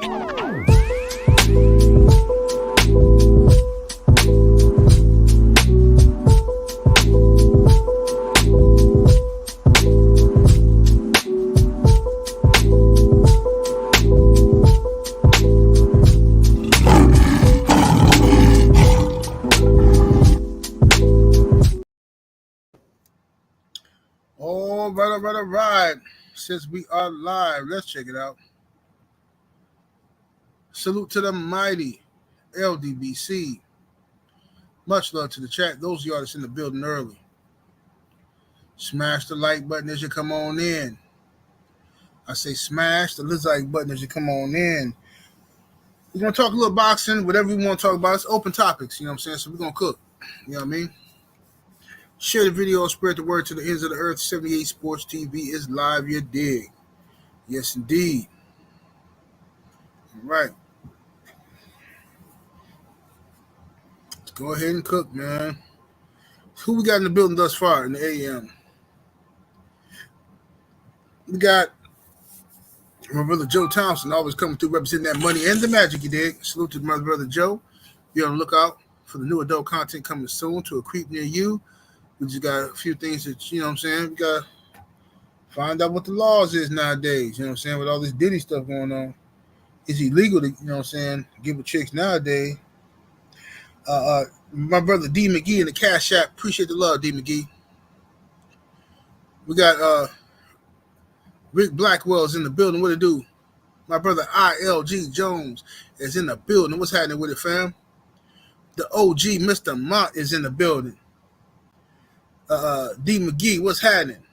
All right. Since we are live, let's check it out. Salute to the mighty LDBC. Much love to the chat. Those of y'all that's in the building early. Smash the like button as you come on in. I say smash the like button as you come on in. We're going to talk a little boxing, whatever we want to talk about. It's open topics, you know what I'm saying? So we're going to cook. You know what I mean? Share the video, spread the word to the ends of the earth. 78 Sports TV is live, you dig. Yes, indeed. All right. Let's go ahead and cook, man. Who we got in the building thus far in the AM? We got my brother Joe Thompson, always coming through representing that money and the magic, you dig. Salute to my brother Joe. Be on the lookout for the new adult content coming soon to a creep near you. We just got a few things that, you know what I'm saying, we got to find out what the laws is nowadays, you know what I'm saying, with all this Diddy stuff going on. It's illegal to, you know what I'm saying, give with chicks nowadays. My brother D. McGee in the Cash App. Appreciate the love, D. McGee. We got Rick Blackwell's in the building. What it do? My brother ILG Jones is in the building. What's happening with it, fam? The OG Mr. Mont is in the building. D. McGee, what's happening?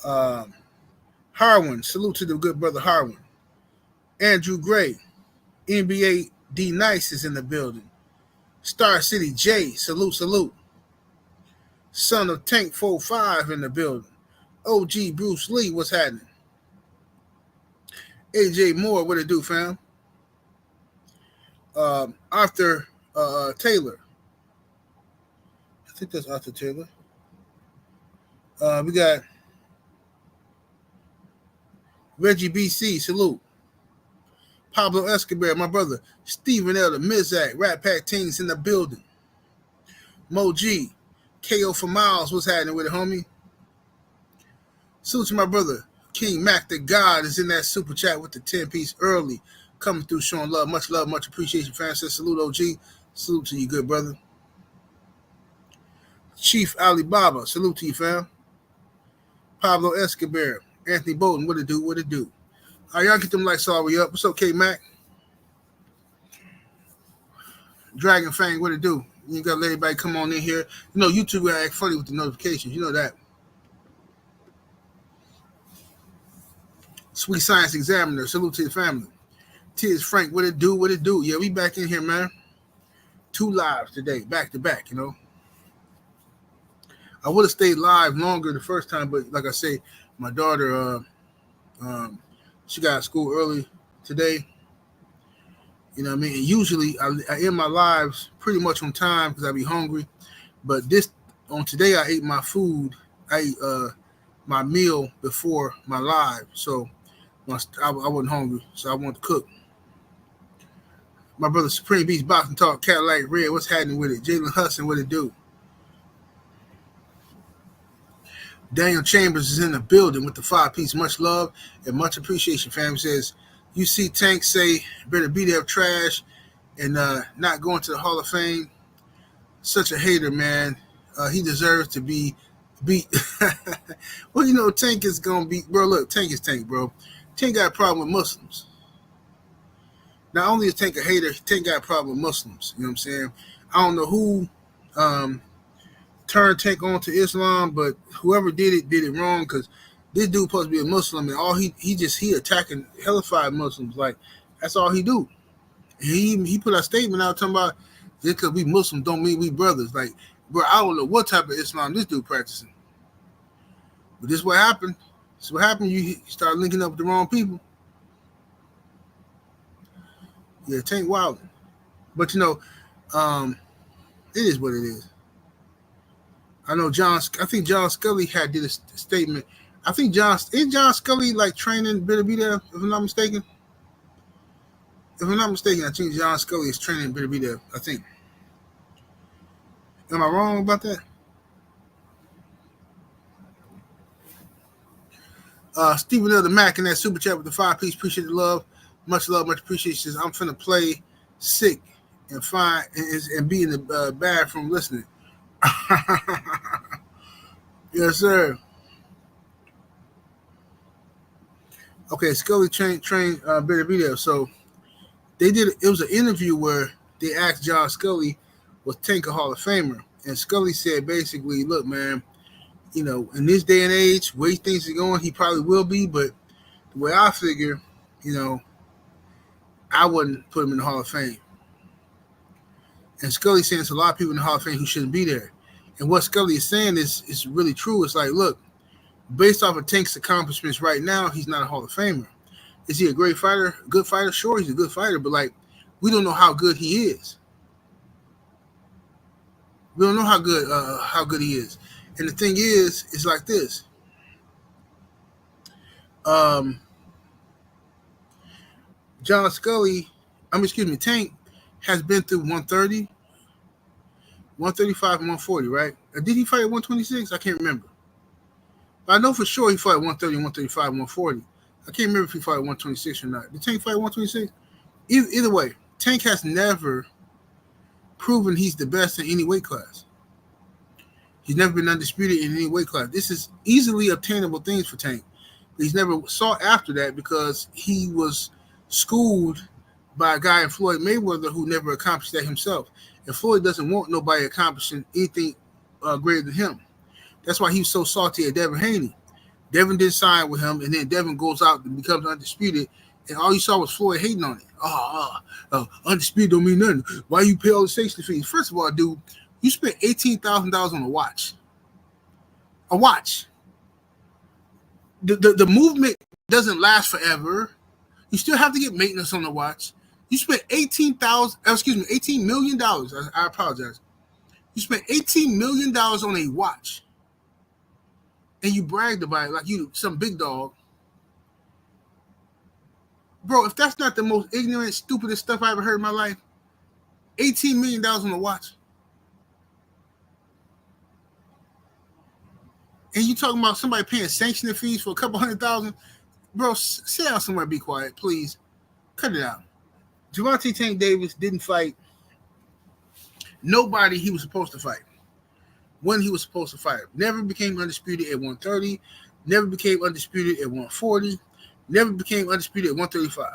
Harwin, salute to the good brother Harwin. Andrew Gray, NBA D. Nice is in the building. Star City J, salute. Son of Tank 45 in the building. OG Bruce Lee, what's happening? AJ Moore, what it do, fam? Arthur Taylor. I think that's Arthur Taylor. We got Reggie BC, salute. Pablo Escobar, my brother. Stephen L. the Mizak, Rat Pack Tings in the building. Mo G, KO for Miles, what's happening with it, homie? Salute to my brother. King Mac the God is in that super chat with the 10-piece early. Coming through, showing love, much appreciation, fam. Says salute, OG. Salute to you, good brother. Chief Alibaba, salute to you, fam. Pablo Escobar, Anthony Bolton, what it do? All right, y'all get them lights all the way up. What's up, K-Mac? Dragon Fang, what it do? You got to let everybody come on in here. You know, YouTube will act funny with the notifications. You know that. Sweet Science Examiner, salute to the family. Tiz Frank, what it do? Yeah, we back in here, man. 2 lives today, back to back, you know. I would have stayed live longer the first time, but like I say, my daughter, she got school early today. You know what I mean? And usually I end my lives pretty much on time because I be hungry. But today I ate my food. I ate my meal before my live. So I wasn't hungry, so I wanted to cook. My brother Supreme Beast Boxing Talk, Cadillac Red, what's happening with it? Jalen Hudson, what it do? Daniel Chambers is in the building with the 5-piece. Much love and much appreciation, fam. Says, you see Tank say, better be there trash and not going to the Hall of Fame. Such a hater, man. He deserves to be beat. Well, you know, Tank is going to be, bro, look, Tank is Tank, bro. Tank got a problem with Muslims. Not only is Tank a hater, Tank got a problem with Muslims. You know what I'm saying? I don't know who turned Tank on to Islam, but whoever did it wrong, because this dude supposed to be a Muslim, and all he attacking hellified Muslims. Like, that's all he do. He put a statement out talking about just because we Muslims don't mean we brothers. Like, bro, I don't know what type of Islam this dude practicing. But this is what happened. This is what happened. You start linking up with the wrong people. Yeah, Tank wilding. But, you know, it is what it is. I know I think John Scully did a statement. I think John Scully like training better be there, if I'm not mistaken. If I'm not mistaken, I think John Scully is training better be there. I think. Am I wrong about that? Stephen L. the Mac in that super chat with the 5-piece. Appreciate the love, much appreciation. I'm finna play sick and fine and be in the bathroom listening. Yes, sir. Okay, Scully trained better be there. So they did. It was an interview where they asked John Scully, was Tank a Hall of Famer? And Scully said basically, look, man, you know, in this day and age, where things are going, he probably will be. But the way I figure, you know, I wouldn't put him in the Hall of Fame. And Scully saying there's a lot of people in the Hall of Fame who shouldn't be there. And what Scully is saying is really true. It's like, look, based off of Tank's accomplishments right now, he's not a Hall of Famer. Is he a great fighter? A good fighter? Sure, he's a good fighter, but like, we don't know how good he is. We don't know how good he is. And the thing is, it's like this. John Scully, Tank has been through 130, 135, and 140, right? Did he fight at 126? I can't remember. But I know for sure he fought at 130, 135, 140. I can't remember if he fought at 126 or not. Did Tank fight at 126? Either way, Tank has never proven he's the best in any weight class. He's never been undisputed in any weight class. This is easily obtainable things for Tank. He's never sought after that because he was schooled by a guy in Floyd Mayweather who never accomplished that himself. And Floyd doesn't want nobody accomplishing anything greater than him. That's why he was so salty at Devin Haney. Devin didn't sign with him, and then Devin goes out and becomes undisputed, and all you saw was Floyd hating on it. Undisputed don't mean nothing. Why you pay all the safety fees? First of all, dude, you spent $18,000 on a watch. A watch. The movement doesn't last forever. You still have to get maintenance on the watch. You spent $18 million. I apologize. You spent $18 million on a watch. And you bragged about it like you some big dog. Bro, if that's not the most ignorant, stupidest stuff I ever heard in my life, $18 million on a watch. And you talking about somebody paying sanctioning fees for a couple $100,000? Bro, sit down somewhere, be quiet, please. Cut it out. Gervonta Tank Davis didn't fight nobody he was supposed to fight when he was supposed to fight. Never became undisputed at 130. Never became undisputed at 140. Never became undisputed at 135.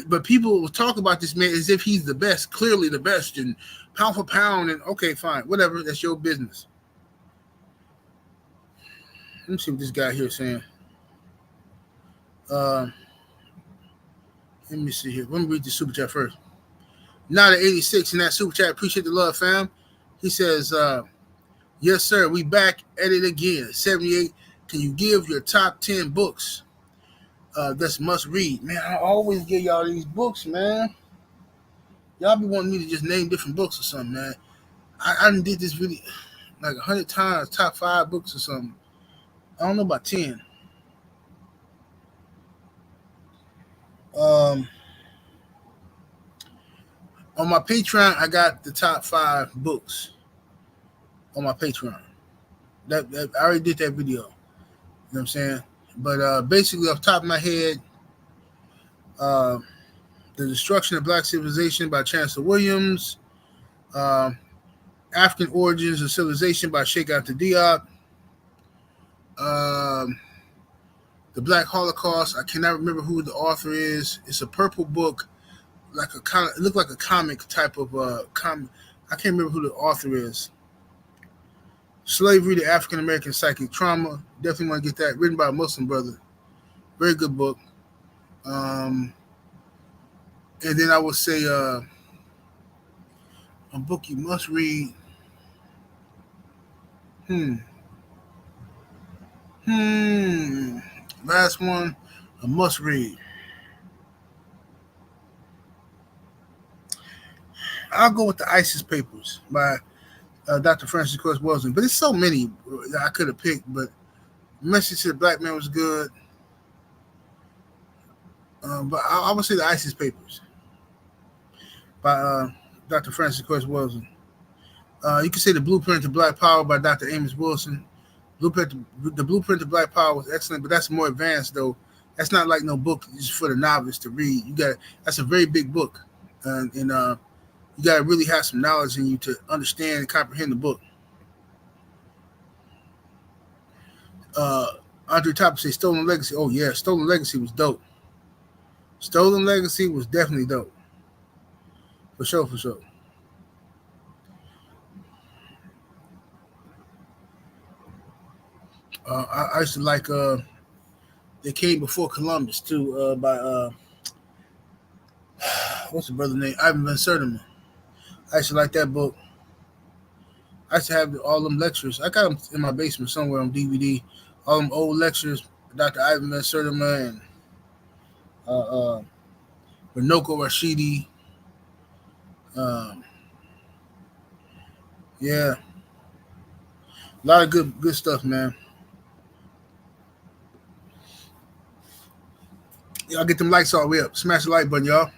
But people will talk about this man as if he's the best, clearly the best, and pound for pound, and okay, fine, whatever, that's your business. Let me see what this guy here is saying. Let me see here. Let me read the super chat first. Now to 86 in that super chat. Appreciate the love, fam. He says, yes, sir. We back at it again. 78. Can you give your top 10 books that's must read? Man, I always give y'all these books, man. Y'all be wanting me to just name different books or something, man. I did this video like 100 times, top 5 books or something. I don't know about 10. On my Patreon, I got the top 5 books on my Patreon. That I already did that video. You know what I'm saying? But basically, off the top of my head, The Destruction of Black Civilization by Chancellor Williams, African Origins of Civilization by Sheikh Anta Diop, The Black Holocaust. I cannot remember who the author is. It's a purple book, like a kind of, it looked like a comic type of comic. I can't remember who the author is. Slavery, the African American Psychic Trauma. Definitely want to get that. Written by a Muslim brother. Very good book. And then I would say a book you must read. Last one, a must read. I'll go with the ISIS Papers by Dr. Francis Cress Welsing. But there's so many that I could have picked. But Message to the Black Man was good. But I would say the ISIS Papers by Dr. Francis Cress Wilson. You can say the Blueprint to Black Power by Dr. Amos Wilson. The Blueprint to Black Power was excellent, but that's more advanced though. That's not like no book just for the novice to read. That's a very big book, and you got to really have some knowledge in you to understand and comprehend the book. Andre Topper says Stolen Legacy. Oh yeah, Stolen Legacy was dope. Stolen Legacy was definitely dope. For sure. I used to like They Came Before Columbus too, by what's the brother name? Ivan Van Sertima. I used to like that book. I used to have all them lectures. I got them in my basement somewhere on DVD. All them old lectures, Dr. Ivan Van Sertima and Runoko Rashidi. Yeah, a lot of good stuff, man. Y'all get them lights all the way up. Smash the like button, y'all.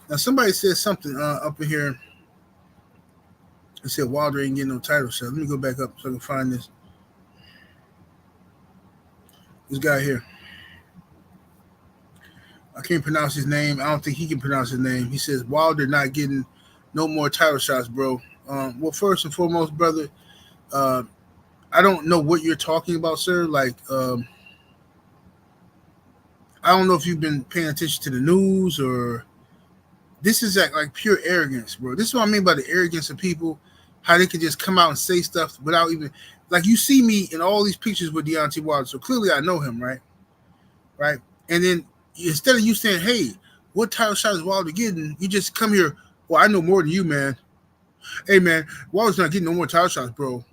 Now somebody said something up in here. They said Wilder ain't getting no title shot. Let me go back up so I can find this. This guy here. I can't pronounce his name. I don't think he can pronounce his name. He says Wilder not getting no more title shots, bro. Well, first and foremost, brother, I don't know what you're talking about, sir. Like, I don't know if you've been paying attention to the news or this is like pure arrogance, bro. This is what I mean by the arrogance of people, how they can just come out and say stuff without even, like you see me in all these pictures with Deontay Wilder, so clearly I know him, right? Right? And then instead of you saying, hey, what title shot is Wilder getting? You just come here, well, I know more than you, man. Hey, man, Wilder's not getting no more title shots, bro.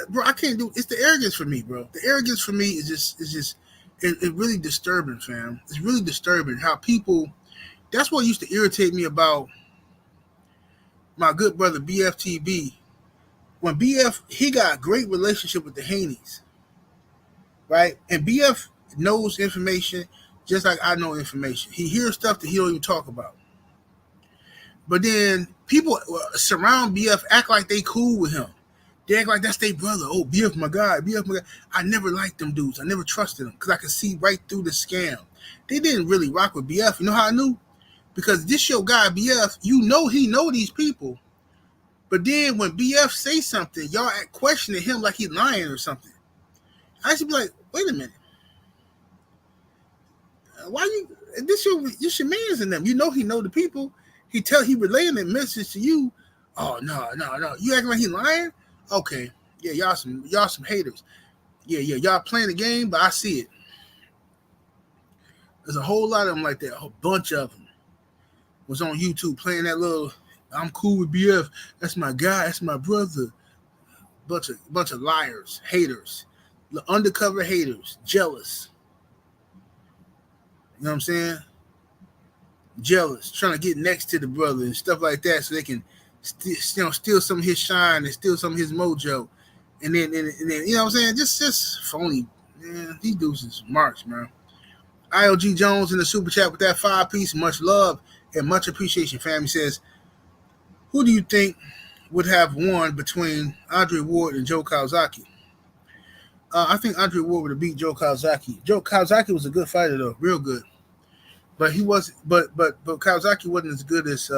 Bro, I can't do it. It's the arrogance for me, bro. The arrogance for me is just really disturbing, fam. It's really disturbing how people, that's what used to irritate me about my good brother BFTB. When BF, he got a great relationship with the Haneys, right? And BF knows information just like I know information. He hears stuff that he don't even talk about. But then people surround BF, act like they cool with him. They act like that's their brother. Oh, BF my guy, BF my guy. I never liked them dudes. I never trusted them because I could see right through the scam. They didn't really rock with BF. You know how I knew? Because this your guy, BF, you know he know these people. But then when BF say something, y'all act questioning him like he's lying or something. I should be like, wait a minute. Why you? This your man's in them. You know he know the people. He relaying that message to you. Oh no. You acting like he lying? Okay. Yeah, y'all some haters. Yeah, y'all playing the game, but I see it. There's a whole lot of them like that. A whole bunch of them was on YouTube playing that little. I'm cool with BF. That's my guy. That's my brother. Bunch of liars, haters, the undercover haters, jealous. You know what I'm saying? Jealous, trying to get next to the brother and stuff like that, so they can steal some of his shine and steal some of his mojo, and then you know what I'm saying? Just phony. Man, these dudes is marks, man. ILG Jones in the super chat with that 5-piece. Much love and much appreciation. Family says, who do you think would have won between Andre Ward and Joe Kawasaki? I think Andre Ward would have beat Joe Kawasaki. Joe Kawasaki was a good fighter though, real good. But he was, but Kawasaki wasn't as good as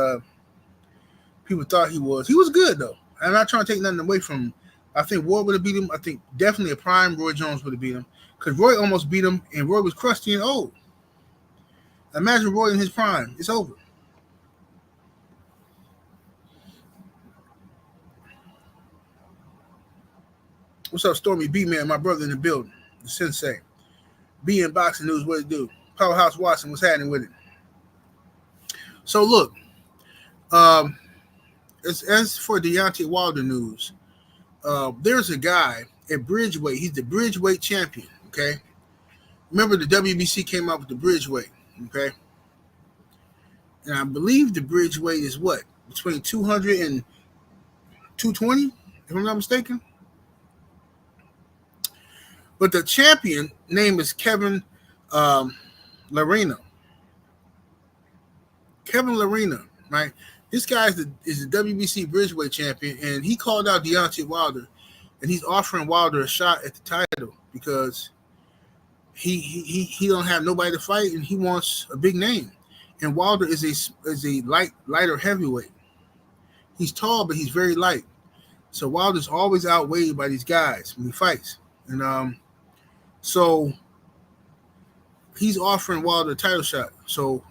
people thought he was. He was good though. I'm not trying to take nothing away from him. I think Ward would have beat him. I think definitely a prime Roy Jones would have beat him because Roy almost beat him, and Roy was crusty and old. Imagine Roy in his prime. It's over. What's up, Stormy B Man? My brother in the building, the Sensei. B in Boxing News. What it do? Powerhouse Watson. What's happening with it? So look, as for Deontay Wilder news, there's a guy at Bridgeweight. He's the Bridgeweight champion. Okay, remember the WBC came out with the Bridgeweight. Okay, and I believe the Bridgeweight is what, between 200 and 220, if I'm not mistaken. But the champion name is Kevin Lorena, Kevin Lorena, right? This guy is the WBC Bridgeweight champion, and he called out Deontay Wilder, and he's offering Wilder a shot at the title because he don't have nobody to fight, and he wants a big name. And Wilder is a lighter heavyweight. He's tall, but he's very light. So Wilder's always outweighed by these guys when he fights, and so he's offering Wilder a title shot. So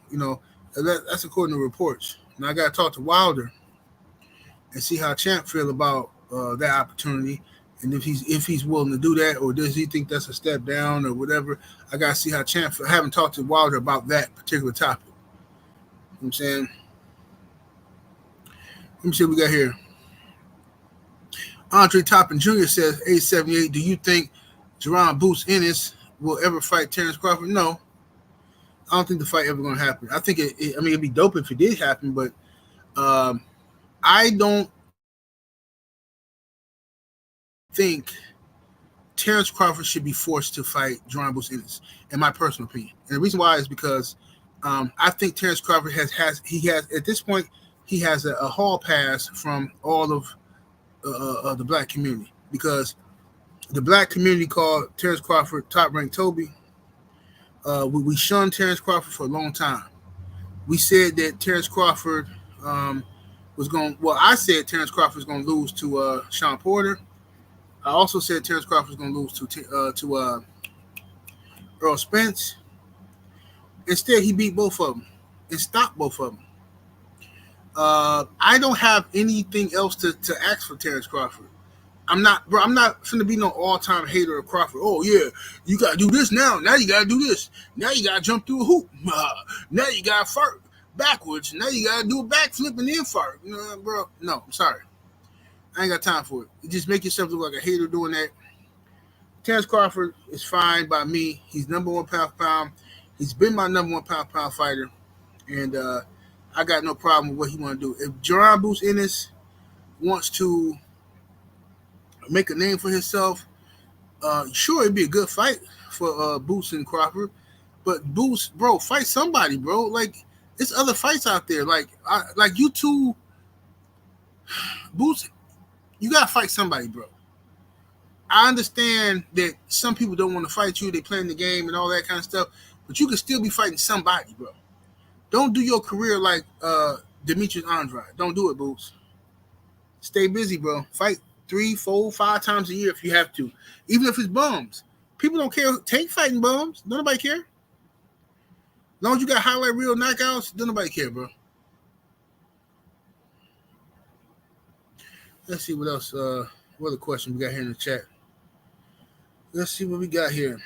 that's according to reports. Now I got to talk to Wilder and see how Champ feel about that opportunity, and if he's willing to do that, or does he think that's a step down or whatever. I got to see how Champ feel. I haven't talked to Wilder about that particular topic. You know what I'm saying? Let me see what we got here. Andre Toppin Jr. says, 878, do you think Jerron Boots Ennis will ever fight Terrence Crawford? No. I don't think the fight ever going to happen. I think it'd be dope if it did happen, but I don't think Terrence Crawford should be forced to fight Jerron Boots Ennis, in my personal opinion. And the reason why is because I think Terrence Crawford has at this point he has a hall pass from all of the black community, because the black community called Terrence Crawford top ranked Toby. We shunned Terrence Crawford for a long time. We said that Terrence Crawford was going. Well, I said Terrence Crawford was going to lose to Sean Porter. I also said Terrence Crawford was going to lose to Earl Spence. Instead, he beat both of them and stopped both of them. I don't have anything else to ask for Terrence Crawford. I'm not finna be no all-time hater of Crawford. Oh yeah, you gotta do this now. Now you gotta do this. Now you gotta jump through a hoop. Now you gotta fart backwards. Now you gotta do a backflip and then fart. Bro, no, I'm sorry. I ain't got time for it. You just make yourself look like a hater doing that. Terrence Crawford is fine by me. He's number one pound for pound. He's been my number one pound for pound fighter, and I got no problem with what he want to do. If Jerron Boots Ennis wants to make a name for himself, sure, it'd be a good fight for Boots and Crawford. But Boots, bro, fight somebody, bro. Like, there's other fights out there. Like you two, Boots, you gotta fight somebody, bro. I understand that some people don't want to fight you. They playing the game and all that kind of stuff. But you can still be fighting somebody, bro. Don't do your career like Demetrius Andrade. Don't do it, Boots. Stay busy, bro. Fight 3, 4, 5 times a year if you have to. Even if it's bums. People don't care. Tank fighting bums. Don't nobody care. As long as you got highlight reel knockouts, don't nobody care, bro. Let's see what else. What other question we got here in the chat? Let's see what we got here.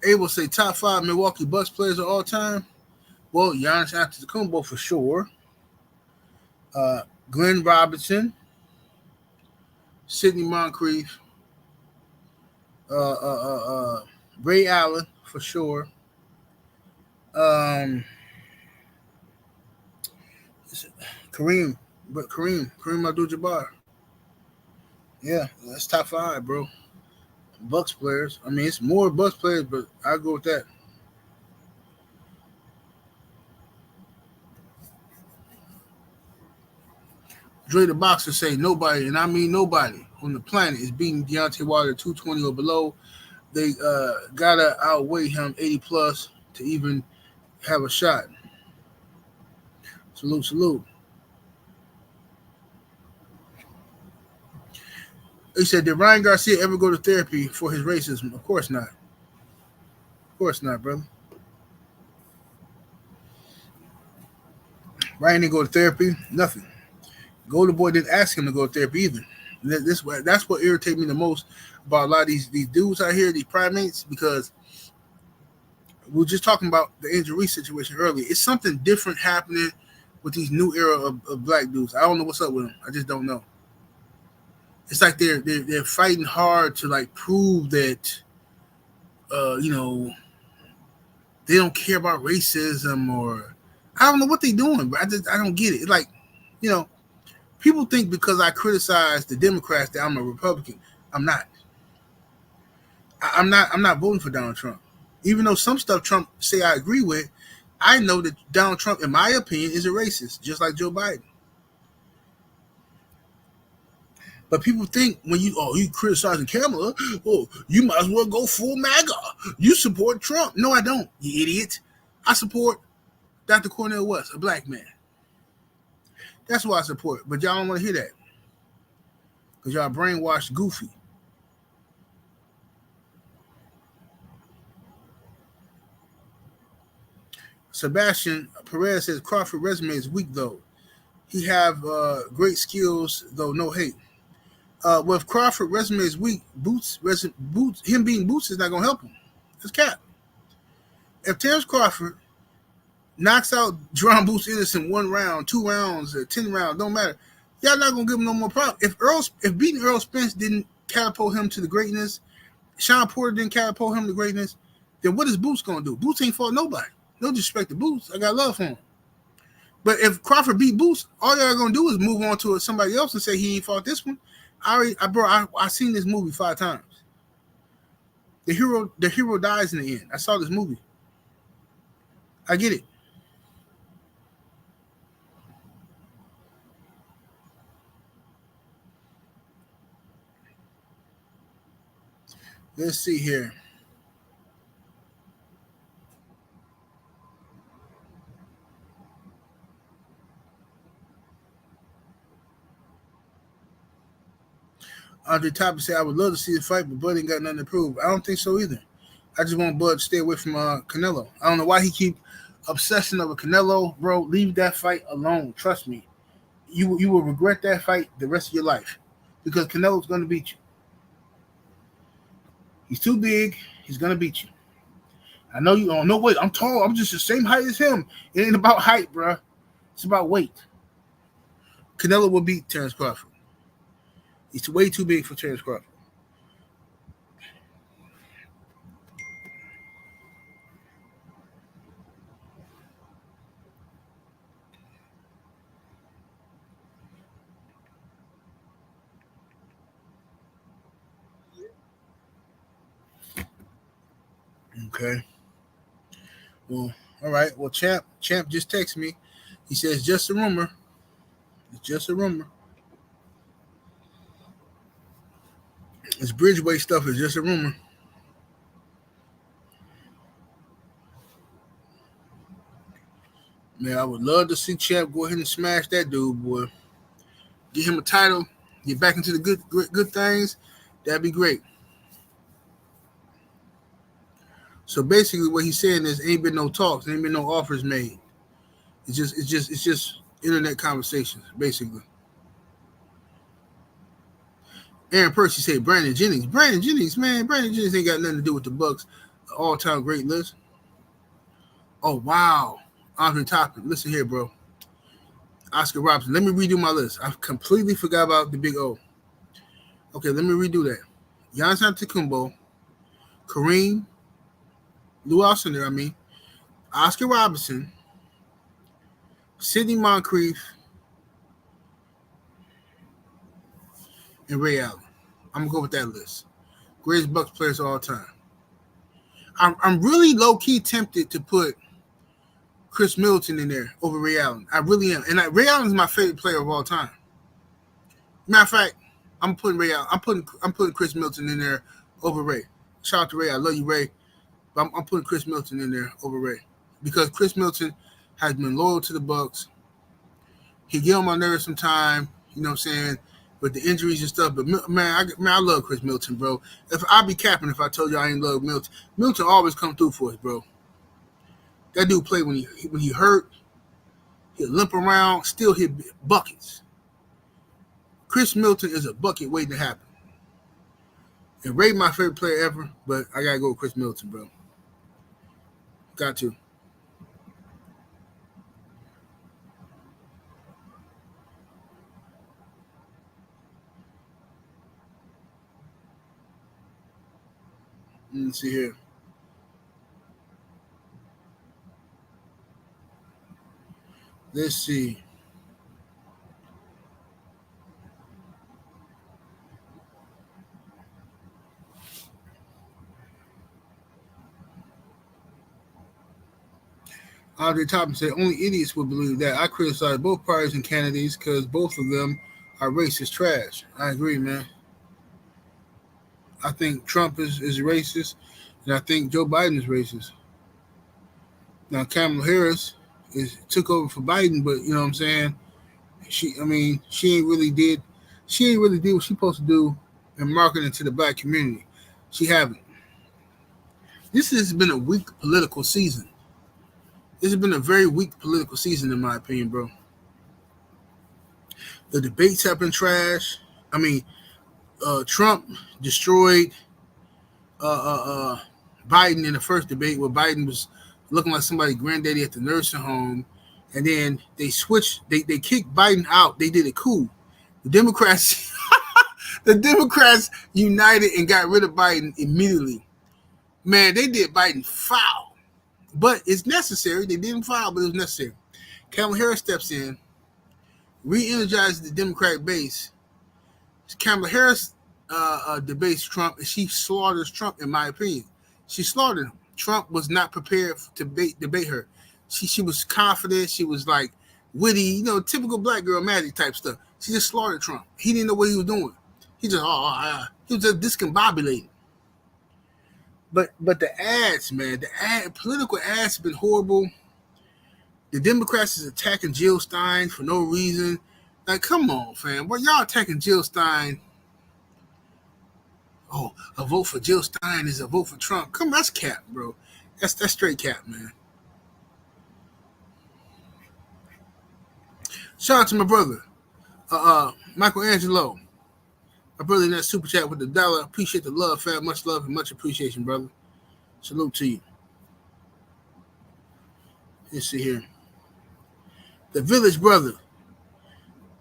Able to say top 5 Milwaukee Bucks players of all time. Well, Giannis Antetokounmpo for sure. Glenn Robinson, Sidney Moncrief, Ray Allen for sure. Kareem Abdul-Jabbar. Yeah, that's top 5, bro. Bucks players. I mean, it's more Bucks players, but I'll go with that. Dre the Boxer say nobody, and I mean nobody on the planet is beating Deontay Wilder 220 or below. They gotta outweigh him 80 plus to even have a shot. Salute. He said, did Ryan Garcia ever go to therapy for his racism? Of course not. Of course not, brother. Ryan didn't go to therapy. Nothing. Golden Boy didn't ask him to go to therapy either. That's what irritates me the most about a lot of these dudes out here, these primates, because we were just talking about the Angel Reese situation earlier. It's something different happening with these new era of black dudes. I don't know what's up with them. I just don't know. It's like they're fighting hard to like prove that they don't care about racism, or I don't know what they're doing, but I don't get it. It's like, people think because I criticize the Democrats that I'm a Republican. I'm not. I'm not voting for Donald Trump, even though some stuff Trump say I agree with. I know that Donald Trump, in my opinion, is a racist, just like Joe Biden. But people think when you criticizing Kamala, you might as well go full MAGA. You support Trump. No, I don't, you idiot. I support Dr. Cornel West, a black man. That's why I support. But y'all don't want to hear that because y'all brainwashed goofy. Sebastian Perez says Crawford resume is weak though. He have great skills though, no hate. Well, if Crawford resume is weak, Boots, him being Boots is not gonna help him. It's cap. If Terrence Crawford knocks out Jerome Boots Ennis in 1 round, 2 rounds, or 10 rounds, don't matter. Y'all not gonna give him no more problem. If beating Earl Spence didn't catapult him to the greatness, Sean Porter didn't catapult him to greatness, then what is Boots gonna do? Boots ain't fought nobody. No disrespect to Boots. I got love for him. But if Crawford beat Boots, all y'all gonna do is move on to somebody else and say he ain't fought this one. I seen this movie 5 times. The hero dies in the end. I saw this movie. I get it. Let's see here. Andre Topic said, I would love to see the fight, but Bud ain't got nothing to prove. I don't think so either. I just want Bud to stay away from Canelo. I don't know why he keep obsessing over Canelo, bro. Leave that fight alone. Trust me. You will regret that fight the rest of your life because Canelo's going to beat you. He's too big. He's going to beat you. I know you don't know weight. I'm tall. I'm just the same height as him. It ain't about height, bro. It's about weight. Canelo will beat Terrence Crawford. He's way too big for Terrence Crawford. Okay. Well, all right. Well, Champ just texted me. He says just a rumor. It's just a rumor. This Bridgeway stuff is just a rumor. Man, I would love to see Champ go ahead and smash that dude, boy. Get him a title. Get back into the good things. That'd be great. So basically, what he's saying is, ain't been no talks, ain't been no offers made. It's just internet conversations, basically. Aaron Percy said Brandon Jennings. Brandon Jennings, man, Brandon Jennings ain't got nothing to do with the Bucks all-time great list. Oh wow, Andre Topic. Listen here, bro. Oscar Robinson. Let me redo my list. I completely forgot about the Big O. Okay, let me redo that. Giannis Antetokounmpo, Kareem, Lou Alcindor, Oscar Robinson, Sidney Moncrief, and Ray Allen. I'm gonna go with that list. Greatest Bucks players of all time. I'm really low key tempted to put Chris Middleton in there over Ray Allen. I really am, and Ray Allen is my favorite player of all time. Matter of fact, I'm putting Ray Allen. I'm putting Chris Middleton in there over Ray. Shout out to Ray. I love you, Ray. But I'm putting Chris Middleton in there over Ray because Chris Middleton has been loyal to the Bucks. He get on my nerves sometime, you know what I'm saying, with the injuries and stuff. But man, I love Chris Middleton, bro. If I'd be capping if I told you I ain't love Middleton. Middleton always come through for us, bro. That dude play when he hurt, he'll limp around, still hit buckets. Chris Middleton is a bucket waiting to happen. And Ray, my favorite player ever, but I gotta go with Chris Middleton, bro. Got to. Let me see here. Let's see. Andre Toppin said, only idiots would believe that. I criticize both parties and candidates because both of them are racist trash. I agree, man. I think Trump is racist, and I think Joe Biden is racist. Now, Kamala Harris took over for Biden, but you know what I'm saying? She ain't really did what she's supposed to do in marketing to the black community. She haven't. This has been a weak political season. This has been a very weak political season, in my opinion, bro. The debates have been trash. I mean, Trump destroyed Biden in the first debate, where Biden was looking like somebody's granddaddy at the nursing home, and then they switched. They kicked Biden out. They did a coup. The Democrats, the Democrats united and got rid of Biden immediately. Man, they did Biden foul, but it's necessary. They didn't foul, but it was necessary. Kamala Harris steps in, re-energizes the Democratic base. Kamala Harris debates Trump, and she slaughters Trump, in my opinion. She slaughtered him. Trump was not prepared to debate her. She was confident. She was like witty, typical black girl magic type stuff. She just slaughtered Trump. He didn't know what he was doing. He was just discombobulated. But the ads, man, political ads have been horrible. The Democrats is attacking Jill Stein for no reason. Like, come on, fam. Well, y'all attacking Jill Stein. Oh, a vote for Jill Stein is a vote for Trump. Come on, that's cap, bro. That's straight cap, man. Shout out to my brother, Michelangelo. My brother in that super chat with the $1. Appreciate the love, fam. Much love and much appreciation, brother. Salute to you. Let's see here. The Village Brother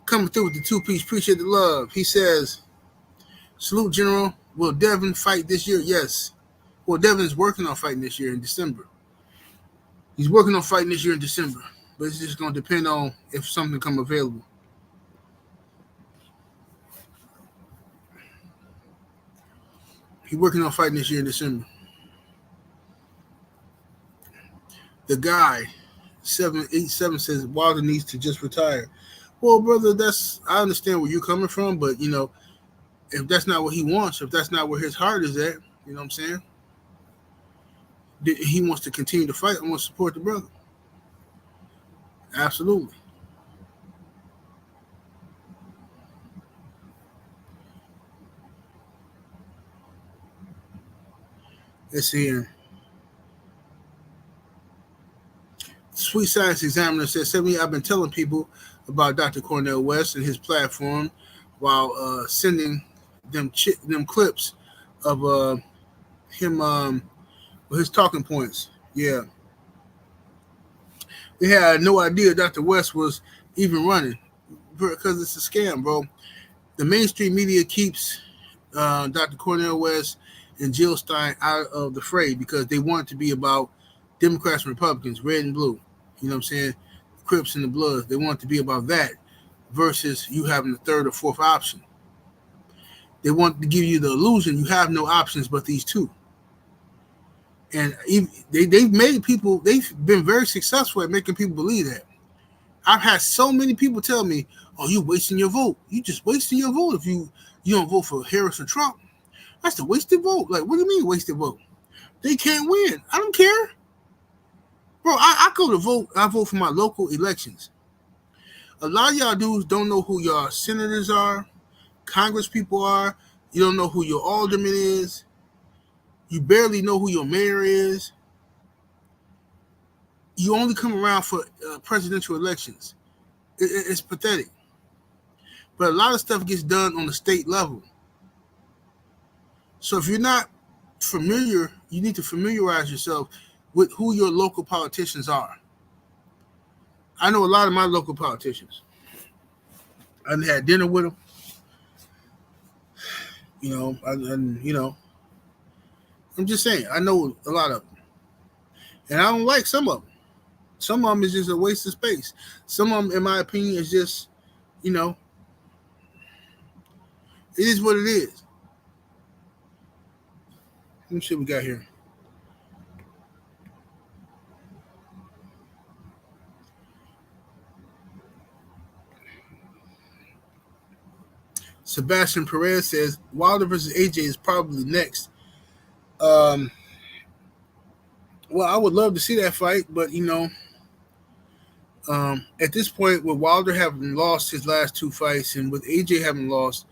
coming through with the 2-piece. Appreciate the love. He says, salute, General. Will Devin fight this year? Yes. Well, Devin is working on fighting this year in December. He's working on fighting this year in December. But it's just going to depend on if something come available. He's working on fighting this year in December. The guy, 787, says Wilder needs to just retire. Well, brother, I understand where you're coming from, but, if that's not what he wants, if that's not where his heart is at, you know what I'm saying? He wants to continue to fight. I want to support the brother. Absolutely. Let's see here. Sweet Science Examiner says, I've been telling people about Dr. Cornel West and his platform while sending them clips of him with his talking points. Yeah. They had no idea Dr. West was even running because it's a scam, bro. The mainstream media keeps Dr. Cornel West and Jill Stein out of the fray because they want it to be about Democrats and Republicans, red and blue. You know what I'm saying? Crips and the Bloods. They want it to be about that versus you having the third or fourth option. They want to give you the illusion you have no options but these two. And they've been very successful at making people believe that. I've had so many people tell me, oh, you're wasting your vote. You just wasting your vote if you don't vote for Harris or Trump. That's a wasted vote. Like, what do you mean wasted vote? They can't win. I don't care. Bro, I go to vote. I vote for my local elections. A lot of y'all dudes don't know who your senators are, Congress people are. You don't know who your alderman is. You barely know who your mayor is. You only come around for presidential elections. It's pathetic. But a lot of stuff gets done on the state level. So if you're not familiar, you need to familiarize yourself with who your local politicians are. I know a lot of my local politicians. I had dinner with them. I'm just saying, I know a lot of them. And I don't like some of them. Some of them is just a waste of space. Some of them, in my opinion, is just, it is what it is. Let me see what we got here. Sebastian Perez says Wilder versus AJ is probably next. Um, well, I would love to see that fight, but at this point, with Wilder having lost his last two fights and with AJ having lost,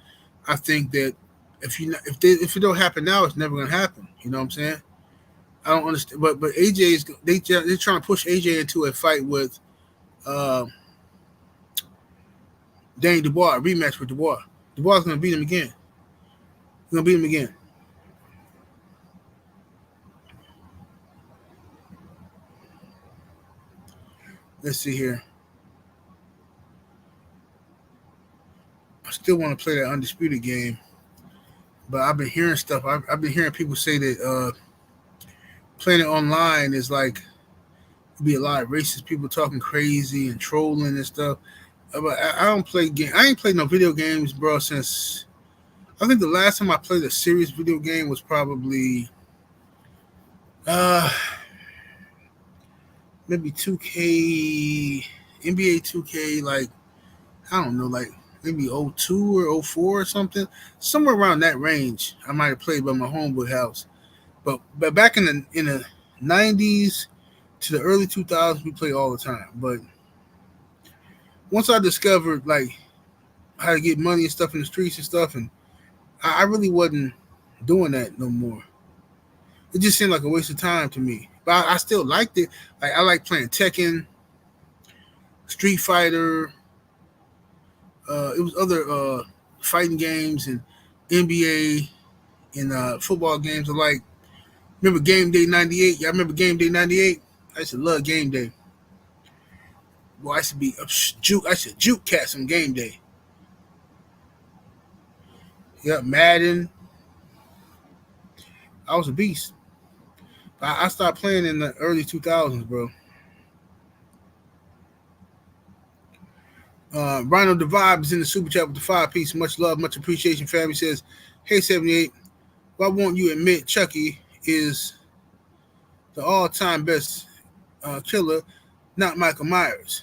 I think that if it don't happen now, it's never gonna happen. You know what I'm saying? I don't understand, but AJ is they're trying to push AJ into a fight with uh, Danny Dubois, a rematch with Dubois. Dubois is gonna beat him again. He's gonna beat him again. Let's see here. I still want to play that undisputed game, but I've been hearing stuff. I've been hearing people say that playing it online is like be a lot of racist people talking crazy and trolling and stuff. But I don't play game. I ain't played no video games, bro, since I think the last time I played a serious video game was probably maybe 2K, NBA 2K, like I don't know, like maybe 02 or 04 or something, somewhere around that range. I might have played by my homeboy house, but back in the 90s to the early 2000s, we played all the time. But once I discovered like how to get money and stuff in the streets and stuff, and I really wasn't doing that no more. It just seemed like a waste of time to me. But I still liked it. Like I like playing Tekken, Street Fighter. It was other fighting games and NBA and football games. I like. Remember Game Day '98? Y'all remember Game Day '98? I used to love Game Day. Boy, I should be juke. I should juke cats on Game Day. Yeah, Madden. I was a beast. I stopped playing in the early 2000s, bro. Rhino the Vibe is in the super chat with the 5-piece. Much love, much appreciation. Family says, "Hey 78, why won't you admit Chucky is the all-time best killer, not Michael Myers?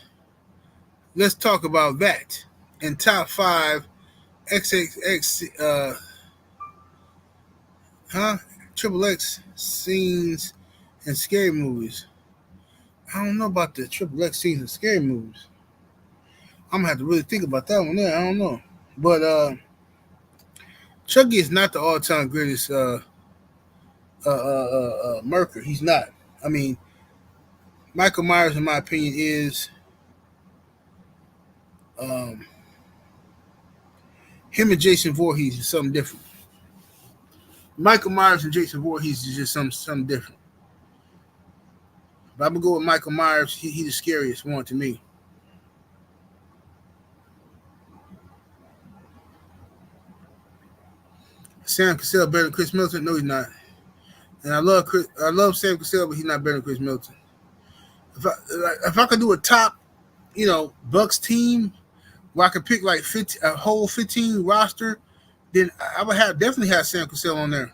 Let's talk about that. And top 5 XXX Triple X scenes and scary movies. I don't know about the Triple X scenes and scary movies. I'm gonna have to really think about that one there. I don't know. But Chucky is not the all-time greatest murker. He's not. I mean, Michael Myers, in my opinion, is him and Jason Voorhees is something different. Michael Myers and Jason Voorhees is just something different. But I'm gonna go with Michael Myers. He's the scariest one to me. Sam Cassell better than Chris Middleton? No, he's not. And I love Sam Cassell, but he's not better than Chris Middleton. If I could do a top, Bucks team where I could pick like a whole 15 roster, then I would definitely have Sam Cassell on there.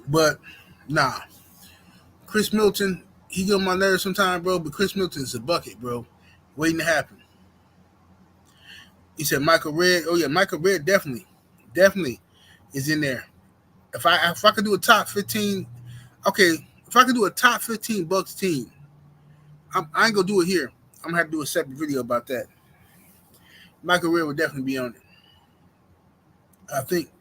But nah, Chris Middleton, he get on my nerves sometimes, bro. But Chris Middleton is a bucket, bro, waiting to happen. He said Michael Redd. Oh yeah, Michael Redd definitely is in there. If I could do a top 15, okay. If I could do a top 15 Bucks team, I ain't gonna do it here. I'm gonna have to do a separate video about that. Michael Redd would definitely be on it, I think.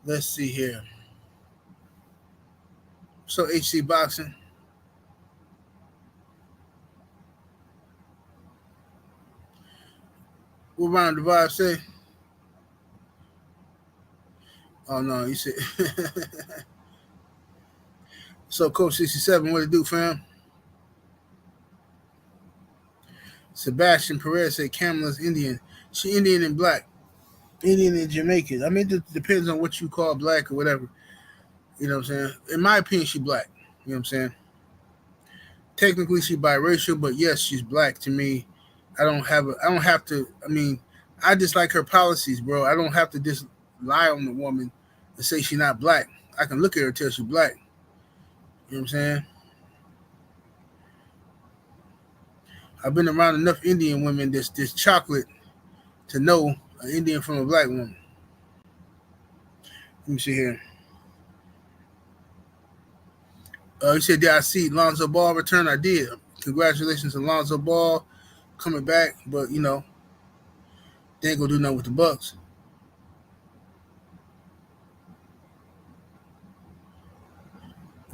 Let's see here. So HC Boxing. What round the Vibe say? Oh no, you said. So Coach 67, what it do, fam? Sebastian Perez said Kamala's Indian. She Indian and black. Indian and Jamaican. I mean, it depends on what you call black or whatever. You know what I'm saying? In my opinion, she's black. You know what I'm saying? Technically, she's biracial, but yes, she's black to me. I don't have to. I mean, I dislike her policies, bro. I don't have to just lie on the woman and say she's not black. I can look at her and tell she's black. You know what I'm saying? I've been around enough Indian women this chocolate to know an Indian from a black woman. Let me see here. You said, did I see Lonzo Ball return? I did. Congratulations to Lonzo Ball coming back, but they ain't gonna do nothing with the Bucks.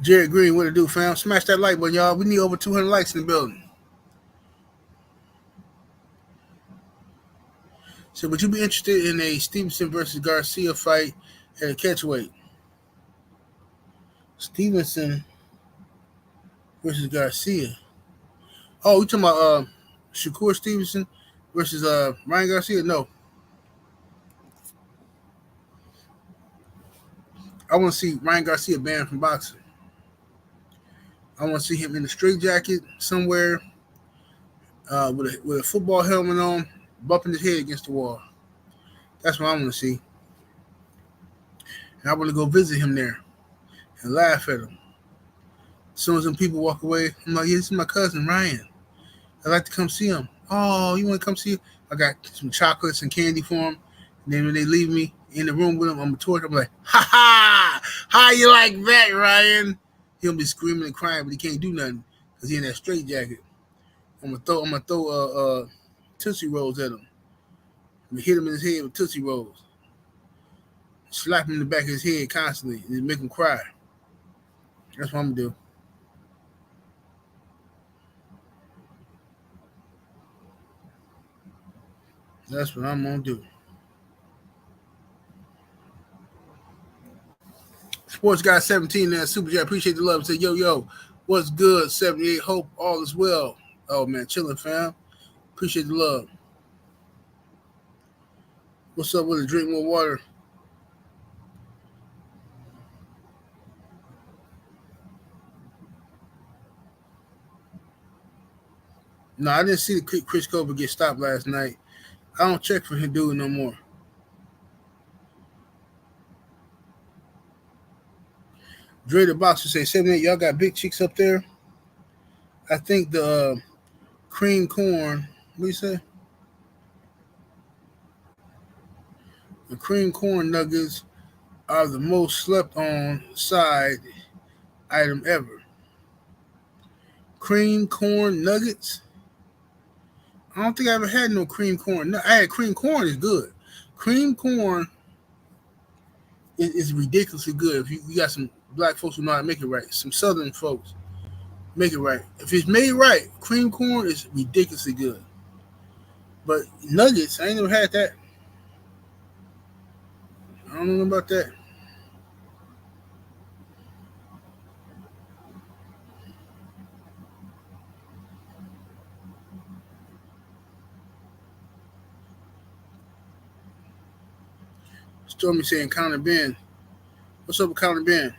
Jared Green, what to do, fam? Smash that like button, y'all. We need over 200 likes in the building. So, would you be interested in a Stevenson versus Garcia fight at a catchweight? Stevenson versus Garcia. Oh, you talking about Shakur Stevenson versus Ryan Garcia? No. I want to see Ryan Garcia banned from boxing. I want to see him in a straitjacket somewhere with a football helmet on, bumping his head against the wall. That's what I want to see. And I want to go visit him there and laugh at him. As soon as them people walk away, I'm like, yeah, this is my cousin, Ryan. I'd like to come see him. Oh, you want to come see him? I got some chocolates and candy for him. And then when they leave me in the room with him, I'm a torch. I'm like, ha ha! How you like that, Ryan? He'll be screaming and crying, but he can't do nothing because he in that straitjacket. I'm gonna throw Tootsie Rolls at him. I'm gonna hit him in his head with Tootsie Rolls. Slap him in the back of his head constantly and make him cry. That's what I'm gonna do. That's what I'm gonna do. Sports Guy 17 there, Super Jet. Appreciate the love. Say, yo, what's good? 78. Hope all is well. Oh man, chilling, fam. Appreciate the love. What's up with it? Drink more water. No, I didn't see the Chris Colbert get stopped last night. I don't check for him doing no more. Dre the Boxer say 78. Y'all got big chicks up there. I think the cream corn. What do you say? The cream corn nuggets are the most slept on side item ever. Cream corn nuggets? I don't think I ever had no cream corn. I had cream corn is good. Cream corn is ridiculously good. If you got some black folks who know how to make it right, some southern folks make it right. If it's made right, cream corn is ridiculously good. But nuggets, I ain't never had that. I don't know about that. Stormy saying Counter Ben. What's up with Counter Ben?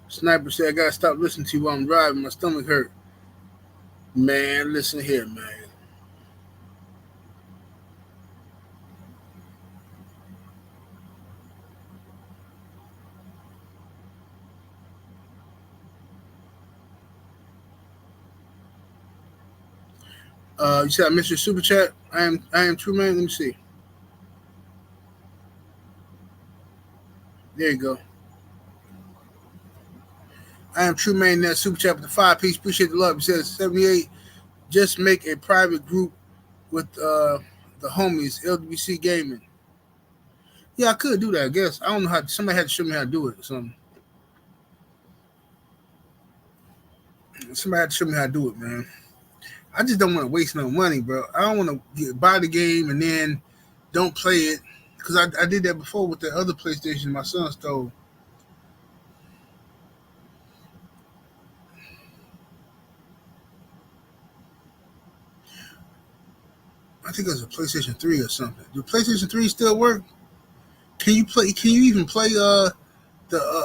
Sniper said I gotta stop listening to you while I'm driving. My stomach hurt. Man, listen here, man. You said I missed your super chat. I am true man. Let me see. There you go. I am true man. That super chat with the 5-piece. Appreciate the love. He says 78. Just make a private group with the homies. LWC Gaming. Yeah, I could do that. I guess I don't know how. Somebody had to show me how to do it or something. Somebody had to show me how to do it, man. I just don't want to waste no money, bro. I don't want to buy the game and then don't play it because I did that before with the other PlayStation my son stole. I think it was a PlayStation 3 or something. Do PlayStation 3 still work? Can you even play the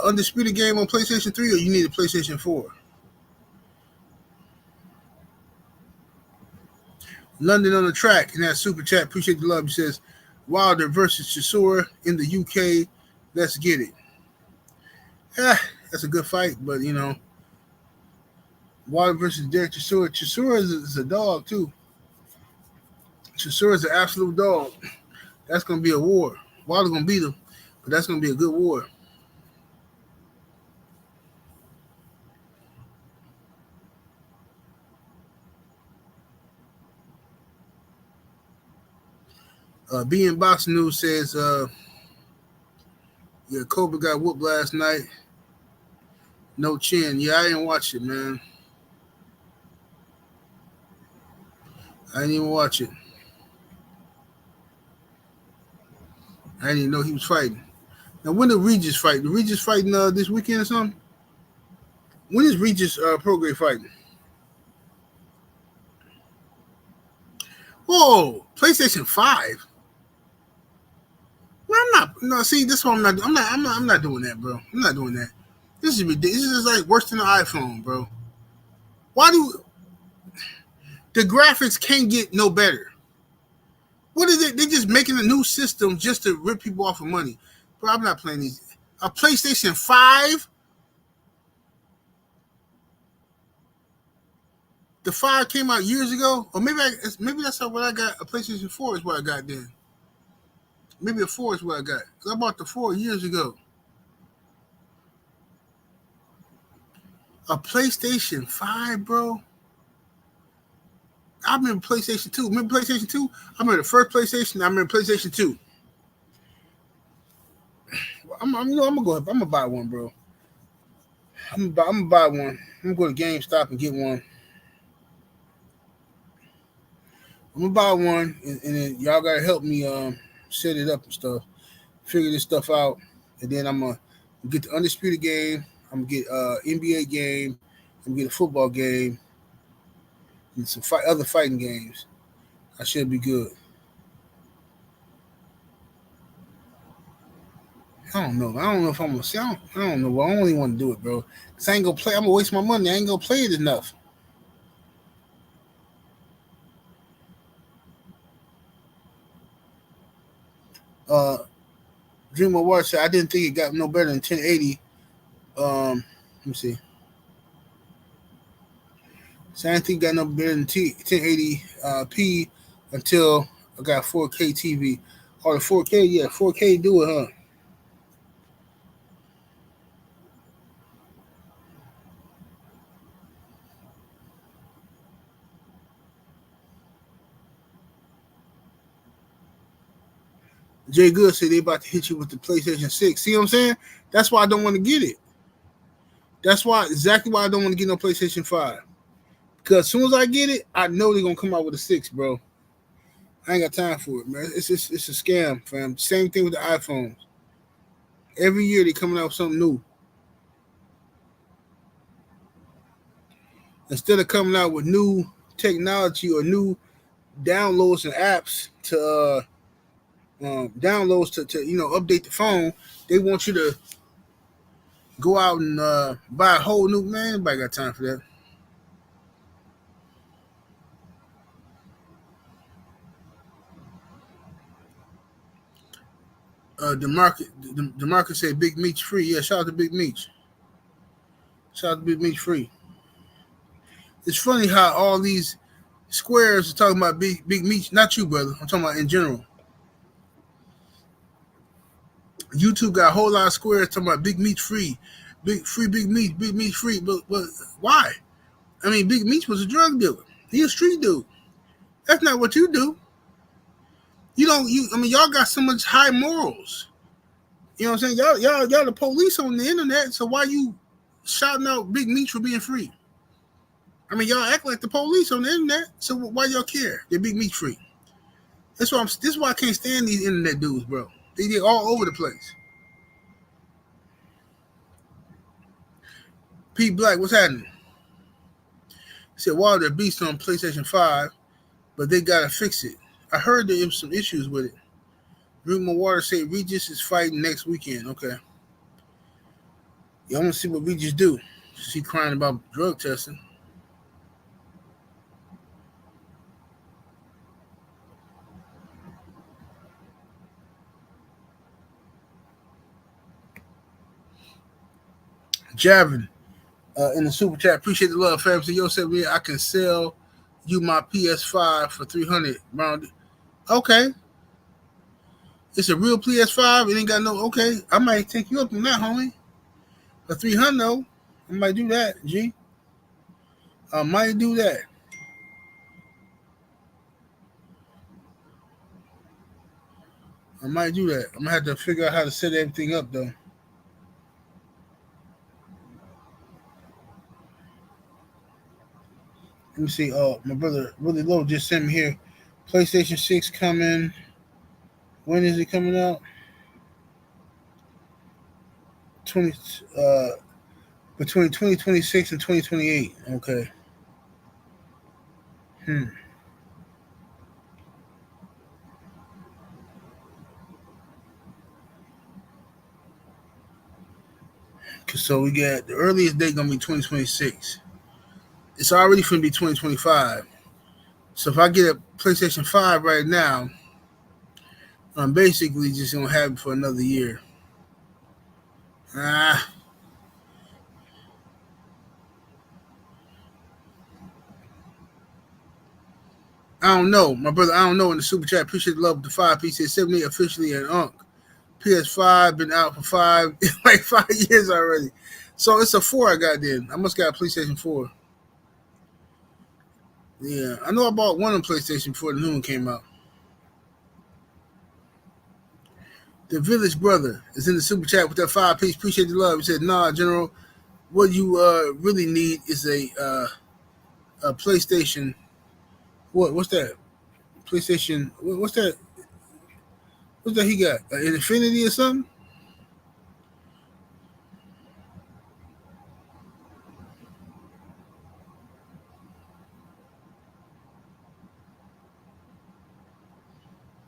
Undisputed game on PlayStation 3 or you need a PlayStation 4? London on the track in that super chat. Appreciate the love. He says, Wilder versus Chisora in the UK. Let's get it. That's a good fight, but Wilder versus Derek Chisora. Chisora is a dog too. Chisora is an absolute dog. That's gonna be a war. Wilder's gonna beat him, but that's gonna be a good war. Being Boxing News says, Cobra got whooped last night. No chin. Yeah, I didn't watch it, man. I didn't even watch it. I didn't even know he was fighting. Now, when did Regis fight? Did Regis fighting this weekend or something? When is Regis Prograis fighting? Whoa, PlayStation 5. Well, I'm not. No, see, this one I'm not doing that, bro. I'm not doing that. This is ridiculous. This is like worse than the iPhone, bro. Why do the graphics can't get no better? What is it? They're just making a new system just to rip people off of money. Bro, I'm not playing these. A PlayStation 5? The 5 came out years ago? Or maybe that's what I got. A PlayStation 4 is what I got then. Maybe a 4 is what I got. Because I bought the 4 years ago. A PlayStation 5, bro? I remember PlayStation 2. Remember PlayStation 2? I remember the first PlayStation. I remember PlayStation 2. I'm gonna buy one, bro. I'm gonna buy one. I'm gonna go to GameStop and get one. I'm gonna buy one, and then y'all gotta help me set it up and stuff, figure this stuff out, and then I'm gonna get the Undisputed game. I'm gonna get NBA game. I'm gonna get a football game, and some other fighting games. I should be good. I don't know. I don't know if I'm gonna see. I don't know. I don't really want to do it, bro. Cause I ain't gonna play. I'm gonna waste my money. I ain't gonna play it enough. Dream of War said I didn't think it got no better than 1080. Let me see. So I didn't think it got no better than 1080p until I got 4K TV. Or the 4K, yeah, 4K do it, huh? Jay Good said they about to hit you with the PlayStation 6. See what I'm saying? That's why I don't want to get it. That's exactly why I don't want to get no PlayStation 5. Because as soon as I get it, I know they're going to come out with a 6, bro. I ain't got time for it, man. It's a scam, fam. Same thing with the iPhones. Every year they coming out with something new. Instead of coming out with new technology or new downloads and apps to downloads to update the phone, they want you to go out and buy a whole new, man. Nobody got time for that. DeMarcus said Big Meat's free. Yeah, shout out to Big Meat. Shout out to Big Meat free. It's funny how all these squares are talking about Big Meat. Not you, brother. I'm talking about in general. YouTube got a whole lot of squares talking about Big Meat free. Big Meat free. But why? I mean, Big Meat was a drug dealer. He a street dude. That's not what you do. Y'all got so much high morals. You know what I'm saying? Y'all the police on the internet, so why you shouting out Big Meat for being free? I mean, y'all act like the police on the internet, so why y'all care? They're Big Meat free. This is why I can't stand these internet dudes, bro. They all over the place. Pete Black, what's happening? He said, Wilder beast on PlayStation 5, but they gotta fix it. I heard there was some issues with it. Rumor Water said Regis is fighting next weekend. Okay. Yeah, I want to see what Regis do. Is he crying about drug testing? Javin in the super chat. Appreciate the love, fam. So yo said me, I can sell you my PS5 for 300. Okay. It's a real PS5. It ain't got no. Okay, I might take you up on that, homie. For 300, though, I might do that. G, I might do that. I might do that. I'm gonna have to figure out how to set everything up, though. Let me see. Oh, my brother Willie Lowe just sent me here. PlayStation 6 coming. When is it coming out? 20 between 2026 and 2028. Okay. So we got the earliest date gonna be 2026. It's already gonna be 2025. So if I get a PlayStation 5 right now, I'm basically just gonna have it for another year. I don't know, my brother. I don't know in the super chat. Appreciate the love of the 5 piece. 78 officially an unk. PS5 been out for like 5 years already. So it's a 4 I got then. I must got a PlayStation 4. Yeah, I know I bought one on PlayStation before the new one came out. The Village Brother is in the super chat with that 5 piece. Appreciate the love. He said, "Nah, General, what you really need is a PlayStation. What's that? PlayStation. What's that? What's that he got? An Infinity or something?"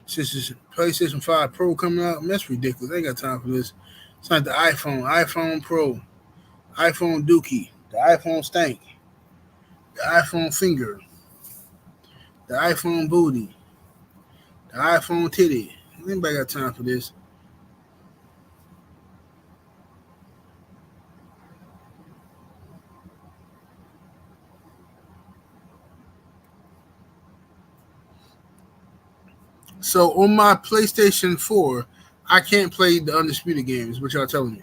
Since this PlayStation 5 Pro coming out, that's ridiculous. I ain't got time for this. It's like the iPhone Pro, iPhone Dookie, the iPhone Stank, the iPhone Finger, the iPhone Booty, the iPhone Titty. Anybody got time for this? So on my PlayStation 4, I can't play the Undisputed games, what y'all telling me.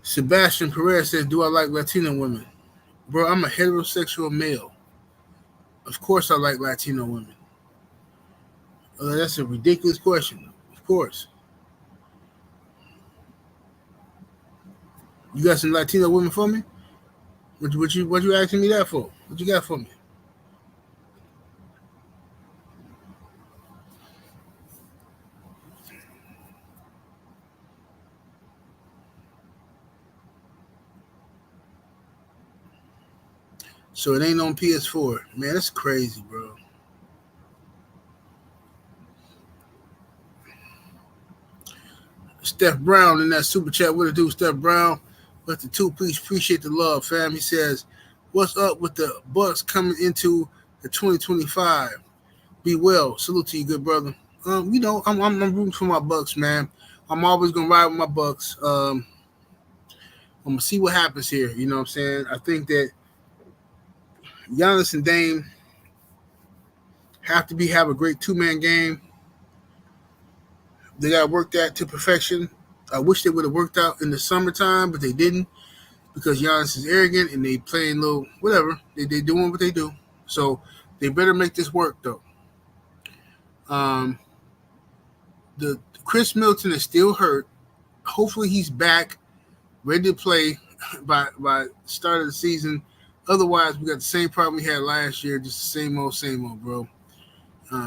Sebastian Perez says, "Do I like Latino women?" Bro, I'm a heterosexual male. Of course I like Latino women. That's a ridiculous question. Of course. You got some Latino women for me? What you asking me that for? What you got for me? So it ain't on PS4. Man, that's crazy, bro. Steph Brown in that super chat. What it do, Steph Brown? With the 2 piece. Appreciate the love, fam. He says, "What's up with the Bucks coming into the 2025? Be well. Salute to you, good brother." I'm rooting for my Bucks, man. I'm always gonna ride with my Bucks. I'm gonna see what happens here. You know what I'm saying? I think that Giannis and Dame have a great 2-man game. They got to work that to perfection. I wish they would have worked out in the summertime, but they didn't because Giannis is arrogant and they playing little whatever. They doing what they do. So they better make this work though. The Chris Middleton is still hurt. Hopefully he's back, ready to play by start of the season. Otherwise, we got the same problem we had last year, just the same old, bro.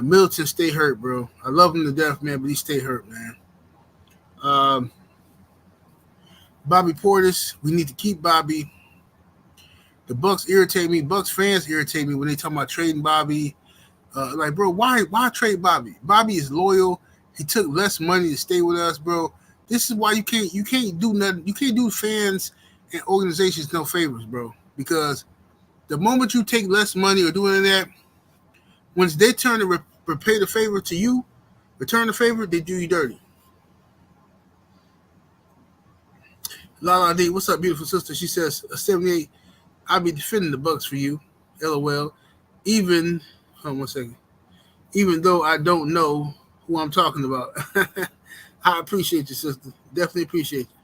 Middleton stay hurt, bro. I love him to death, man, but he stay hurt, man. Bobby Portis, we need to keep Bobby. The Bucks irritate me. Bucks fans irritate me when they talk about trading Bobby. Like, bro, why trade Bobby? Bobby is loyal. He took less money to stay with us, bro. This is why you can't do nothing. You can't do fans and organizations no favors, bro. Because the moment you take less money or do any of that, once they turn to repay the favor to you, return the favor, they do you dirty. Lala D, what's up, beautiful sister? She says, 78, I'll be defending the Bucks for you. LOL. Even, hold on 1 second. Even though I don't know who I'm talking about. I appreciate you, sister. Definitely appreciate you.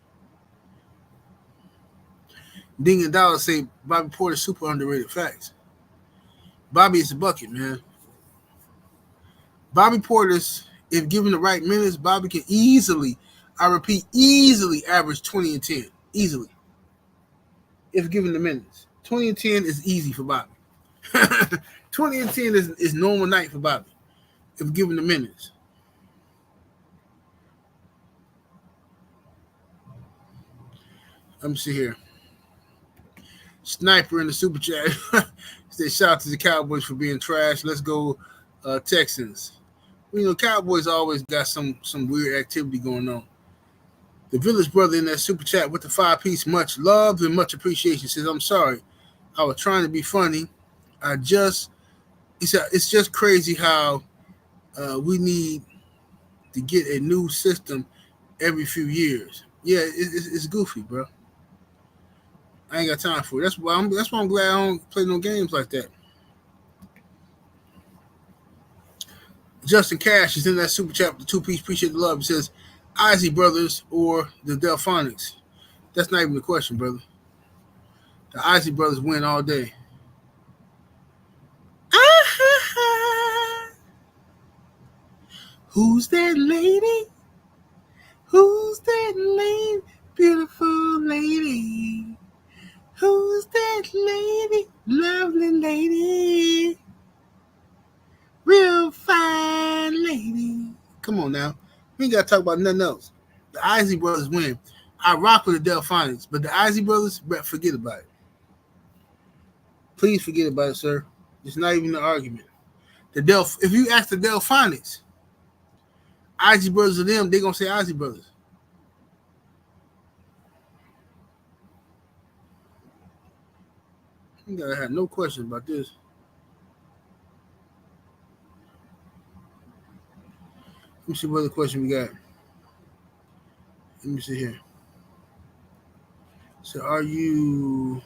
Ding and Dollar say Bobby Porter's super underrated. Facts. Bobby is a bucket, man. Bobby Porter's, if given the right minutes, Bobby can easily, I repeat, easily average 20 and 10. Easily. If given the minutes. 20 and 10 is easy for Bobby. 20 and 10 is normal night for Bobby. If given the minutes. Let me see here. Sniper in the super chat said, shout out to the Cowboys for being trash. Let's go Texans. You know, Cowboys always got some weird activity going on. The Village Brother in that super chat with the 5-piece, much love and much appreciation, says, I'm sorry. I was trying to be funny. He said, it's just crazy how we need to get a new system every few years. Yeah, it's goofy, bro. I ain't got time for it. That's why I'm glad I don't play no games like that. Justin Cash is in that super chat with the 2-piece. Appreciate the love. He says, Isley Brothers or the Delphonics. That's not even the question, brother. The Isley Brothers win all day. Who's that lady? Who's that lady? Beautiful lady. Who's that lady? Lovely lady. Real fine lady. Come on now. We ain't got to talk about nothing else. The Isley Brothers win. I rock with the Delphonics, but the Isley Brothers, forget about it. Please forget about it, sir. It's not even an argument. If you ask the Delphonics, Isley Brothers or them, they're going to say Isley Brothers. You got to have no question about this. Let me see what other question we got. Let me see here. So, are you?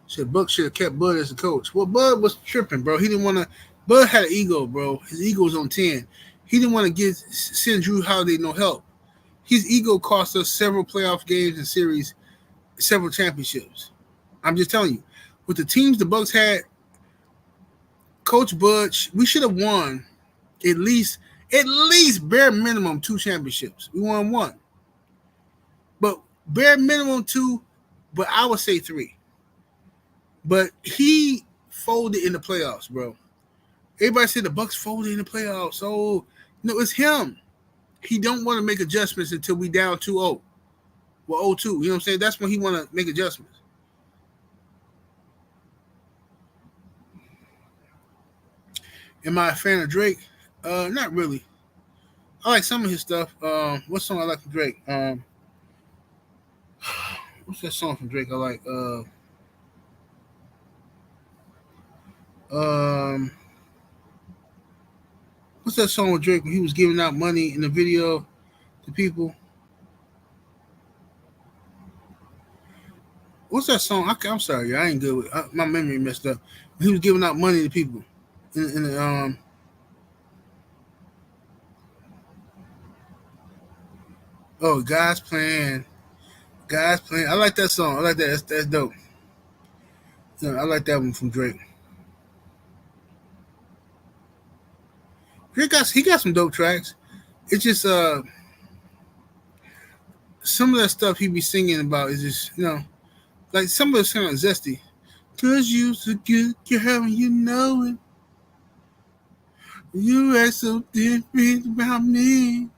Said Buck should have kept Bud as a coach. Well, Bud was tripping, bro. He didn't want to. Bud had an ego, bro. His ego was on 10. He didn't want to send Drew Holiday no help. His ego cost us several playoff games and series, several championships. I'm just telling you, with the teams the Bucks had, Coach Bud, we should have won at least bare minimum 2 championships. We won 1. But bare minimum 2, but I would say 3. But he folded in the playoffs, bro. Everybody said the Bucks folded in the playoffs. Oh, no, it's him. He don't want to make adjustments until we down 2-0. Well, 0-2. You know what I'm saying? That's when he want to make adjustments. Am I a fan of Drake? Not really. I like some of his stuff. What song I like from Drake? What's that song from Drake I like? What's that song with Drake when he was giving out money in the video to people? What's that song? I'm sorry, I ain't good with my memory messed up. He was giving out money to people in the Oh, God's plan. I like that song. I like that. That's dope. Yeah, I like that one from Drake. He got some dope tracks. It's just some of that stuff he be singing about is just, like some of it sound zesty. 'Cause you're so good, girl, you know it. You act so different about me.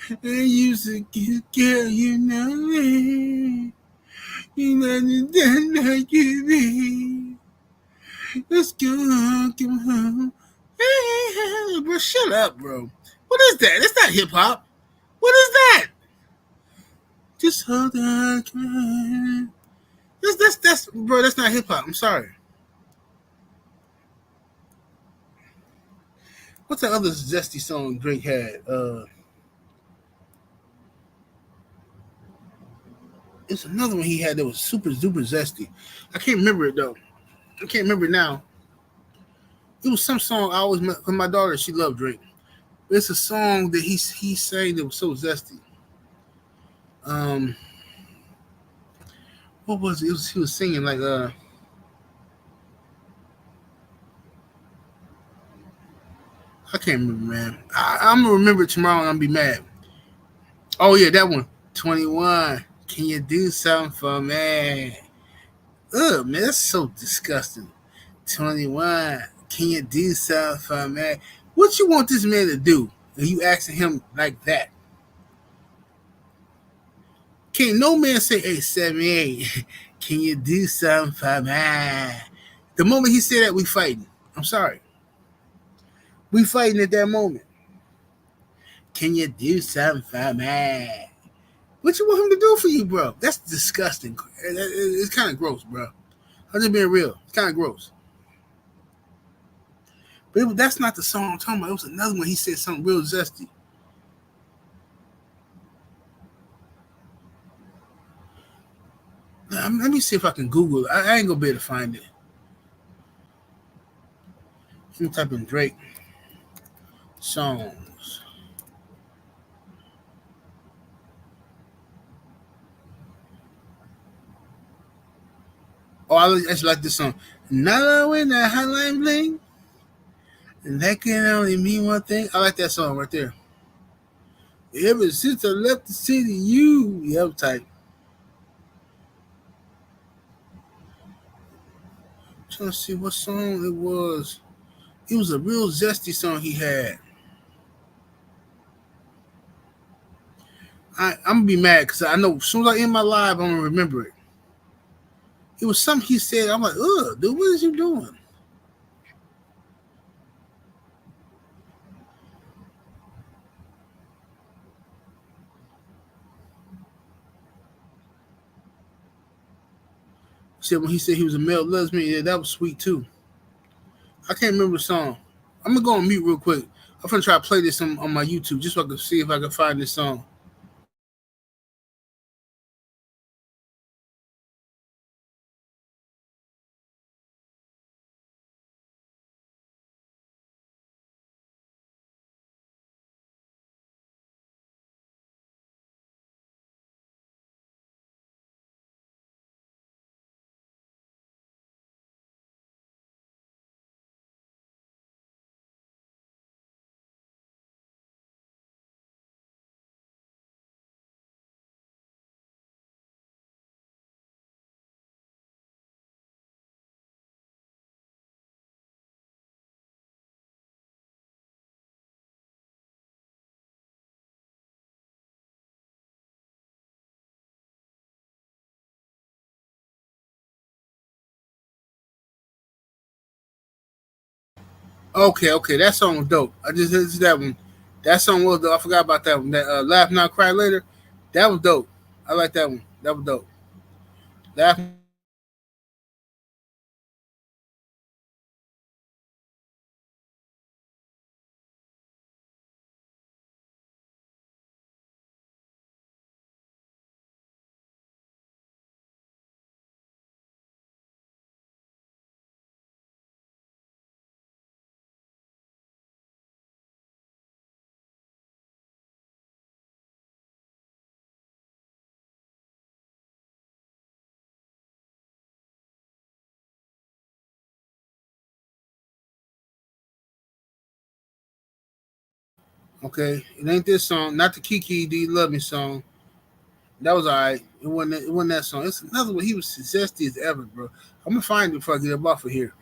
And you so good, girl, you know it. You know that like you be. Let's go home. Hey, bro, shut up, bro. What is that? That's not hip hop. What is that? Just hold on. That's bro, that's not hip hop. I'm sorry. What's that other zesty song Drake had? It's another one he had that was super duper zesty. I can't remember it though. I can't remember it now. It was some song I always met with my daughter. She loved Drake. It's a song that he sang that was so zesty. Um, what was it? He was singing like I can't remember, man. I'm gonna remember it tomorrow and I'll be mad. Oh yeah, that one. 21. Can you do something for me? Ugh, man, that's so disgusting. 21. Can you do something for me? What you want this man to do? Are you asking him like that? Can't no man say, hey, 78, can you do something for me? The moment he said that, we fighting. I'm sorry. We fighting at that moment. Can you do something for me? What you want him to do for you, bro? That's disgusting. It's kind of gross, bro. I'm just being real. It's kind of gross. But that's not the song I'm talking about. It was another one. He said something real zesty. Let me see if I can Google it. I ain't gonna be able to find it. Let me type in Drake songs. Oh, I actually like this song. Now when the hotline bling, and that can only mean one thing. I like that song right there. Ever since I left the city, yep, type. I'm trying to see what song it was. It was a real zesty song he had. I'm gonna be mad because I know as soon as I end my live, I'm gonna remember it. It was something he said. I'm like, ugh, dude, what is you doing? He said when he said he was a male lesbian, yeah, that was sweet too. I can't remember the song. I'm gonna go on mute real quick. I'm gonna try to play this on my YouTube just so I can see if I can find this song. Okay, that song was dope. I just listened to that one. That song was dope. I forgot about that one. That Laugh Now Cry Later. That was dope. I like that one. That was dope. Laugh. Okay, it ain't this song. Not the Kiki Do You Love Me song. That was alright. It wasn't that song. It's another one. He was zesty as ever, bro. I'm gonna find it before I get up off of here.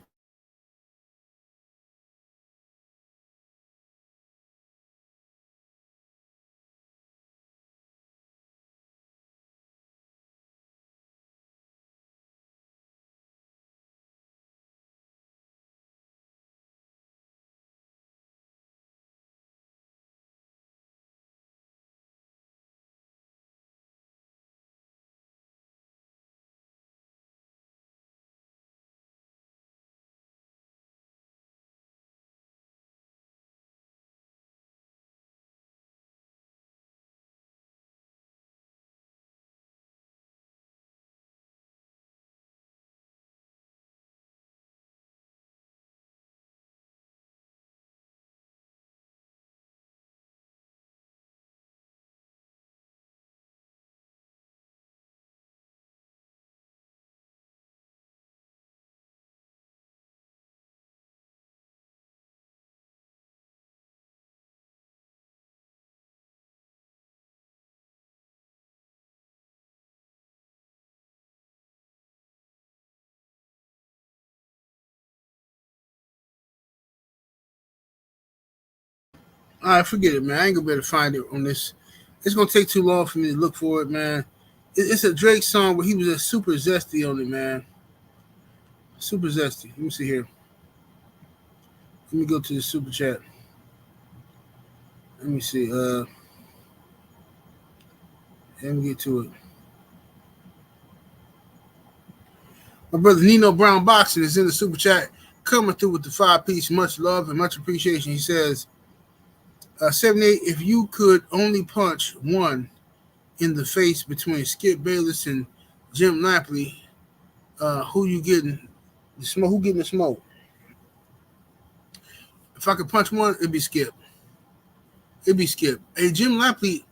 All right, forget it, man. I ain't gonna be able to find it on this. It's gonna take too long for me to look for it, man. It's a Drake song where he was a super zesty on it, man. Super zesty. Let me see here. Let me go to the super chat. Let me see. Let me get to it. My brother Nino Brown Boxing is in the super chat, coming through with the 5-piece. Much love and much appreciation. He says, 78, if you could only punch one in the face between Skip Bayless and Jim Lampley, who you getting the smoke? Who getting the smoke? If I could punch one, it'd be Skip. It'd be Skip. Hey, Jim Lampley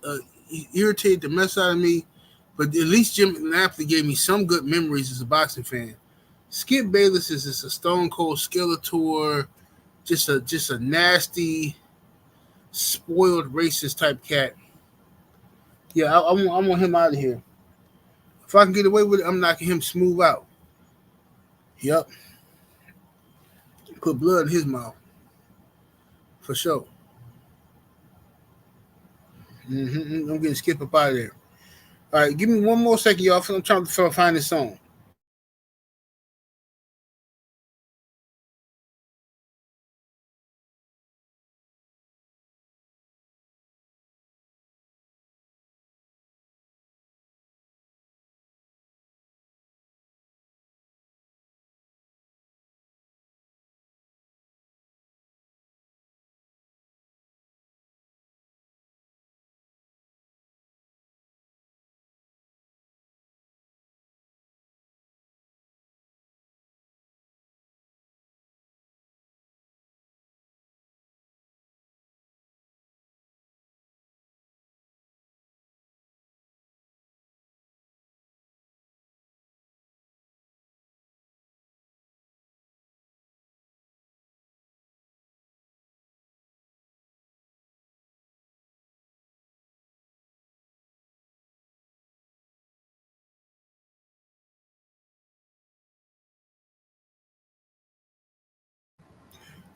irritated the mess out of me, but at least Jim Lampley gave me some good memories as a boxing fan. Skip Bayless is just a stone cold Skeletor, just a nasty, spoiled racist type cat. Yeah, I want him out of here. If I can get away with it, I'm knocking him smooth out. Yep. Put blood in his mouth. For sure. I'm getting Skip up out of there. All right, give me one more second, y'all. I'm trying to find this song.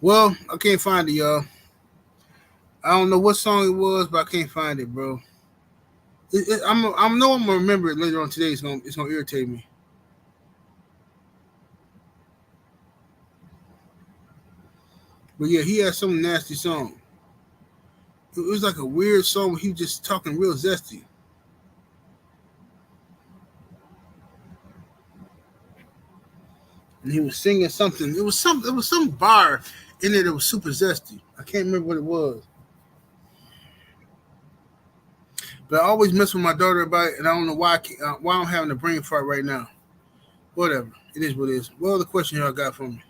Well, I can't find it, y'all. I don't know what song it was, but I can't find it, bro. I know I'm gonna remember it later on today. It's gonna irritate me. But yeah, he had some nasty song. It was like a weird song where he was just talking real zesty. And he was singing something. It was some bar in there that was super zesty. I can't remember what it was. But I always mess with my daughter about it, and I don't know why I'm having a brain fart right now. Whatever. It is what it is. What other question y'all got for me?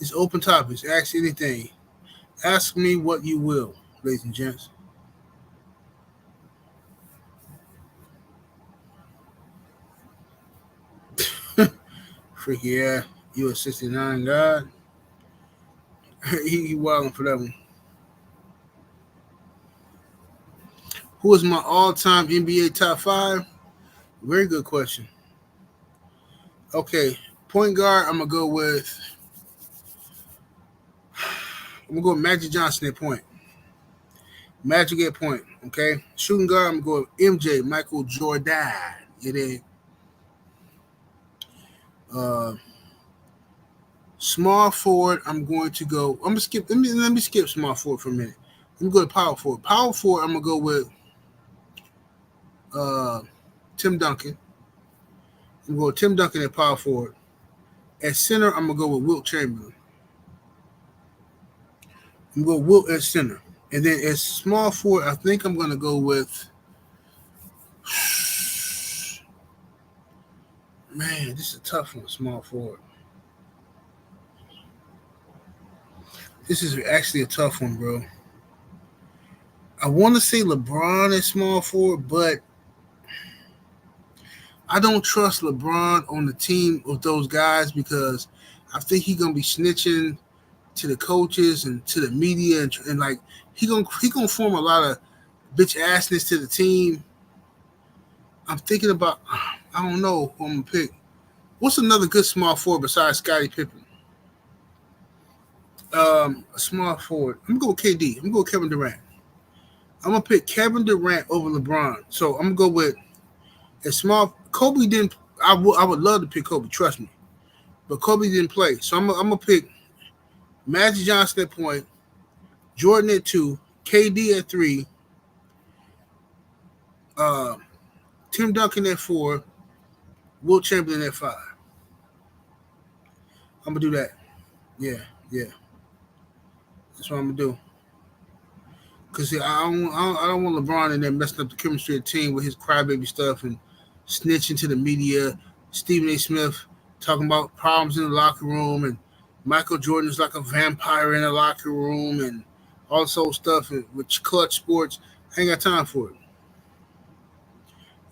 It's open topics. Ask anything. Ask me what you will, ladies and gents. Freaky yeah. You a 69 God. he wilding for that one. Who is my all-time NBA top 5? Very good question. Okay, point guard, I'm gonna go with Magic Johnson at point. Magic at point. Okay, shooting guard, I'm gonna go with MJ, Michael Jordan. It is. Small forward, I'm going to go. I'm gonna skip. Let me skip small forward for a minute. Let me go to power forward. Power forward, I'm gonna go with Tim Duncan. I'm gonna go with Tim Duncan at power forward. At center, I'm gonna go with Wilt Chamberlain. I'm gonna go Wilt at center. And then as small forward, I think I'm gonna go with man, this is a tough one, small forward. This is actually a tough one, bro. I want to say LeBron is small forward, but I don't trust LeBron on the team with those guys because I think he's gonna be snitching to the coaches and to the media and like he gonna form a lot of bitch assness to the team. I'm thinking about I don't know who I'm gonna pick. What's another good small forward besides Scottie Pippen? A small forward. I'm gonna go with KD. I'm gonna go with Kevin Durant. I'm gonna pick Kevin Durant over LeBron. So I'm gonna go with a small. Kobe didn't. I would love to pick Kobe. Trust me, but Kobe didn't play. So I'm gonna pick Magic Johnson at point, Jordan at 2, KD at 3, uh, Tim Duncan at 4, Wilt Chamberlain at 5. I'm gonna do that. Yeah, yeah. That's what I'm gonna do. Cause I don't want LeBron in there messing up the chemistry of the team with his crybaby stuff and snitching to the media. Stephen A. Smith talking about problems in the locker room and Michael Jordan is like a vampire in the locker room and all this old stuff with clutch sports. I ain't got time for it.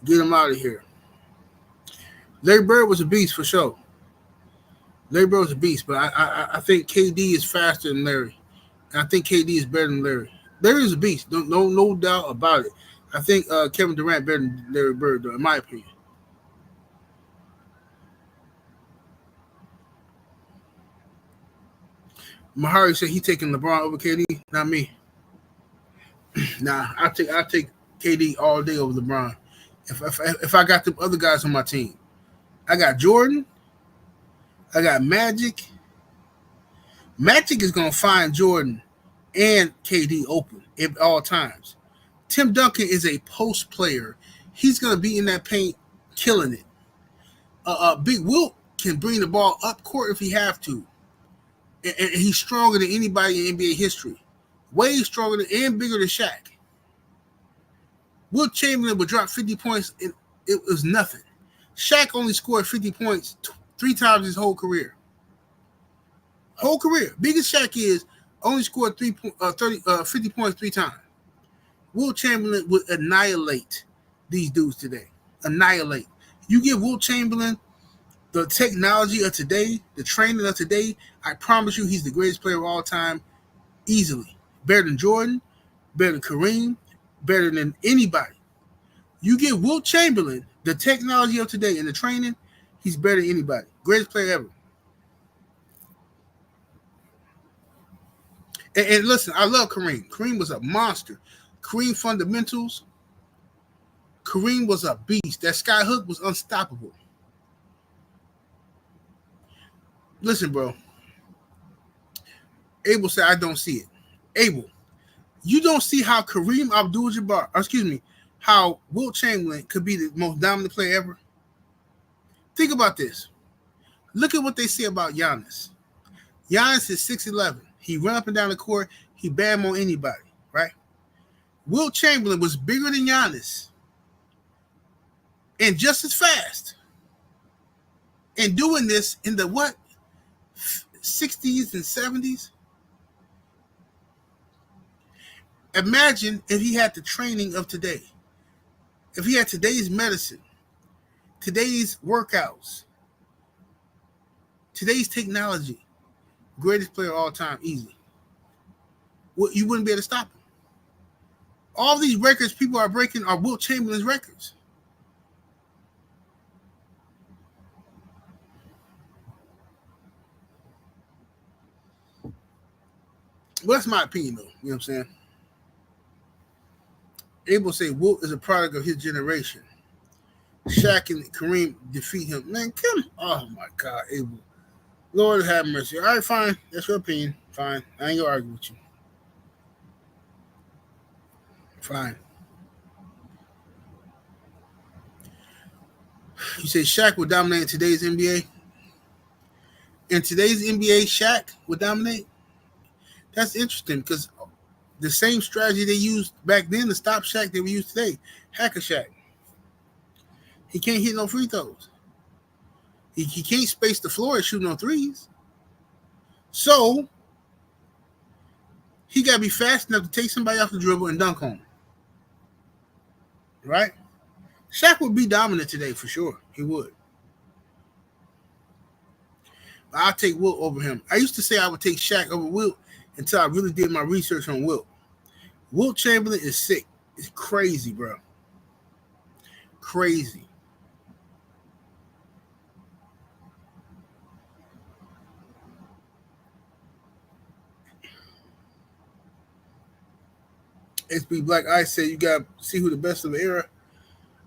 Get him out of here. Larry Bird was a beast for sure. Larry Bird was a beast, but I think KD is faster than Larry. And I think KD is better than Larry. Larry is a beast, no doubt about it. I think Kevin Durant better than Larry Bird, though, in my opinion. Mahari said he taking LeBron over KD, not me. Nah, I take KD all day over LeBron. If I got the other guys on my team, I got Jordan, I got Magic. Magic is gonna find Jordan and KD open at all times. Tim Duncan is a post player. He's gonna be in that paint, killing it. Big Wilt can bring the ball up court if he have to, and he's stronger than anybody in NBA history. Way stronger than and bigger than Shaq. Wilt Chamberlain would drop 50 points, and it was nothing. Shaq only scored 50 points 3 times his whole career. Whole career. Biggest Shaq is only scored 50 points 3 times. Wilt Chamberlain would annihilate these dudes today. Annihilate. You give Wilt Chamberlain the technology of today, the training of today, I promise you he's the greatest player of all time easily. Better than Jordan, better than Kareem, better than anybody. You give Wilt Chamberlain the technology of today and the training, he's better than anybody. Greatest player ever. And listen, I love Kareem. Kareem was a monster. Kareem fundamentals. Kareem was a beast. That sky hook was unstoppable. Listen, bro. Abel said, I don't see it. Abel, you don't see how Kareem Abdul-Jabbar, how Wilt Chamberlain could be the most dominant player ever? Think about this. Look at what they say about Giannis. Giannis is 6'11". He run up and down the court. He bam on anybody, right? Wilt Chamberlain was bigger than Giannis and just as fast. And doing this in the 60s and 70s? Imagine if he had the training of today. If he had today's medicine, today's workouts, today's technology, greatest player of all time, easy. You wouldn't be able to stop him. All these records people are breaking are Wilt Chamberlain's records. Well, that's my opinion, though. You know what I'm saying? Abel say Wilt is a product of his generation. Shaq and Kareem defeat him. Man, come. Oh, my God, Abel. Lord have mercy. All right, fine. That's your opinion. Fine. I ain't going to argue with you. Fine. You say Shaq would dominate in today's NBA? In today's NBA, Shaq would dominate? That's interesting because the same strategy they used back then to stop Shaq that we use today. Hacker Shaq. He can't hit no free throws. He can't space the floor and shoot no threes. So, he got to be fast enough to take somebody off the dribble and dunk on him. Right? Shaq would be dominant today for sure. He would. But I'll take Wilt over him. I used to say I would take Shaq over Wilt until I really did my research on Wilt. Wilt Chamberlain is sick. It's crazy, bro. Crazy. HB Black Ice said you got to see who the best of the era.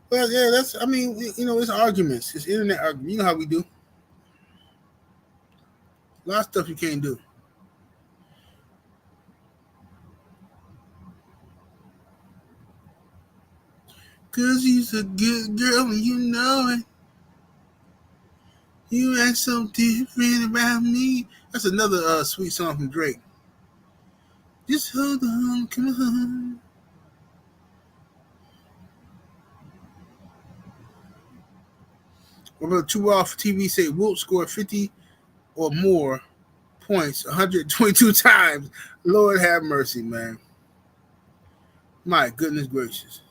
Well, yeah, that's. I mean, it's arguments. It's internet arguments. You know how we do. A lot of stuff you can't do. Cause you's a good girl and you know it. You act so different about me. That's another sweet song from Drake. Just hold on, come on. What about 2 off TV say Wilt scored 50 or more points 122 times. Lord have mercy, man. My goodness gracious.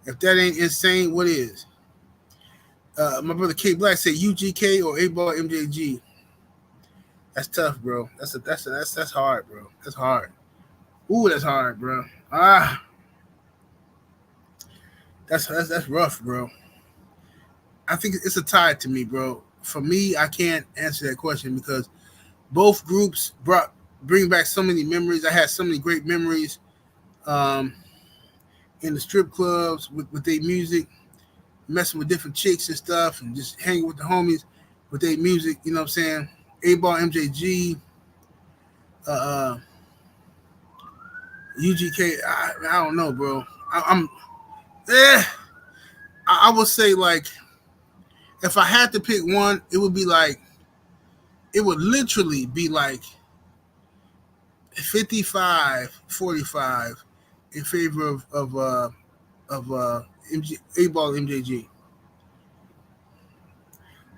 If that ain't insane, what is? My brother K Black said UGK or 8-ball MJG. That's tough, bro. That's hard, bro. That's hard. Ooh, that's hard, bro. That's rough, bro. I think it's a tie to me, bro. For me, I can't answer that question because both groups bring back so many memories. I had so many great memories in the strip clubs with their music, messing with different chicks and stuff, and just hanging with the homies with their music. You know what I'm saying? 8-ball MJG, UGK. I don't know, bro. I would say like if I had to pick one, it would literally be like 55-45 in favor of 8-ball MJG.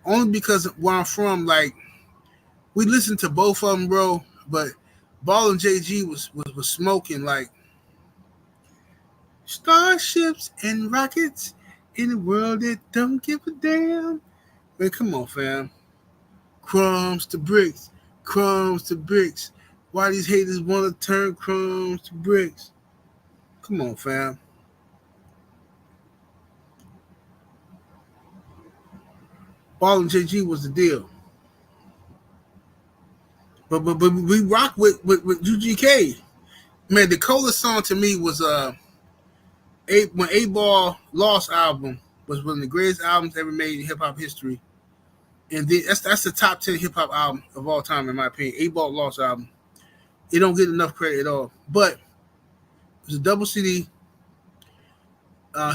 Only because where I'm from, like we listened to both of them, bro. But Ball and JG was smoking like starships and rockets in a world that don't give a damn. Man, come on, fam. Crumbs to bricks, crumbs to bricks. Why these haters want to turn crumbs to bricks? Come on, fam. Ball and JG was the deal. But we rock with UGK. Man, the coolest song to me was when 8-ball Lost album was one of the greatest albums ever made in hip hop history. And that's the top 10 hip hop album of all time, in my opinion. 8-ball Lost album. It don't get enough credit at all. But it was a double CD.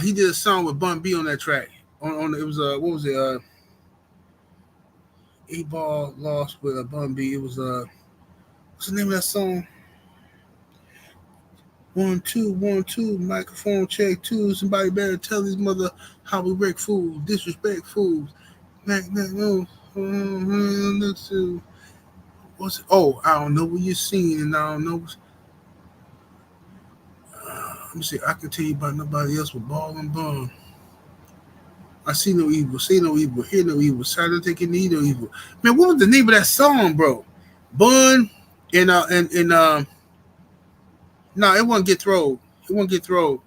He did a song with Bun B on that track. On it was what was it? 8-ball Lost with a Bun B. It was what's the name of that song? 1 2 1 2 microphone check 2. Somebody better tell his mother how we wreck fools, disrespect fools. What's it? Oh, I don't know what you're seeing, and I don't know. Let me see. I can tell you about nobody else with Ball and Bun. I see no evil, say no evil, hear no evil, side of taking need no evil. Man, what was the name of that song, bro? Bun and no, it won't get thrown. It won't get thrown.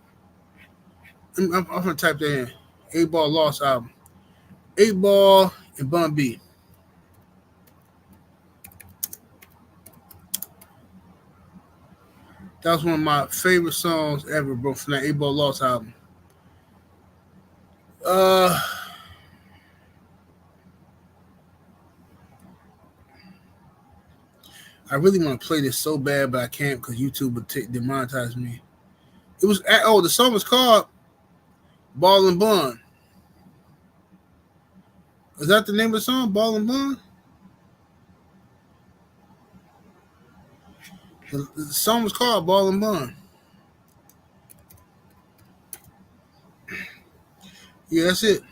I'm gonna type that in. 8-ball Lost album. 8-ball and Bun B. That was one of my favorite songs ever, bro, from that 8-ball Lost album. I really want to play this so bad, but I can't because YouTube would demonetize me. It was the song was called Ball and Bun. Is that the name of the song, Ball and Bun? The song was called Ball and Bun. Yeah, that's it.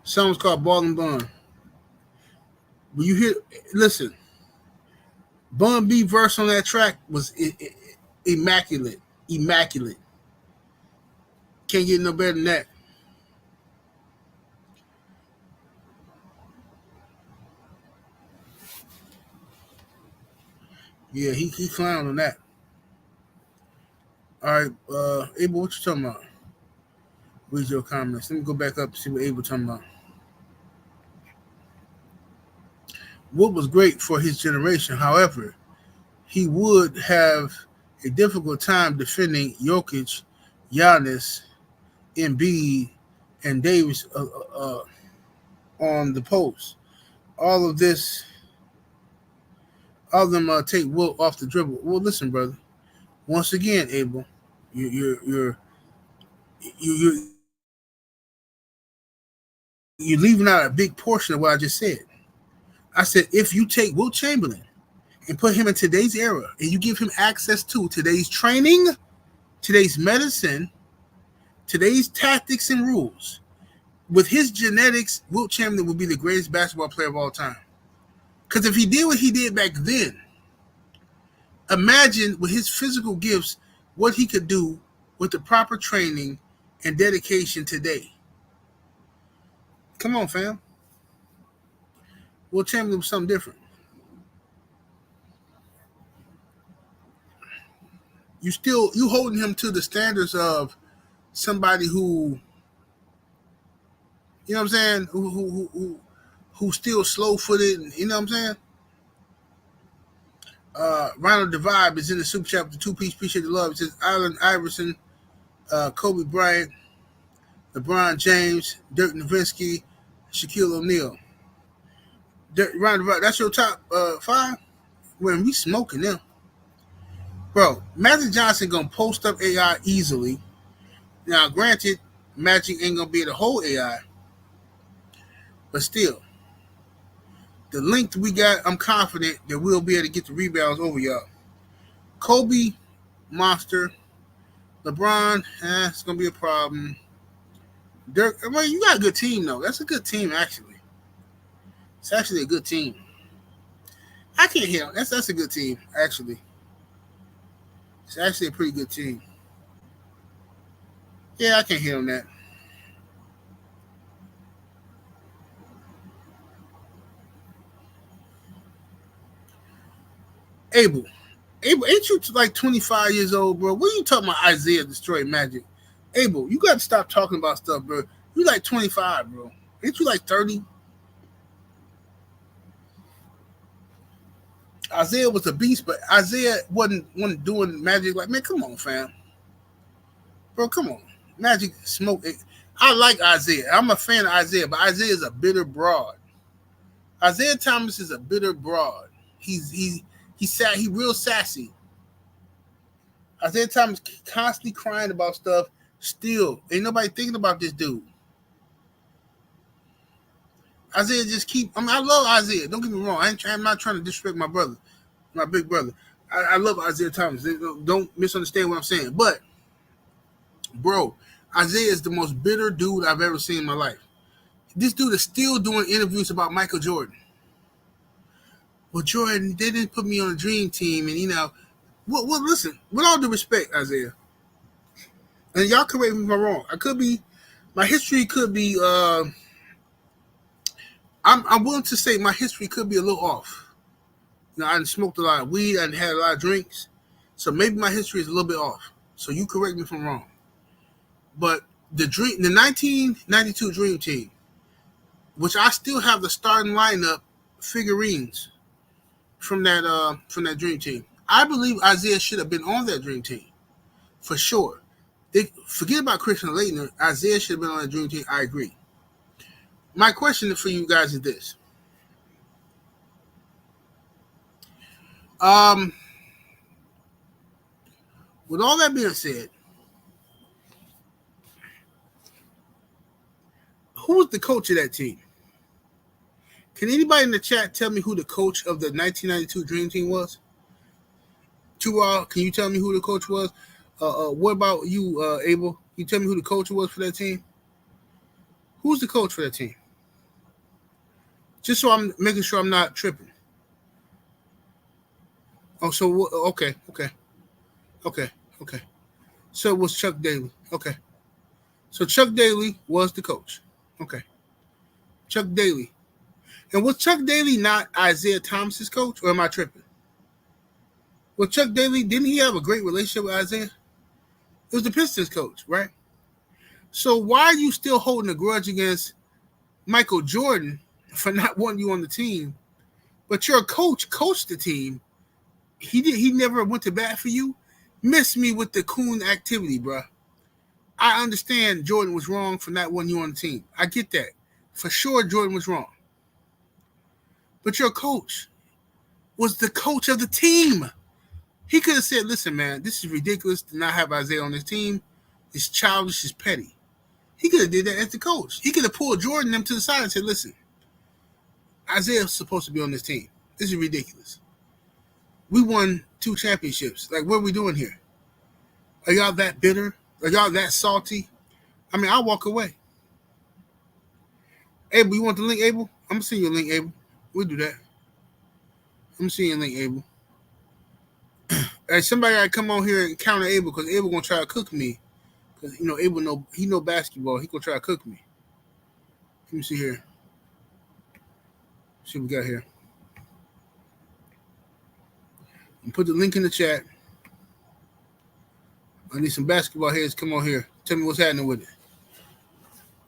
The song was called Ball and Bun. When you hear, listen, Bun B verse on that track was immaculate. Immaculate. Can't get no better than that. Yeah, he clowned on that. All right, Abel, what you talking about? Read your comments. Let me go back up and see what Abel talking about. Wilt was great for his generation. However, he would have a difficult time defending Jokic, Giannis, Embiid, and Davis on the post. All of this, all of them take Wilt off the dribble. Well, listen, brother. Once again, Abel, you're you're leaving out a big portion of what I just said. I said if you take Wilt Chamberlain and put him in today's era, and you give him access to today's training, today's medicine, today's tactics and rules, with his genetics, Wilt Chamberlain would be the greatest basketball player of all time. Because if he did what he did back then, imagine with his physical gifts what he could do with the proper training and dedication today. Come on, fam. Wilt Chamberlain was something different. You holding him to the standards of somebody who, you know what I'm saying, who's still slow-footed, you know what I'm saying? Ronald DeVibe is in the super chat with the two-piece. Appreciate the love. It says Allen Iverson, Kobe Bryant, LeBron James, Dirk Nowitzki, Shaquille O'Neal. Ronald DeVibe, that's your top 5? When we smoking them. Bro, Magic Johnson going to post up AI easily. Now, granted, Magic ain't going to be able to hold AI. But still, the length we got, I'm confident that we'll be able to get the rebounds over y'all. Kobe, monster. LeBron, it's going to be a problem. Dirk, well, you got a good team, though. That's a good team, actually. It's actually a good team. I can't hear. That's a good team, actually. It's actually a pretty good team. Yeah, I can't hit on that. Abel, ain't you like 25 years old, bro? What are you talking about Isaiah destroyed Magic? Abel, you got to stop talking about stuff, bro. You like 25, bro. Ain't you like 30? Isaiah was a beast, but Isaiah wasn't doing Magic like, man, come on, fam. Bro, come on. Magic smoke. I like Isaiah. I'm a fan of Isaiah, but Isaiah is a bitter broad. Isaiah Thomas is a bitter broad. He's real sassy. Isaiah Thomas constantly crying about stuff. Still, ain't nobody thinking about this dude. Isaiah just I love Isaiah. Don't get me wrong. I'm not trying to disrespect my brother, my big brother. I love Isaiah Thomas. Don't misunderstand what I'm saying. But, bro, Isaiah is the most bitter dude I've ever seen in my life. This dude is still doing interviews about Michael Jordan. Well, Jordan, they didn't put me on a dream team. And, well, listen, with all due respect, Isaiah, and y'all correct me if I'm wrong. My history could be, I'm willing to say my history could be a little off. I done smoked a lot of weed. I done had a lot of drinks. So maybe my history is a little bit off. So you correct me if I'm wrong. But the 1992 Dream Team, which I still have the starting lineup figurines from that Dream Team. I believe Isaiah should have been on that Dream Team. For sure. Forget about Christian Laettner. Isaiah should have been on that Dream Team. I agree. My question for you guys is this. With all that being said, who was the coach of that team? Can anybody in the chat tell me who the coach of the 1992 Dream Team was? Can you tell me who the coach was? What about you, Abel? Can you tell me who the coach was for that team? Who's the coach for that team? Just so I'm making sure I'm not tripping. Oh, so okay. So it was Chuck Daly. Okay. So Chuck Daly was the coach. Okay. Chuck Daly. And was Chuck Daly not Isaiah Thomas's coach, or am I tripping? Well, Chuck Daly, didn't he have a great relationship with Isaiah? It was the Pistons coach, right? So why are you still holding a grudge against Michael Jordan for not wanting you on the team but your coach coached the team. He never went to bat for you. Miss me with the coon activity, bro. I understand Jordan was wrong for not wanting you on the team. I get that. For sure, Jordan was wrong. But your coach was the coach of the team. He could have said, listen, man, this is ridiculous to not have Isaiah on this team. It's childish, it's petty. He could have did that as the coach. He could have pulled Jordan them to the side and said, listen, Isaiah's supposed to be on this team. This is ridiculous. We won 2 championships. Like, what are we doing here? Are y'all that bitter? Are y'all that salty? I mean, I'll walk away. Abel, you want the link, Abel? I'm going to send you a link, Abel. We'll do that. I'm going to send you a link, Abel. Hey, somebody got to come on here and counter Abel because Abel going to try to cook me. Because, you know, Abel he know basketball. He going to try to cook me. Let me see here. See what we got here. And put the link in the chat. I need some basketball heads. Come on here. Tell me what's happening with it.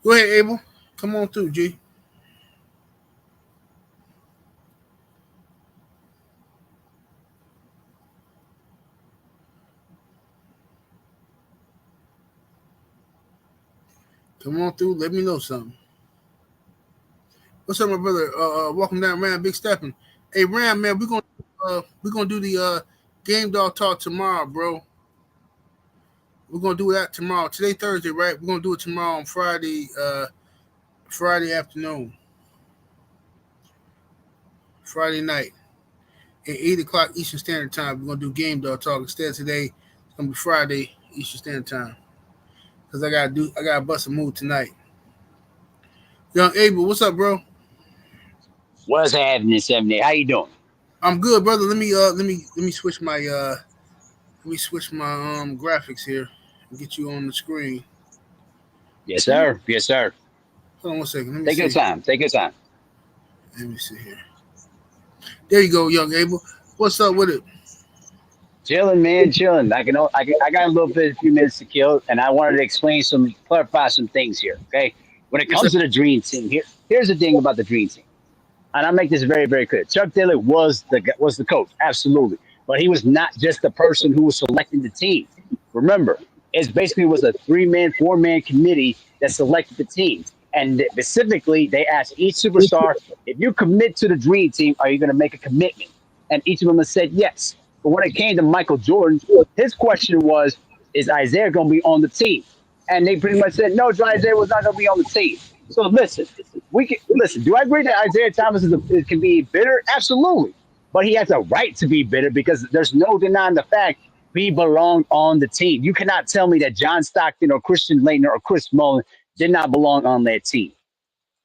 Go ahead, Abel. Come on through, G. Come on through. Let me know something. What's up, my brother? Welcome down, Ram. Big stepping. Hey, Ram, man, we're gonna do the game dog talk tomorrow, bro. We're gonna do that tomorrow. Today, Thursday, right? We're gonna do it tomorrow on Friday. Friday afternoon. Friday night at 8 o'clock Eastern Standard Time. We're gonna do game dog talk. Instead today, it's gonna be Friday Eastern Standard Time. Cause I gotta bust a move tonight. Young Abel, what's up, bro? What's happening, 70? How you doing? I'm good, brother. Let me switch my graphics here and get you on the screen. Yes, sir. Yes, sir. Hold on one second. Let me Take your time. Take your time. Let me see here. There you go, young Abel. What's up with it? Chilling, man, chilling. I got a few minutes to kill, and I wanted to clarify some things here. Okay, when it comes to the dream team, here's the thing about the dream team, and I'll make this very, very clear. Chuck Daly was the coach, absolutely, but he was not just the person who was selecting the team. Remember, it basically was a 3-man, 4-man committee that selected the team, and specifically they asked each superstar, if you commit to the dream team, are you going to make a commitment? And each of them has said yes. But when it came to Michael Jordan, his question was, is Isaiah going to be on the team? And they pretty much said, no, Isaiah was not going to be on the team. So listen, do I agree that Isaiah Thomas can be bitter? Absolutely. But he has a right to be bitter because there's no denying the fact he belonged on the team. You cannot tell me that John Stockton or Christian Laettner or Chris Mullin did not belong on that team.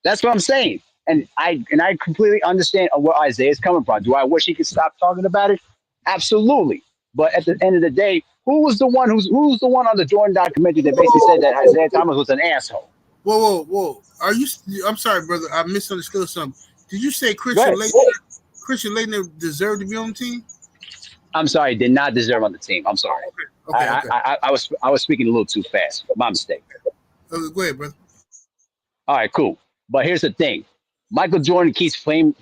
That's what I'm saying. And I completely understand where Isaiah is coming from. Do I wish he could stop talking about it? Absolutely. But at the end of the day, who's the one on the Jordan documentary that basically said that Isaiah Thomas was an asshole? Whoa. I'm sorry, brother. I misunderstood something. Did you say Christian Laettner deserved to be on the team? I'm sorry, did not deserve on the team. I'm sorry. Okay. I was speaking a little too fast. My mistake. Okay, go ahead, brother. All right, cool. But here's the thing. Michael Jordan keeps putting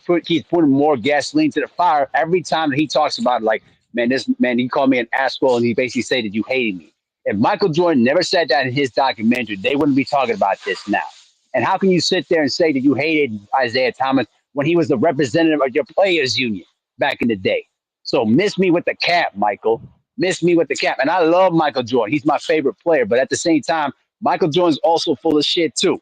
more gasoline to the fire every time that he talks about it, like, he called me an asshole, and he basically said that you hated me. If Michael Jordan never said that in his documentary, they wouldn't be talking about this now. And how can you sit there and say that you hated Isaiah Thomas when he was the representative of your players union back in the day? So miss me with the cap, Michael. Miss me with the cap. And I love Michael Jordan. He's my favorite player. But at the same time, Michael Jordan's also full of shit too.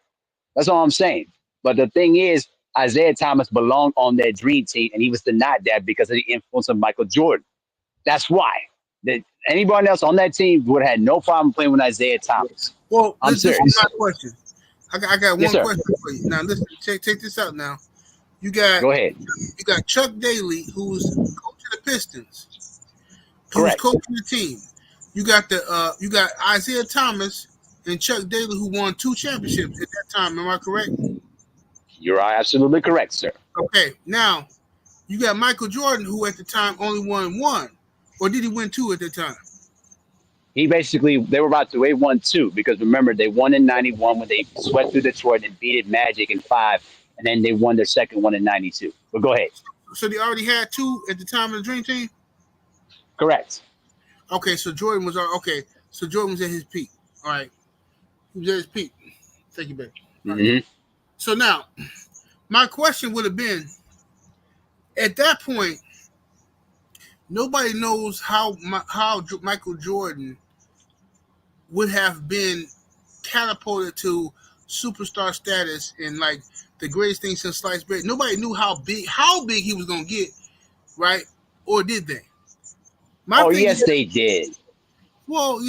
That's all I'm saying. But the thing is, Isaiah Thomas belonged on that dream team, and he was denied that because of the influence of Michael Jordan. That's why. Anyone else on that team would have had no problem playing with Isaiah Thomas. Well, this is my question. I got one question for you. Now, listen, check this out now. Go ahead. You got Chuck Daly, who's coaching the Pistons, who's Correct. coaching the team. You got Isaiah Thomas and Chuck Daly, who won 2 championships at that time. Am I correct? You're absolutely correct, sir. Okay, now you got Michael Jordan, who at the time only won 1, or did he win 2 at the time? They won 2 because remember they won in 91 when they swept through Detroit and beat Magic in 5, and then they won their second one in 92. But go ahead. So they already had two at the time of the Dream Team. Correct. Okay, so Jordan was okay. So Jordan was at his peak. All right, he was at his peak. Thank you, babe. Mm-hmm. So now, my question would have been, at that point, nobody knows how Michael Jordan would have been catapulted to superstar status and like the greatest thing since sliced bread. Nobody knew how big he was gonna get, right? Or did they? Yes, they did. Well,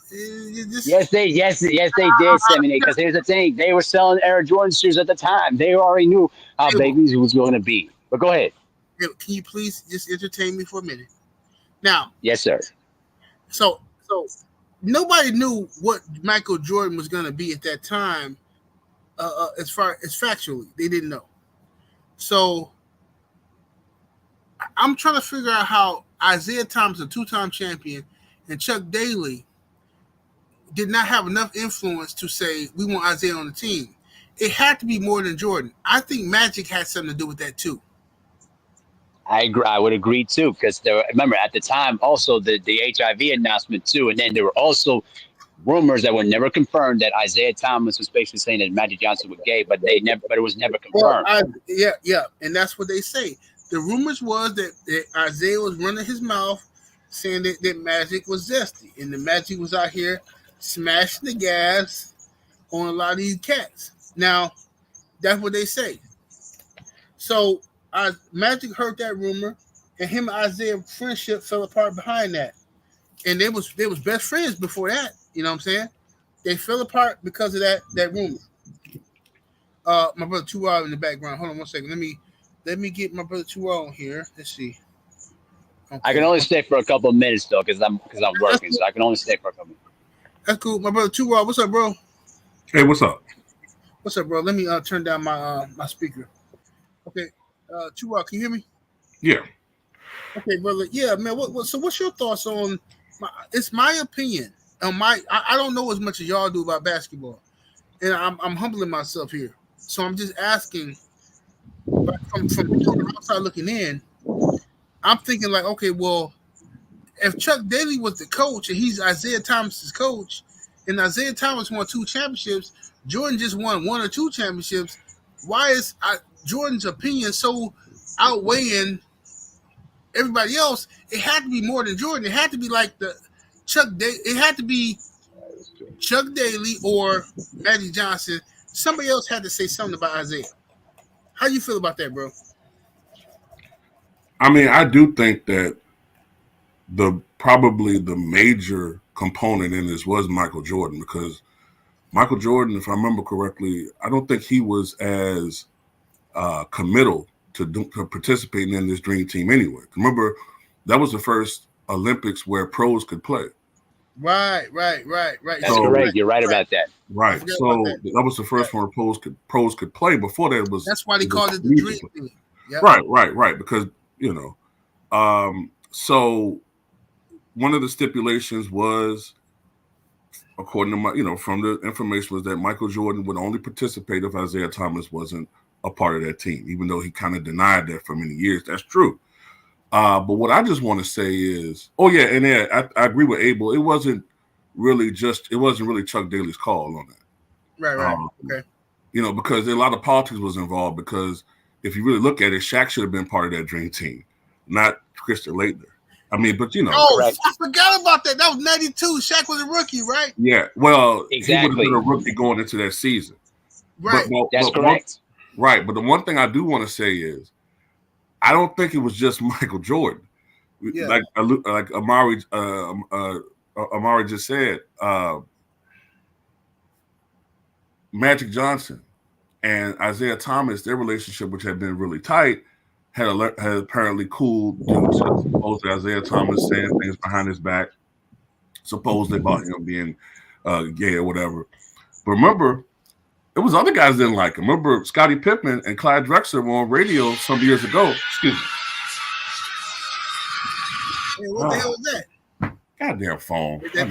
Yes, they did, Seminary. Because here's the thing: they were selling Air Jordan shoes at the time. They already knew how big these was going to be. But go ahead. Can you please just entertain me for a minute? Now, yes, sir. So nobody knew what Michael Jordan was going to be at that time. As far as factually, they didn't know. So I'm trying to figure out how Isaiah Thomas, a two-time champion, and Chuck Daly did not have enough influence to say we want Isaiah on the team. It had to be more than Jordan. I think Magic had something to do with that too. I agree. I would agree too, because remember at the time also the HIV announcement too, and then there were also rumors that were never confirmed that Isaiah Thomas was basically saying that Magic Johnson was gay, but it was never confirmed. Well, yeah, and that's what they say. The rumors was that Isaiah was running his mouth, saying that Magic was zesty, and the Magic was out here smashing the gas on a lot of these cats. Now, that's what they say. So Magic heard that rumor, and him and Isaiah friendship fell apart behind that. And they was best friends before that. You know what I'm saying? They fell apart because of that rumor. My brother 2R in the background. Hold on 1 second. Let me get my brother 2R on here. Let's see. Okay. I can only stay for a couple of minutes though, because I'm working, so I can only stay for a couple minutes. That's cool. My brother 2R, what's up, bro? Hey, what's up? What's up, bro? Let me turn down my speaker. Okay. 2R, can you hear me? Yeah. Okay, brother. Yeah, man. So what's your thoughts on it's my opinion. I don't know as much as y'all do about basketball. And I'm humbling myself here. So I'm just asking from the outside looking in, I'm thinking like, okay, well, if Chuck Daly was the coach and he's Isaiah Thomas's coach, and Isaiah Thomas won 2 championships, Jordan just won 1 or 2 championships, why is Jordan's opinion so outweighing everybody else? It had to be more than Jordan. It had to be like it had to be Chuck Daly or Magic Johnson. Somebody else had to say something about Isaiah. How you feel about that, bro? I mean, I do think that probably the major component in this was Michael Jordan, because Michael Jordan, if I remember correctly, I don't think he was as committal to participating in this dream team anyway. Remember, that was the first Olympics where pros could play. Right. That's correct. You're right about that. Right. So that was the first one where pros could play. Before that, that's why they called it the dream team. Yep. Right. Because so one of the stipulations was, according to from the information, was that Michael Jordan would only participate if Isaiah Thomas wasn't a part of that team, even though he kind of denied that for many years. That's true. But what I just want to say is, I agree with Abel. It wasn't really Chuck Daly's call on that. Right. Okay. Because a lot of politics was involved, because if you really look at it, Shaq should have been part of that dream team, not Christian Laettner. I mean, but I forgot about that. That was 92. Shaq was a rookie, right? Yeah. Well, exactly. He would have been a rookie going into that season. Right. That's correct. Right. But the one thing I do want to say is, I don't think it was just Michael Jordan. Yeah. Like Amari just said, Magic Johnson and Isaiah Thomas, their relationship, which had been really tight, had apparently cooled due to supposedly Isaiah Thomas saying things behind his back, supposedly about him being gay or whatever. But remember, there was other guys that didn't like him. Remember, Scottie Pippen and Clyde Drexler were on radio some years ago. Excuse me. Hey, what the hell was that? Goddamn phone. That's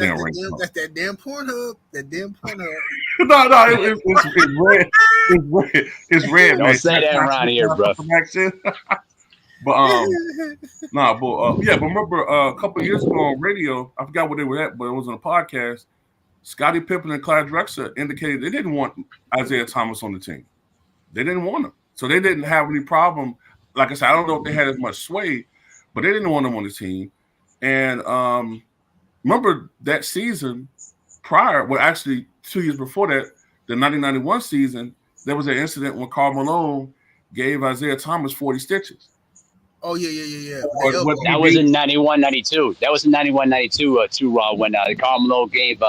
that damn Pornhub. That damn Pornhub. No, it's red. It's red. Don't say that around here, bro. But but remember a couple of years ago on radio, I forgot what they were at, but it was on a podcast. Scottie Pippen and Clyde Drexler indicated they didn't want Isaiah Thomas on the team. They didn't want him, so they didn't have any problem. Like I said, I don't know if they had as much sway, but they didn't want him on the team. And remember that season prior, well, actually 2 years before that, the 1991 season, there was an incident when Karl Malone gave Isaiah Thomas 40 stitches. Oh, yeah. That was in 91, 92. That was in 91, 92, when Karl Malone gave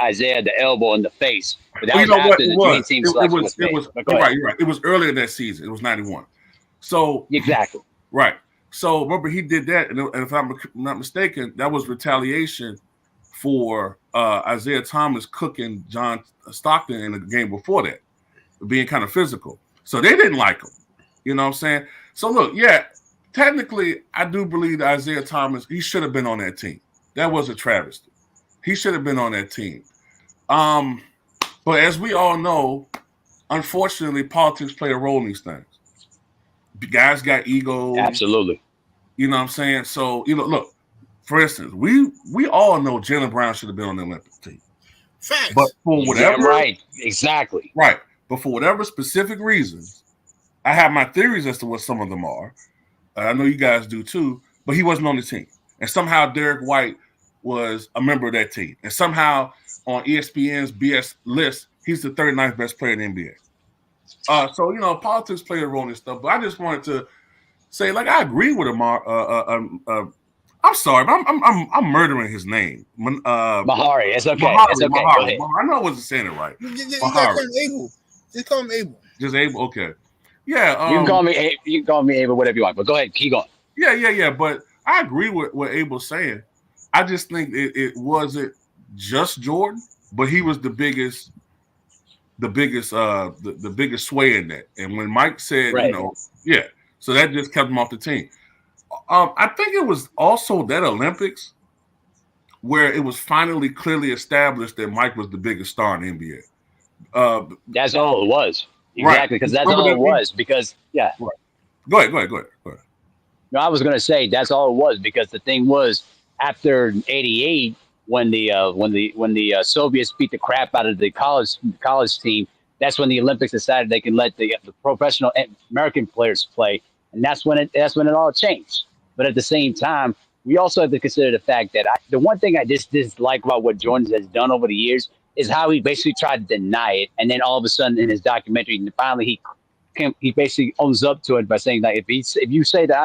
Isaiah the elbow in the face. But that was after the Dream Team selection was made. You're right. It was earlier that season. It was 91. So exactly. Right. So remember, he did that, and if I'm not mistaken, that was retaliation for Isaiah Thomas cooking John Stockton in the game before that, being kind of physical. So they didn't like him. You know what I'm saying? So look, technically, I do believe that Isaiah Thomas, he should have been on that team. That was a travesty. He should have been on that team. But as we all know, unfortunately, politics play a role in these things. Guys got egos. Absolutely. You know what I'm saying? So, look, for instance, we all know Jaylen Brown should have been on the Olympic team. Facts. But for whatever right, exactly. Right. But for whatever specific reasons, I have my theories as to what some of them are. I know you guys do too, but he wasn't on the team. And somehow Derek White was a member of that team. And somehow on ESPN's BS list, he's the 39th best player in the NBA. So, politics play a role in this stuff. But I just wanted to say, I agree with Amar. I'm sorry, but I'm murdering his name. Mahari. It's okay. Mahari, it's okay. Mahari. Go ahead. I know I wasn't saying it right. You call him Abel. Just call him Abel. Just Abel. Okay. Yeah. You can call me Abel, whatever you want. But go ahead. Keep going. Yeah. But I agree with what Abel's saying. I just think it wasn't just Jordan, but he was the biggest sway in that. And when Mike said, right. So that just kept him off the team. I think it was also that Olympics where it was finally clearly established that Mike was the biggest star in the NBA. That's all it was. Exactly, because that's all it was. Because Right. Go ahead. No, I was going to say that's all it was, because the thing was, after '88, when the Soviets beat the crap out of the college team, that's when the Olympics decided they can let the professional American players play, and that's when it all changed. But at the same time, we also have to consider the fact that the one thing I just dislike about what Jordan has done over the years is how he basically tried to deny it, and then all of a sudden in his documentary, finally he basically owns up to it by saying that if you say that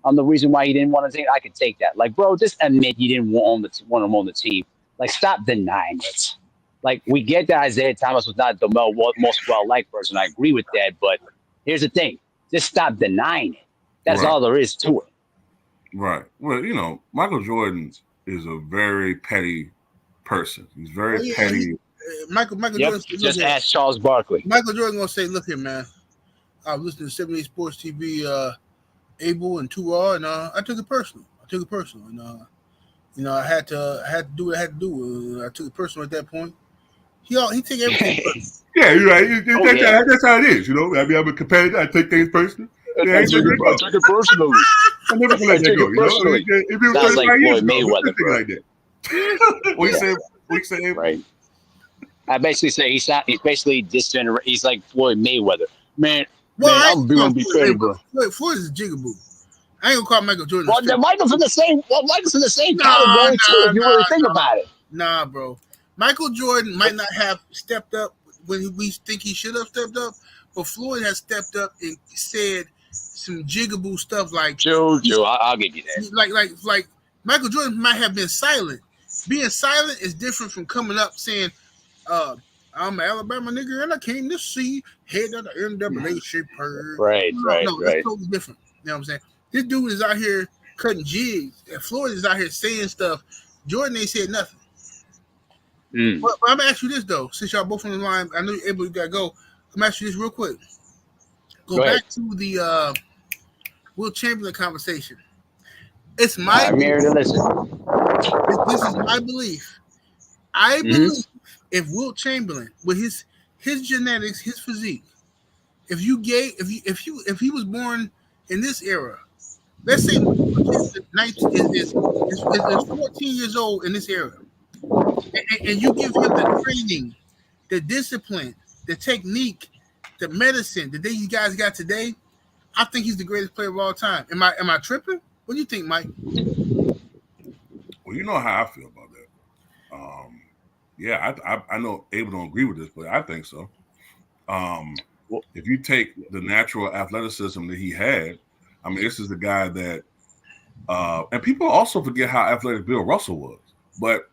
I'm the reason why he didn't want to take it, I could take that. Like, bro, just admit you didn't want him on the team. Like, stop denying it. Like, we get that Isaiah Thomas was not the most well-liked person. I agree with that. But here's the thing. Just stop denying it. That's all there is to it. Right. Well, Michael Jordan is a very petty person. He's very petty. Michael Jordan. Just ask Charles Barkley. Michael Jordan going to say, look here, man. I was listening to 78 Sports TV, Abel and Tua, and I took it personal. And I had to do what I had to do. I took it personal at that point. He take everything personal. Yeah, you're right. That's how it is. I mean, I'm a competitor. I take things personal. Yeah, I take it personally. I'm never gonna let that go. Sounds like Floyd Mayweather, bro. Like that. What you say? Right. I basically say he's basically he's like Floyd Mayweather, man. I'm gonna be petty, bro. Floyd is a jigaboo. I ain't gonna call Michael Jordan. Well, Michael's in the same category too. If you really think about it. Nah, bro. Michael Jordan might not have stepped up when we think he should have stepped up, but Floyd has stepped up and said some jigaboo stuff like. Joe, I'll give you that. Like Michael Jordan might have been silent. Being silent is different from coming up saying, I'm an Alabama nigga and I came to see head of the NAACP shipper. Right. That's totally different. You know what I'm saying? This dude is out here cutting jigs, and Floyd is out here saying stuff. Jordan ain't said nothing. But I'm gonna ask you this though, since y'all both on the line, I know you're able. You gotta go. I'm gonna ask you this real quick. Go back to the Wilt Chamberlain conversation. It's my. I'm here to listen. This is my belief. I believe if Wilt Chamberlain, with his genetics, his physique, if he was born in this era, let's say is 14 years old in this era, and you give him the training, the discipline, the technique, the medicine that these guys got today, I think he's the greatest player of all time. Am I tripping? What do you think, Mike? Well, you know how I feel about that. Yeah, I know Abel don't agree with this, but I think so. If you take the natural athleticism that he had, I mean, this is the guy that, and people also forget how athletic Bill Russell was. But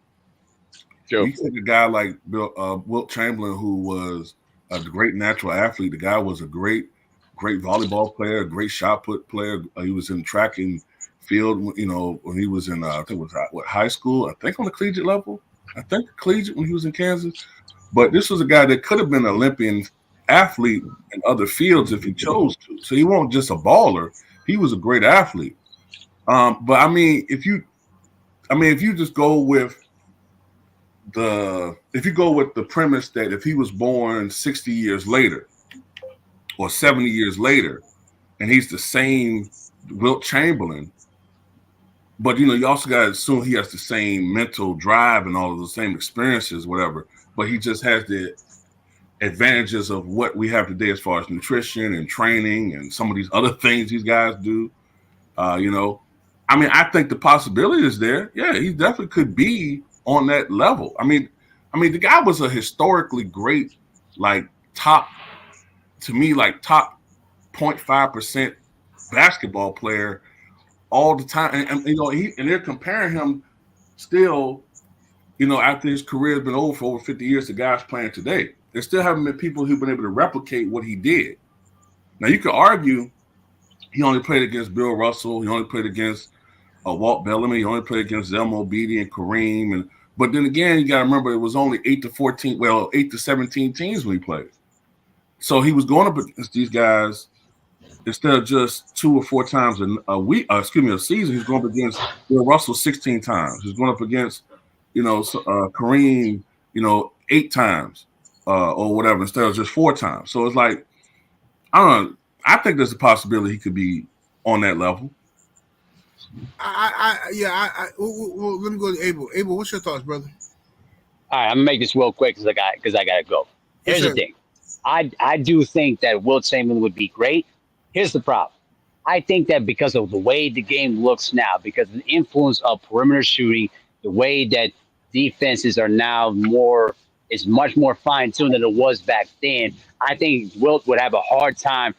you take a guy like Wilt Chamberlain, who was a great natural athlete. The guy was a great volleyball player, a great shot put player. He was in track and field, you know, when he was in, I think it was high school, I think on the collegiate level. I think collegiate when he was in Kansas. But this was a guy that could have been an Olympian athlete in other fields if he chose to. So he wasn't just a baller. He was a great athlete. But I mean, if you just go with the premise that if he was born 60 years later or 70 years later, and he's the same Wilt Chamberlain, but you know, you also got to assume he has the same mental drive and all of the same experiences, whatever. But he just has the advantages of what we have today as far as nutrition and training and some of these other things these guys do. You know, I mean, I think the possibility is there. Yeah, he definitely could be on that level. I mean, the guy was a historically great, like top 0.5% basketball player all the time. And you know, and they're comparing him still, you know, after his career has been over for over 50 years to guys playing today. There still haven't been people who've been able to replicate what he did. Now, you could argue he only played against Bill Russell. He only played against Walt Bellamy. He only played against Zelmo Beatty and Kareem. But then again, you got to remember it was only 8 to 17 teams when he played. So he was going up against these guys instead of just 2 or 4 times a season. He's going up against Bill Russell 16 times. He's going up against, you know, Kareem, you know, 8 times or whatever instead of just 4 times. So it's like, I don't know. I think there's a possibility he could be on that level. Well, let me go to Abel. Abel, what's your thoughts, brother? All right, I'm gonna make this real quick because I gotta go. Here's the thing. I do think that Wilt Chamberlain would be great. Here's the problem. I think that because of the way the game looks now, because of the influence of perimeter shooting, the way that defenses are now is much more fine-tuned than it was back then, I think Wilt would have a hard time.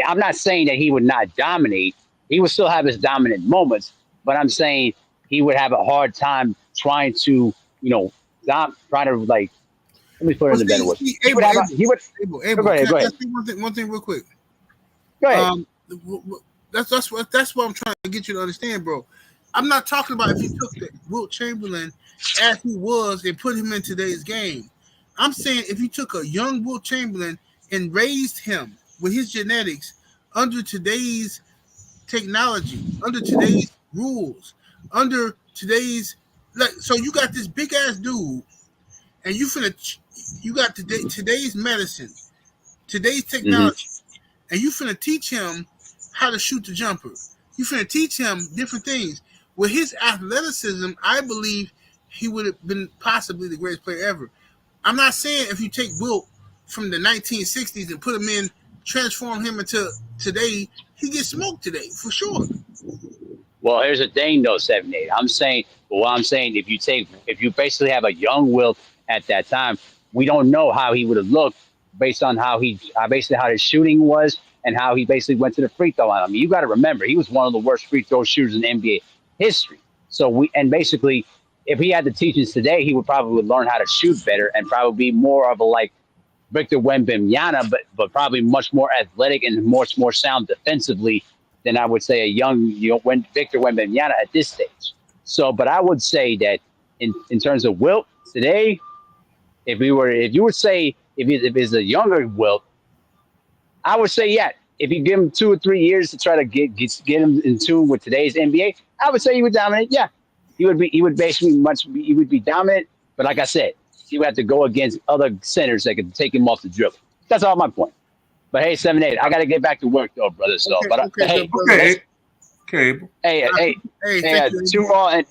I'm not saying that he would not dominate. He would still have his dominant moments, but I'm saying he would have a hard time trying to, you know, try to like. Let me put it in a better way. Abel, go ahead. One thing real quick. Go ahead. That's what I'm trying to get you to understand, bro. I'm not talking about if you took the Wilt Chamberlain as he was and put him in today's game. I'm saying if you took a young Wilt Chamberlain and raised him with his genetics under today's technology, under today's rules, under today's so you got this big ass dude, and you got today's medicine, today's technology, and you finna teach him how to shoot the jumper. You finna teach him different things. With his athleticism, I believe he would have been possibly the greatest player ever. I'm not saying if you take Wilt from the 1960s and put him in, transform him into today, he gets smoked today for sure. Well, here's the thing, though, 7-8. If you basically have a young Wilt at that time, we don't know how he would have looked based on how his shooting was and how he basically went to the free throw line. I mean, you got to remember, he was one of the worst free throw shooters in NBA history. So basically, if he had the teachings today, he would probably learn how to shoot better and probably be more of a like Victor Wembanyama, but probably much more athletic and much more sound defensively than I would say a young Victor Wembanyama at this stage. So, but I would say that in terms of Wilt today, if it's a younger Wilt, I would say if you give him 2 or 3 years to try to get him in tune with today's NBA, I would say he would dominate. Yeah, he would be dominant. But like I said, he would have to go against other centers that could take him off the dribble. That's all my point. But hey, 7-8, I got to get back to work though, brother. So, Okay, but okay, hey, good brother. Okay, Cable. hey, Hey, thank you. too raw and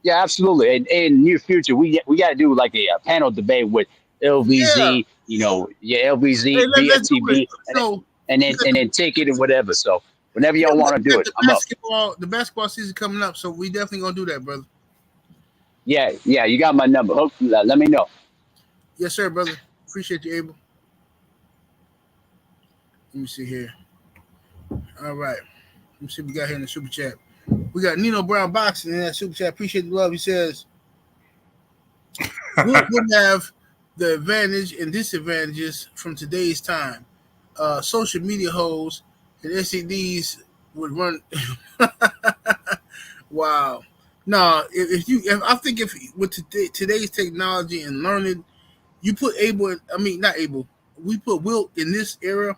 yeah, absolutely. And in near future, we got to do like a panel debate with Yeah. LVZ, Hey, LVZ, let's do it. BFTV, So and then Ticket and whatever. So whenever yeah, y'all we want to do got it, I'm up. the basketball season coming up, so we definitely gonna do that, brother. Yeah, you got my number. Let me know. Yes, sir, brother. Appreciate you, Abel. Let me see here. All right. Let me see what we got here in the super chat. We got Nino Brown Boxing in that super chat. Appreciate the love. He says, Wilt would have the advantage and disadvantages from today's time. Social media hoes and SEDs would run. Wow. No, I think if with today's technology and learning, you put Abel, not Abel, we put Wilt in this era,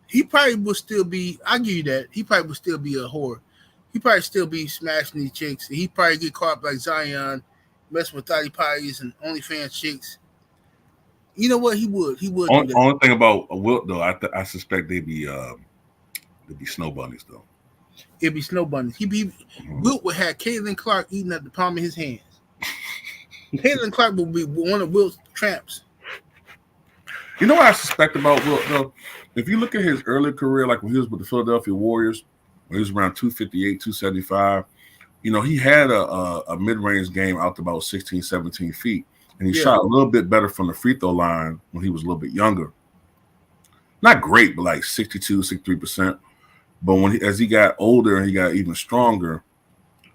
he probably would still be, I'll give you that, he probably would still be a whore. He probably still be smashing these chicks. He probably get caught up like Zion, messing with thotty pies and OnlyFans chicks. You know what? He would do that. Only thing about Wilt though, I suspect they'd be snow bunnies though. It'd be snow bunnies. Wilt would have Caitlin Clark eating at the palm of his hands. Caitlin Clark would be one of Wilt's tramps. You know what I suspect about Wilt though? If you look at his early career, like when he was with the Philadelphia Warriors, when he was around 258, 275, he had a mid-range game out to about 16, 17 feet. And he shot a little bit better from the free throw line when he was a little bit younger. Not great, but like 62, 63%. But as he got older and he got even stronger,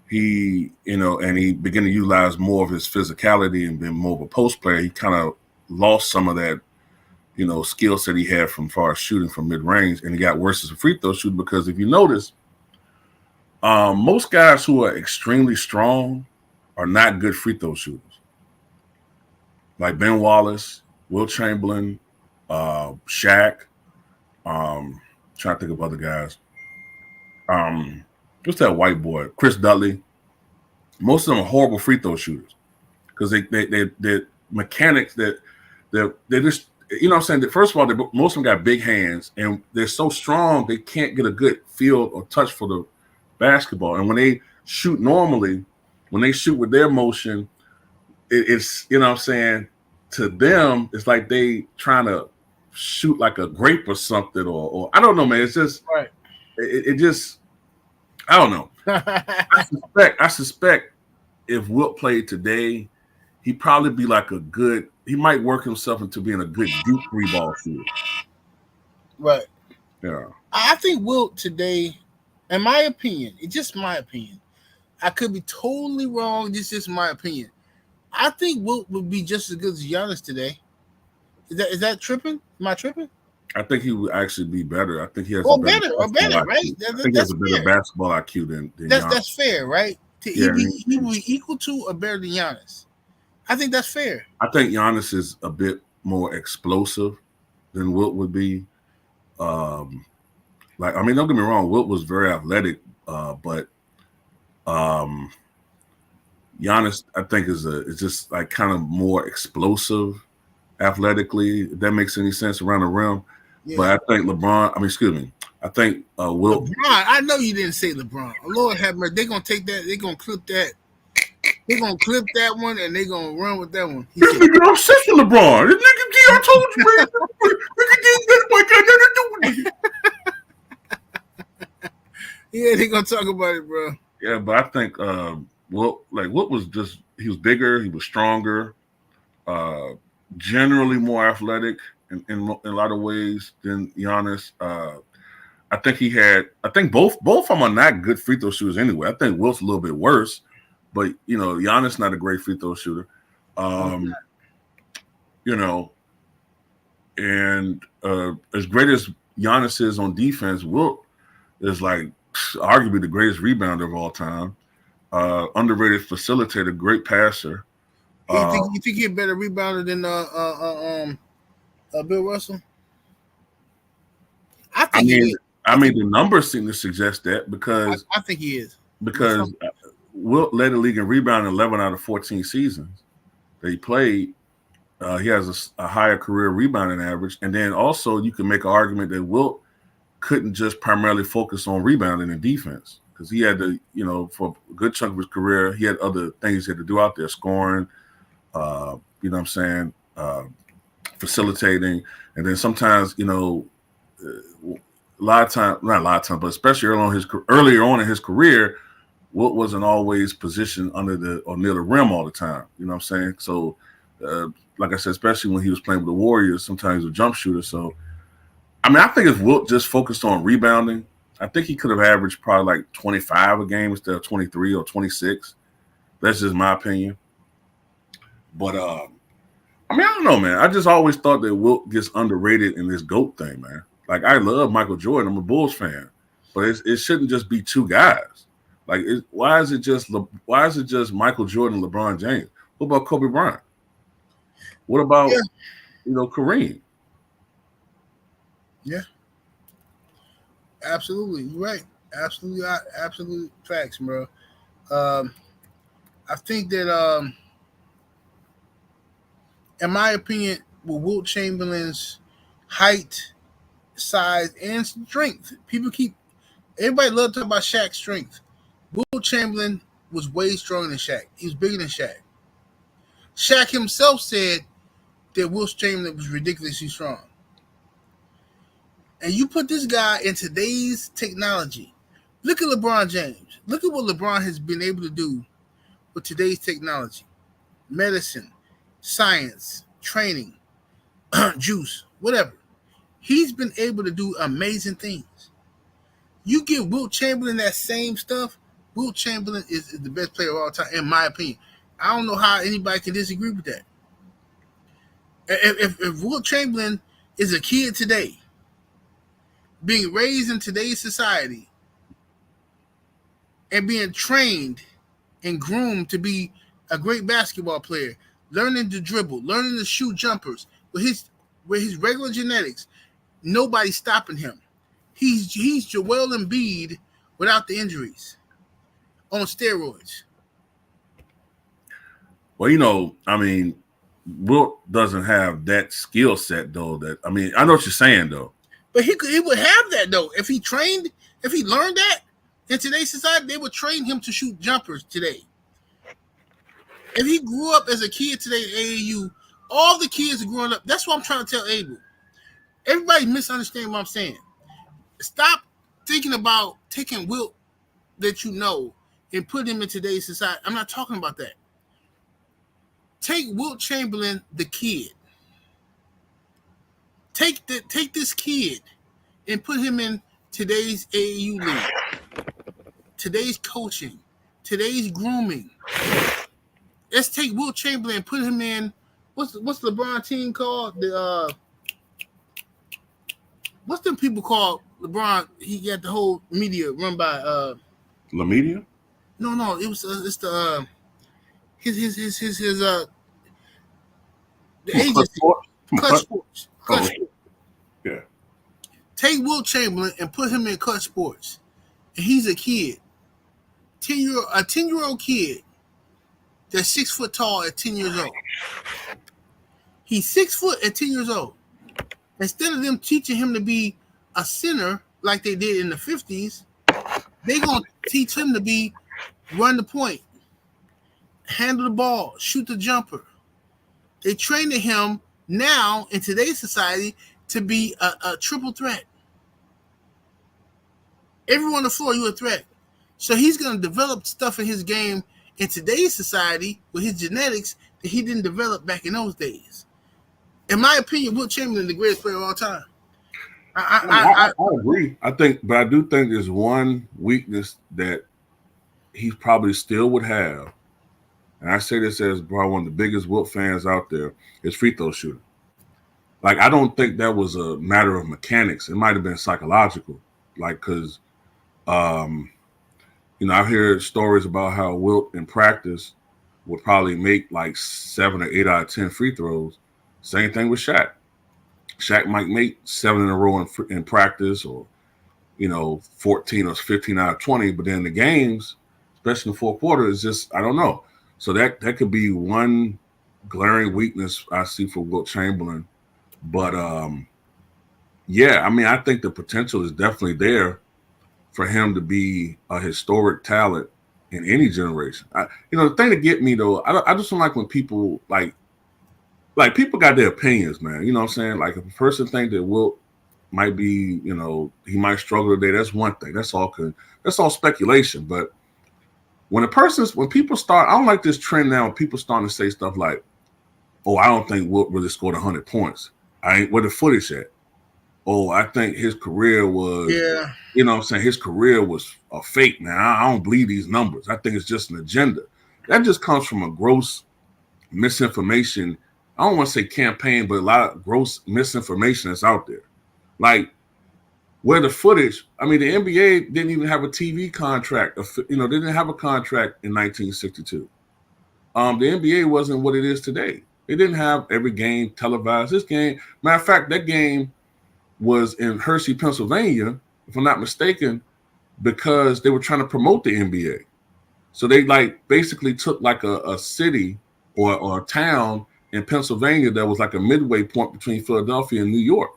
he began to utilize more of his physicality and been more of a post player. He kind of lost some of that, skill set he had from far as shooting from mid range, and he got worse as a free throw shooter because if you notice, most guys who are extremely strong are not good free throw shooters. Like Ben Wallace, Wilt Chamberlain, Shaq. Trying to think of other guys. What's that white boy? Chris Dudley. Most of them are horrible free throw shooters because they're mechanics that they just, what I'm saying? That first of all, most of them got big hands and they're so strong they can't get a good feel or touch for the basketball. And when they shoot normally, when they shoot with their motion, it's to them, it's like they trying to shoot like a grape or something, or I don't know, man. It's just right. It just, I don't know. I suspect if Wilt played today, he'd probably be like he might work himself into being a good deep three ball shooter. Right. Yeah. I think Wilt today, in my opinion, it's just my opinion. I could be totally wrong. This is my opinion. I think Wilt would be just as good as Giannis today. Is that tripping? Am I tripping? I think he would actually be better. I think he has better, right? I think he has a better basketball IQ than Giannis. That's fair, right? He would be equal to or better than Giannis. I think that's fair. I think Giannis is a bit more explosive than Wilt would be. Don't get me wrong, Wilt was very athletic, but Giannis, I think, is just like kind of more explosive athletically, if that makes any sense around the rim. Yeah. But I think I think Wilt. LeBron, I know you didn't say LeBron. Lord have mercy. They're going to take that. They're going to clip that. They're going to clip that one, and they're going to run with that one. This nigga obsessed with LeBron. This nigga, I told you, man. Look at this. Yeah, they're going to talk about it, bro. Yeah, but I think Wilt was just, he was bigger, he was stronger, generally more athletic in a lot of ways than Giannis. I think both of them are not good free throw shooters anyway. I think Wilt's a little bit worse, but Giannis not a great free throw shooter. And as great as Giannis is on defense, Wilt is like arguably the greatest rebounder of all time. Underrated facilitator, great passer. You think he's a better rebounder than Bill Russell? I mean, the numbers seem to suggest that because I think he is. Because Wilt led the league in rebounding 11 out of 14 seasons that he played. he has a higher career rebounding average. And then also you can make an argument that Wilt couldn't just primarily focus on rebounding and defense because he had to, for a good chunk of his career, he had other things he had to do out there, scoring, you know what I'm saying, facilitating. And then sometimes, not a lot of time, but especially earlier on in his career, Wilt wasn't always positioned under or near the rim all the time. You know what I'm saying? So, like I said, especially when he was playing with the Warriors, sometimes he was a jump shooter. So, I mean, I think if Wilt just focused on rebounding, I think he could have averaged probably like 25 a game instead of 23 or 26. That's just my opinion. But, I mean, I don't know, man. I just always thought that Wilt gets underrated in this GOAT thing, man. Like, I love Michael Jordan. I'm a Bulls fan. But it shouldn't just be two guys. Like, why is it just Michael Jordan and LeBron James? What about Kobe Bryant? What about, Kareem? Yeah. Absolutely. You're right. Absolute facts, bro. I think that, in my opinion, with Wilt Chamberlain's height, size, and strength, everybody love to talk about Shaq's strength. Wilt Chamberlain was way stronger than Shaq. He was bigger than Shaq. Shaq himself said that Wilt Chamberlain was ridiculously strong. And you put this guy in today's technology. Look at LeBron James. Look at what LeBron has been able to do with today's technology. Medicine, science, training, juice, whatever. He's been able to do amazing things. You give Wilt Chamberlain that same stuff, Wilt Chamberlain is the best player of all time, in my opinion. I don't know how anybody can disagree with that. If Wilt Chamberlain is a kid today, being raised in today's society, and being trained and groomed to be a great basketball player, learning to dribble, learning to shoot jumpers, with his regular genetics, nobody's stopping him. He's Joel Embiid without the injuries, on steroids. Well, I mean, Wilt doesn't have that skill set, though. I know what you're saying, though. But he would have that, though. If he learned that in today's society, they would train him to shoot jumpers today. If he grew up as a kid today at AAU, all the kids are growing up. That's what I'm trying to tell Abel. Everybody misunderstands what I'm saying. Stop thinking about taking Wilt that and put him in today's society. I'm not talking about that. Take Wilt Chamberlain, the kid. Take this kid and put him in today's AAU league, today's coaching, today's grooming. Let's take Wilt Chamberlain and put him in. What's LeBron team called? What's them people called? LeBron. He got the whole media run by La Media. No, it's the the agency. Clutch Sports. Clutch Sports. Yeah. Take Wilt Chamberlain and put him in Clutch Sports. And he's a kid. 10-year-old kid that's 6 foot tall at 10 years old. He's 6 foot at 10 years old. Instead of them teaching him to be a center like they did in the 50s, they're going to teach him to run the point, handle the ball, shoot the jumper. They training him now in today's society to be a triple threat. Everyone on the floor, you're a threat. So he's going to develop stuff in his game in today's society with his genetics that he didn't develop back in those days. In my opinion, Wilt Chamberlain is the greatest player of all time. I agree. I do think there's one weakness that he probably still would have, and I say this as probably one of the biggest Wilt fans out there, is free throw shooting. Like, I don't think that was a matter of mechanics. It might have been psychological. Like, because, I've heard stories about how Wilt in practice would probably make like 7 or 8 out of 10 free throws. Same thing with Shaq. Shaq might make 7 in a row in practice, or 14 or 15 out of 20, but then the games, especially in the fourth quarter, is just, I don't know. So that could be one glaring weakness I see for Wilt Chamberlain. But yeah, I mean, I think the potential is definitely there for him to be a historic talent in any generation. The thing to get me though, I just don't like when people like people got their opinions, man. You know what I'm saying? Like if a person think that Wilt might be, he might struggle today, that's one thing. That's all speculation. But when people start, I don't like this trend now when people starting to say stuff like, oh, I don't think Wilt really scored 100 points. I ain't where the footage at. Oh, I think his career was, you know what I'm saying? His career was a fake, man. I don't believe these numbers. I think it's just an agenda. That just comes from a gross misinformation. I don't want to say campaign, but a lot of gross misinformation that's out there. Like, where the footage, I mean, the NBA didn't even have a TV contract. They didn't have a contract in 1962. The NBA wasn't what it is today. They didn't have every game televised. This game, matter of fact, that game was in Hershey, Pennsylvania, if I'm not mistaken, because they were trying to promote the NBA. So they basically took like a city or a town in Pennsylvania that was like a midway point between Philadelphia and New York.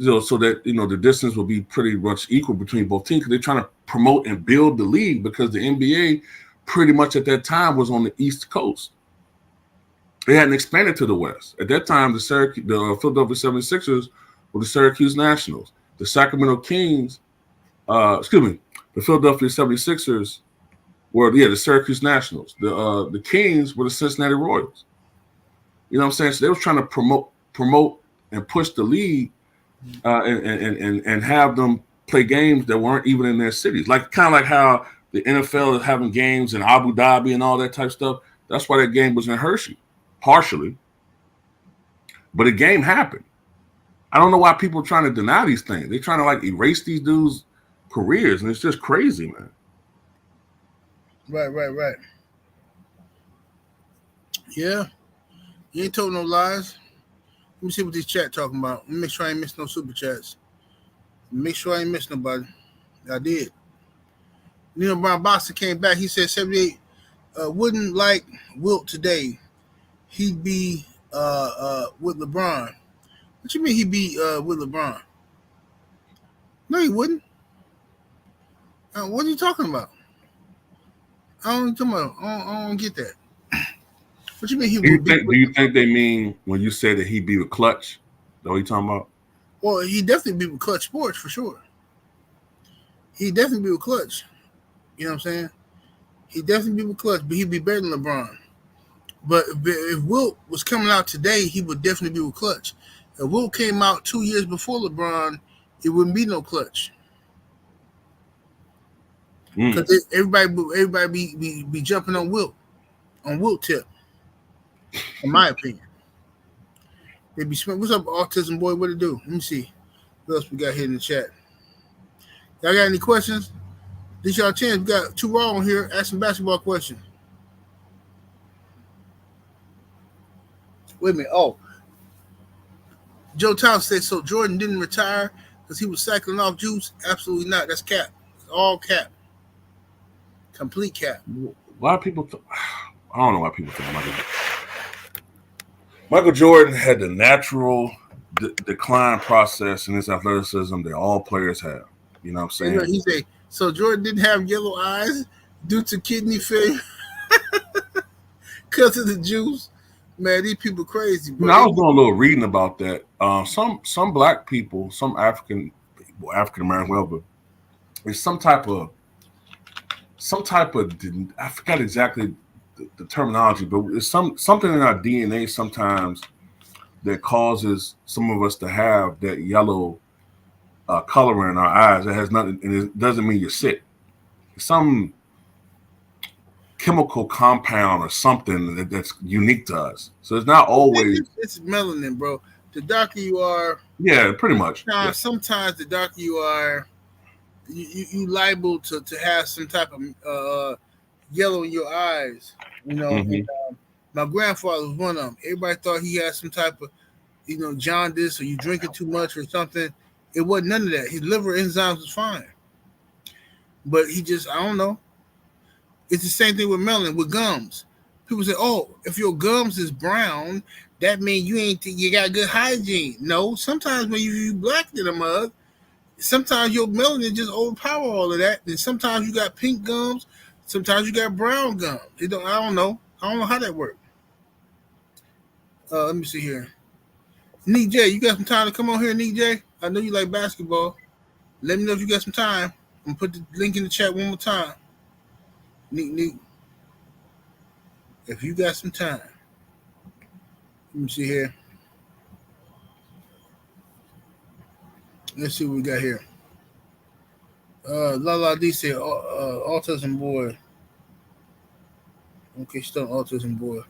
So that, the distance will be pretty much equal between both teams because they're trying to promote and build the league because the NBA pretty much at that time was on the East Coast. They hadn't expanded to the West. At that time, the Philadelphia 76ers were the Syracuse Nationals. The Sacramento Kings, the Philadelphia 76ers were, the Syracuse Nationals. The Kings were the Cincinnati Royals. You know what I'm saying? So they were trying to promote and push the league and have them play games that weren't even in their cities. Like kind of like how the NFL is having games in Abu Dhabi and all that type of stuff. That's why that game was in Hershey, partially. But a game happened. I don't know why people are trying to deny these things. They're trying to erase these dudes' careers, and it's just crazy, man. Right. Yeah. You ain't told no lies. Let me see what this chat talking about. Let me make sure I ain't missed no super chats. Make sure I ain't missed nobody. I did. Brian Boxer came back. He said 78 wouldn't like Wilt today. He'd be with LeBron. What you mean he'd be with LeBron? No, he wouldn't. What are you talking about? I don't get that. What you mean he would be? Do you think they mean when you say that he'd be with Clutch? Is that what you talking about? Well, he'd definitely be with Clutch Sports for sure. He'd definitely be with Clutch. You know what I'm saying? He'd definitely be with Clutch, but he'd be better than LeBron. But if Wilt was coming out today, he would definitely be with Clutch. If Wilt came out 2 years before LeBron, it wouldn't be no Clutch. Because everybody be jumping on Wilt tip. In my opinion, they be spent. What's up, Autism Boy? What it do? Let me see. What else we got here in the chat? Y'all got any questions? This y'all chance. We got 2 Raw on here. Ask some basketball questions. Wait a minute. Oh, Joe Towns said so. Jordan didn't retire because he was cycling off juice. Absolutely not. That's cap. It's all cap. Complete cap. A lot of people. I don't know why people think Michael Jordan had the natural decline process in his athleticism that all players have. You know what I'm saying? He said, so Jordan didn't have yellow eyes due to kidney failure because of the juice. Man, these people crazy, bro. I was doing a little reading about that. Some black people, some African American, whatever, there's some type of I forgot exactly the terminology, but it's something in our DNA sometimes that causes some of us to have that yellow color in our eyes. It has nothing, and it doesn't mean you're sick. It's some chemical compound or something that's unique to us. So it's not always. It's melanin, bro. The darker you are, yeah, pretty much. Sometimes the darker you are, you liable to have some type of yellow in your eyes. You know, and, my grandfather was one of them. Everybody thought he had some type of, jaundice or you drinking too much or something. It wasn't none of that. His liver enzymes was fine. But he just, I don't know. It's the same thing with melanin, with gums. People say, "Oh, if your gums is brown, that means you got good hygiene." No, sometimes when you black than a mug, sometimes your melanin just overpower all of that, and sometimes you got pink gums, sometimes you got brown gums. I don't know. I don't know how that works. Let me see here. Nick J, you got some time to come on here, Nick J? I know you like basketball. Let me know if you got some time. I'm gonna put the link in the chat one more time. Nick, if you got some time. Let me see here. Let's see what we got here. La D said autism boy. Okay, still autism boy.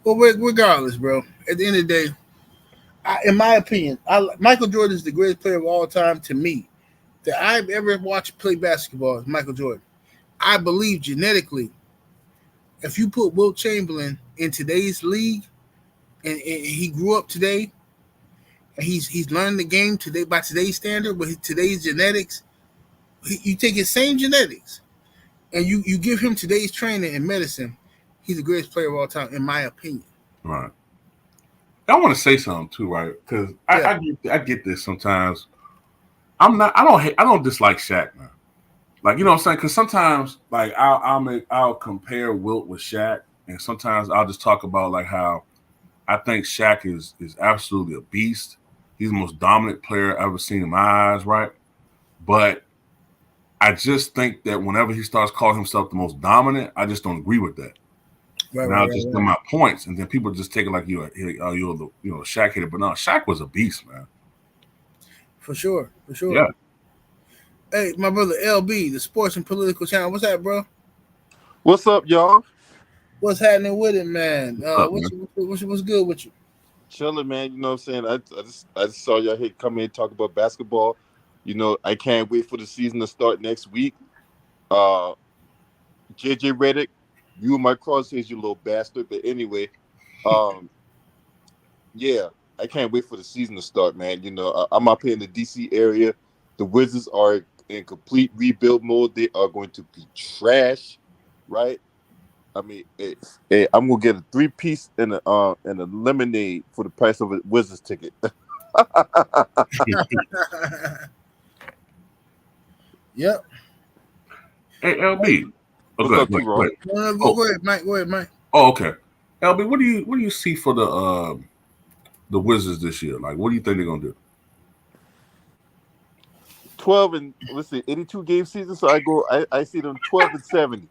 Well, regardless, bro. At the end of the day, in my opinion, Michael Jordan is the greatest player of all time to me that I've ever watched play basketball. Is Michael Jordan. I believe genetically, if you put Wilt Chamberlain in today's league, and he grew up today, and he's learning the game today by today's standard, with today's genetics, you take his same genetics, and you give him today's training in medicine, he's the greatest player of all time, in my opinion. Right. I want to say something too, right? Because I get this sometimes. I don't dislike Shaq, man. Like, you know what I'm saying? Because sometimes, like, I'll compare Wilt with Shaq, and sometimes I'll just talk about like how I think Shaq is absolutely a beast. He's the most dominant player I've ever seen in my eyes, right? But I just think that whenever he starts calling himself the most dominant, I just don't agree with that. And I'll just give my points, and then people just take it like you're the Shaq hater. But no, Shaq was a beast, man. For sure. Yeah. Hey, my brother LB, the sports and political channel. What's that, bro? What's up, y'all? What's happening with it, man? What's good with you? Chilling, man. You know what I'm saying? I just saw y'all here come in and talk about basketball. You know, I can't wait for the season to start next week. JJ Redick, you and my crosshairs, you little bastard. But anyway, yeah, I can't wait for the season to start, man. You know, I'm up here in the DC area. The Wizards are in complete rebuild mode. They are going to be trash, right? I mean, I'm gonna get a 3-piece and a lemonade for the price of a Wizards ticket. Yep. Hey, LB. Oh, go ahead, Go ahead, Mike. Go ahead, Mike. Oh, okay. LB, what do you see for the Wizards this year? Like, what do you think they're gonna do? 12 and let's see, 82 game season. So I see them 12 and 70.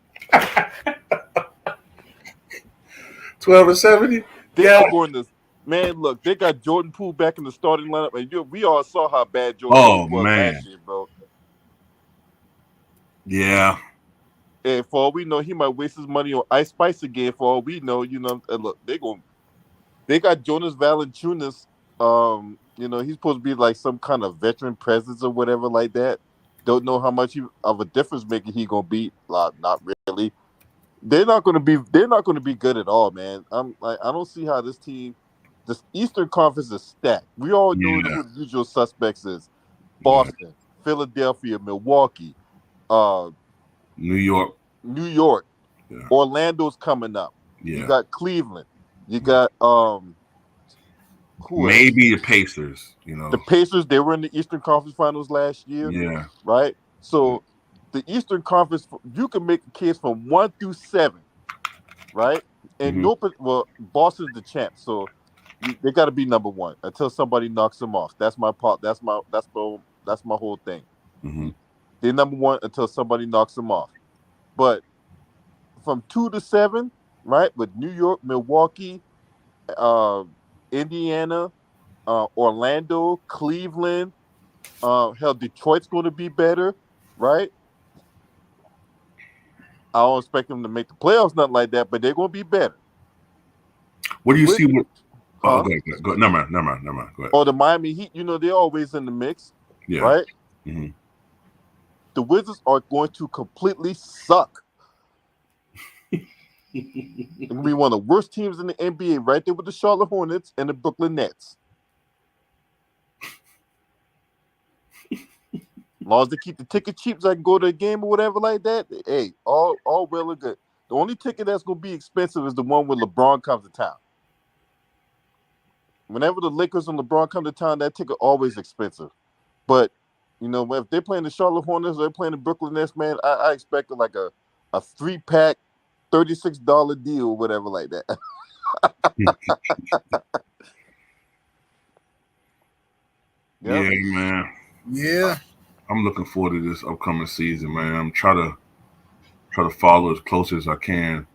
12 and 70. They are going to, man. Look, they got Jordan Poole back in the starting lineup, and we all saw how bad Jordan was last year, bro. Yeah. And for all we know, he might waste his money on Ice Spice again. For all we know, you know, and look, they got Jonas Valanciunas. You know, he's supposed to be like some kind of veteran presence or whatever like that. Don't know how much of a difference maker he gonna be. Not really. They're not gonna be good at all, man. I don't see how this team, this Eastern Conference is stacked. We all know who the usual suspects is: Boston, Philadelphia, Milwaukee, New York. Yeah. Orlando's coming up. Yeah. You got Cleveland. You got maybe the Pacers. You know, the Pacers. They were in the Eastern Conference Finals last year. Yeah. Right. So the Eastern Conference, you can make a case from 1 through 7, right? And Boston's the champ, so they got to be number 1 until somebody knocks them off. That's my part. That's my whole thing. Mm-hmm. They're number 1 until somebody knocks them off. But from 2 to 7, right, with New York, Milwaukee, Indiana, Orlando, Cleveland, hell, Detroit's going to be better, right? I don't expect them to make the playoffs, nothing like that, but they're going to be better. What do you see? Go ahead. Never mind. Go ahead. Oh, the Miami Heat, you know, they're always in the mix, right? Mm-hmm. The Wizards are going to completely suck. They're going to be one of the worst teams in the NBA, right there with the Charlotte Hornets and the Brooklyn Nets. As long as they keep the ticket cheap so I can go to a game or whatever like that, hey, all well and good. The only ticket that's gonna be expensive is the one when LeBron comes to town. Whenever the Lakers and LeBron come to town, that ticket always expensive. But if they're playing the Charlotte Hornets or they're playing the Brooklyn Nets, man, I expect like a 3-pack, $36 deal or whatever like that. Yeah, man. Yeah. I'm looking forward to this upcoming season, man. I'm try to follow as close as I can.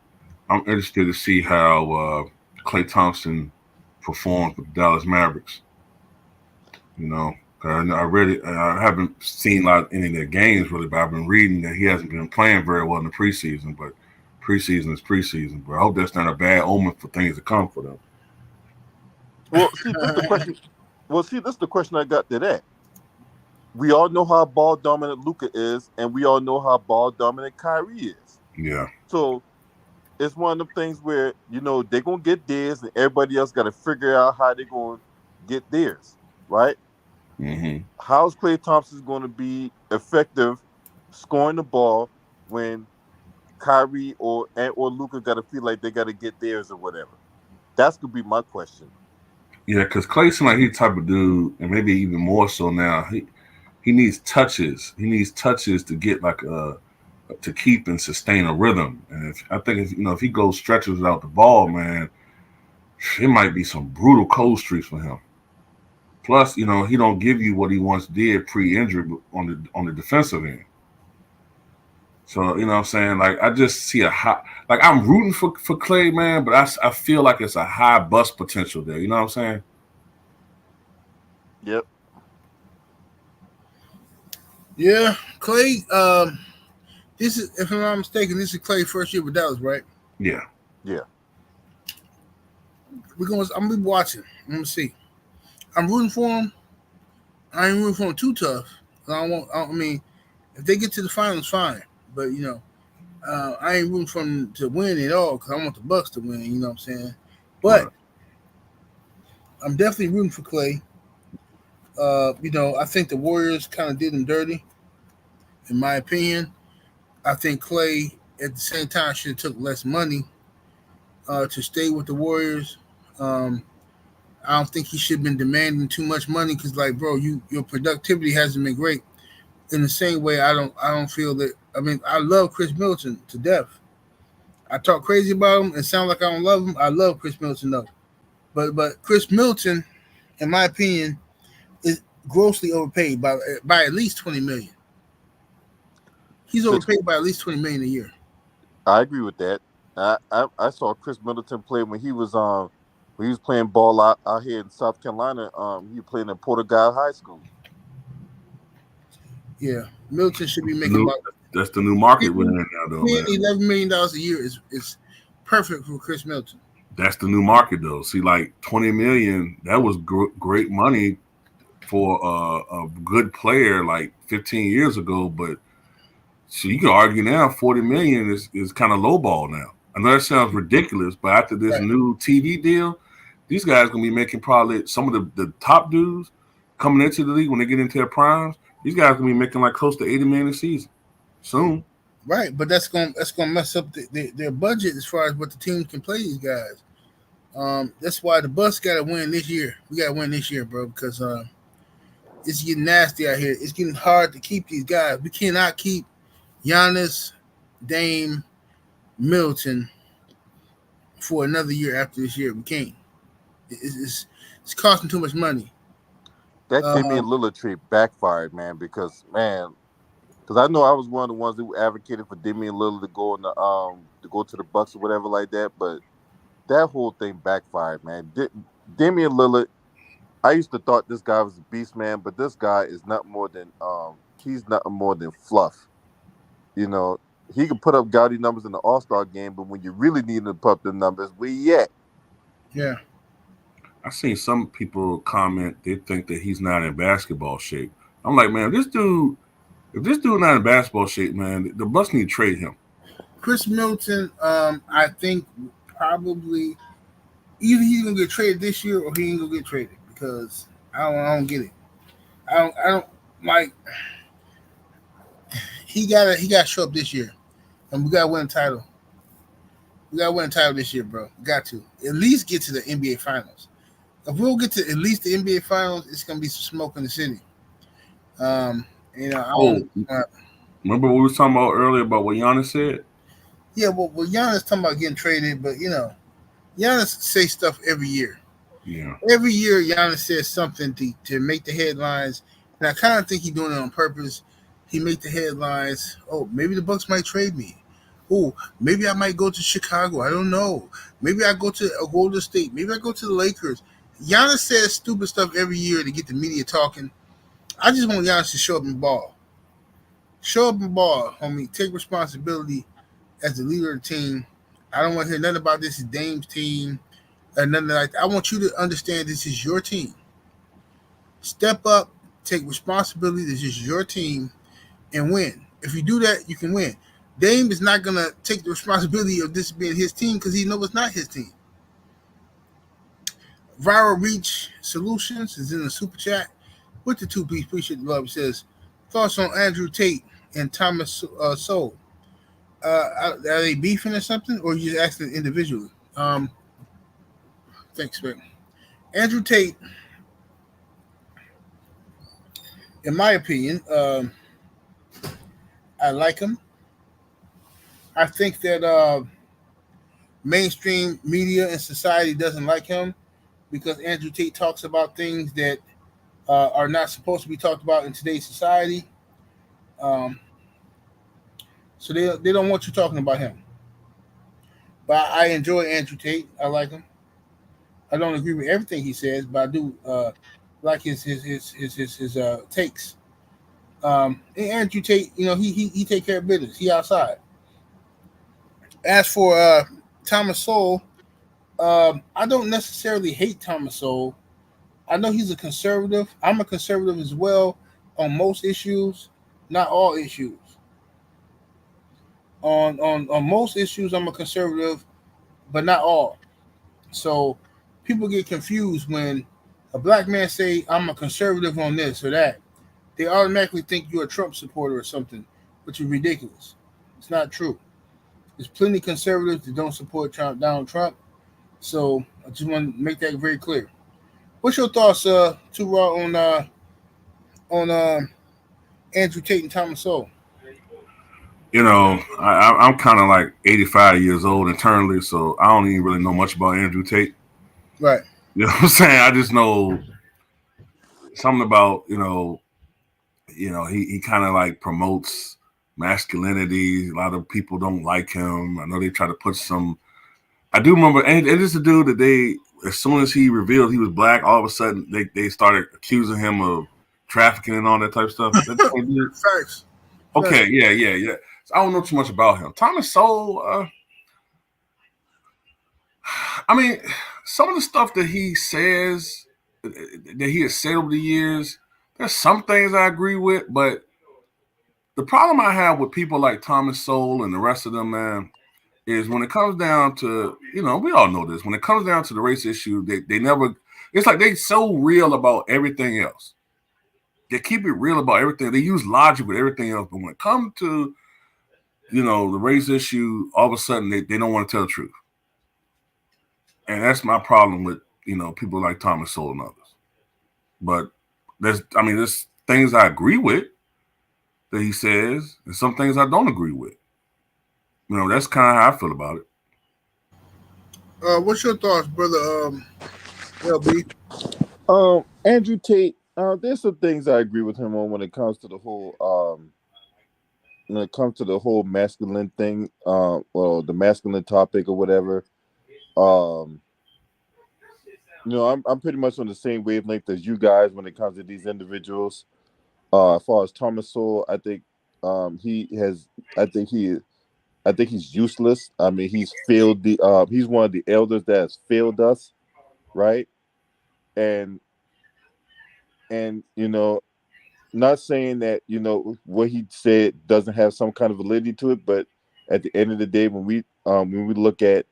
I'm interested to see how Klay Thompson performs with the Dallas Mavericks. I read it. I haven't seen any of their games really, but I've been reading that he hasn't been playing very well in the preseason. But preseason is preseason. But I hope that's not a bad omen for things to come for them. Well, see, this is the question. This is the question I got to that. We all know how ball dominant Luka is, and we all know how ball dominant Kyrie is. Yeah. So it's one of them things where they're gonna get theirs, and everybody else got to figure out how they're gonna get theirs, right? Mm-hmm. How's Klay Thompson going to be effective scoring the ball when Kyrie or Luka got to feel like they got to get theirs or whatever? That's gonna be my question. Yeah, because Klay seems like he's the type of dude, and maybe even more so now. He needs touches. He needs touches to get to keep and sustain a rhythm. And if he goes stretches without the ball, man, it might be some brutal cold streaks for him. Plus, he don't give you what he once did pre-injury on the defensive end. So, you know what I'm saying? Like, I just see I'm rooting for Klay, man, but I feel like it's a high bust potential there. You know what I'm saying? Yep. Yeah, Klay. This is, if I'm not mistaken, this is Klay's first year with Dallas, right? Yeah. Yeah. I'm gonna be watching. I'm gonna see. I'm rooting for him. I ain't rooting for him too tough. I mean, if they get to the finals, fine. But I ain't rooting for them to win at all because I want the Bucks to win. You know what I'm saying? But Right. I'm definitely rooting for Klay. I think the Warriors kind of did him dirty, in my opinion. I think Klay at the same time should have took less money to stay with the Warriors. I don't think he should have been demanding too much money because, bro, your productivity hasn't been great. In the same way, I don't feel that. I mean, I love Chris Middleton to death. I talk crazy about him and sound like I don't love him. I love Chris Middleton though, but Chris Middleton, in my opinion, is grossly overpaid by at least $20 million. He's overpaid by at least $20 million a year. I agree with that. I saw Chris Middleton play when he was playing ball out here in South Carolina. He was playing at Porter-Gaud High School. Yeah, Middleton should be making that's the new market we're in now, though. Man. $11 million a year is perfect for Chris Middleton. That's the new market, though. See, like $20 million, that was great money for a good player like 15 years ago. But so you can argue now $40 million is kind of lowball now. I know that sounds ridiculous, but after this new TV deal, these guys are going to be making probably some of the top dudes coming into the league when they get into their primes. These guys are going to be making like close to $80 million a season soon. Right, but that's gonna mess up their budget as far as what the teams can play these guys. That's why the Bucks got to win this year. We got to win this year, bro, because it's getting nasty out here. It's getting hard to keep these guys. We cannot keep Giannis, Dame, Middleton for another year after this year. We can't. It's costing too much money. That Damian Lillard trade backfired, man, because I know I was one of the ones who advocated for Damian Lillard to go to the Bucks or whatever like that, but that whole thing backfired, man. Damian Lillard, I used to thought this guy was a beast, man, but this guy is not more than he's nothing more than fluff. You know, he can put up gaudy numbers in the All-Star game, but when you really need him to put up the numbers, where he at? Yeah. I've seen some people comment they think that he's not in basketball shape. I'm like, man, if this dude not in basketball shape, man, the Bucks need to trade him. Chris Middleton, I think probably either he's gonna get traded this year or he ain't gonna get traded because I don't get it. I don't like. He got to show up this year, and we got to win a title. We got to win a title this year, bro. We got to at least get to the NBA Finals. If we'll get to at least the NBA Finals, it's gonna be some smoke in the city. You know, I don't. Remember what we were talking about earlier about what Giannis said? Yeah, well, Giannis talking about getting traded, but you know, Giannis say stuff every year. Yeah. Every year, Giannis says something to make the headlines, and I kind of think he's doing it on purpose. He make the headlines. Oh, maybe the Bucks might trade me. Oh, maybe I might go to Chicago. I don't know. Maybe I go to a Golden State. Maybe I go to the Lakers. Giannis says stupid stuff every year to get the media talking. I just want Giannis to show up and ball. Show up and ball, homie. Take responsibility as the leader of the team. I don't want to hear nothing about this is Dame's team or nothing like that. I want you to understand this is your team. Step up, take responsibility. This is your team, and win. If you do that, you can win. Dame is not going to take the responsibility of this being his team because he knows it's not his team. Viral Reach Solutions is in the super chat with the 2-piece. Appreciate the love. It says, thoughts on Andrew Tate and Thomas Sowell. Are they beefing or something, or you just asking individually? Thanks, man. Andrew Tate, in my opinion, I like him. I think that mainstream media and society doesn't like him because Andrew Tate talks about things that are not supposed to be talked about in today's society. So they don't want you talking about him. But I enjoy Andrew Tate. I like him. I don't agree with everything he says, but I do like his takes. And Andrew Tate, you know, he take care of business. He outside. As for Thomas Sowell, I don't necessarily hate Thomas Sowell. I know he's a conservative. I'm a conservative as well on most issues, not all issues. On most issues, I'm a conservative, but not all. So people get confused when a black man say I'm a conservative on this or that. They automatically think you're a Trump supporter or something, which is ridiculous. It's not true. There's plenty of conservatives that don't support Donald Trump. So I just want to make that very clear. What's your thoughts, too, Raw, on Andrew Tate and Thomas Sowell? You know, I'm kind of like 85 years old internally, so I don't even really know much about Andrew Tate. Right. You know what I'm saying? I just know something about, he kind of like promotes masculinity. A lot of people don't like him. I know they try to put some. I do remember, and it is a dude that as soon as he revealed he was black, all of a sudden they started accusing him of trafficking and all that type of stuff. Facts. Okay, yeah. So I don't know too much about him. Thomas Sowell, I mean, some of the stuff that he says, that he has said over the years, there's some things I agree with, but the problem I have with people like Thomas Sowell and the rest of them, man, is when it comes down to, we all know this, when it comes down to the race issue, they never, it's like they're so real about everything else. They keep it real about everything. They use logic with everything else. But when it comes to, the race issue, all of a sudden they don't want to tell the truth. And that's my problem with, people like Thomas Sowell and others. But there's things I agree with that he says, and some things I don't agree with. That's kind of how I feel about it. What's your thoughts, brother? LB. Andrew Tate. There's some things I agree with him on when it comes to the whole masculine thing, or the masculine topic or whatever. I'm pretty much on the same wavelength as you guys when it comes to these individuals. As far as Thomas Sowell, I think he's useless. I mean, he's failed he's one of the elders that has failed us, right? And not saying that what he said doesn't have some kind of validity to it, but at the end of the day, when we look at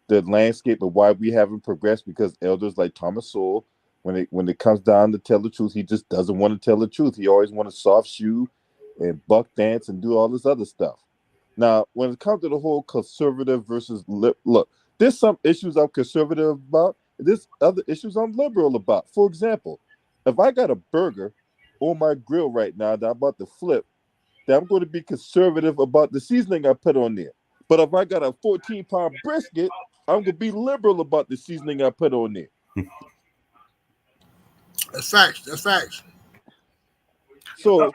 the landscape of why we haven't progressed, because elders like Thomas Sowell, when it comes down to tell the truth, he just doesn't want to tell the truth. He always want to soft shoe and buck dance and do all this other stuff. Now, when it comes to the whole conservative versus look, there's some issues I'm conservative about. There's other issues I'm liberal about. For example, if I got a burger on my grill right now that I'm about to flip, then I'm going to be conservative about the seasoning I put on there. But if I got a 14-pound brisket, I'm going to be liberal about the seasoning I put on there. That's facts. That's facts. So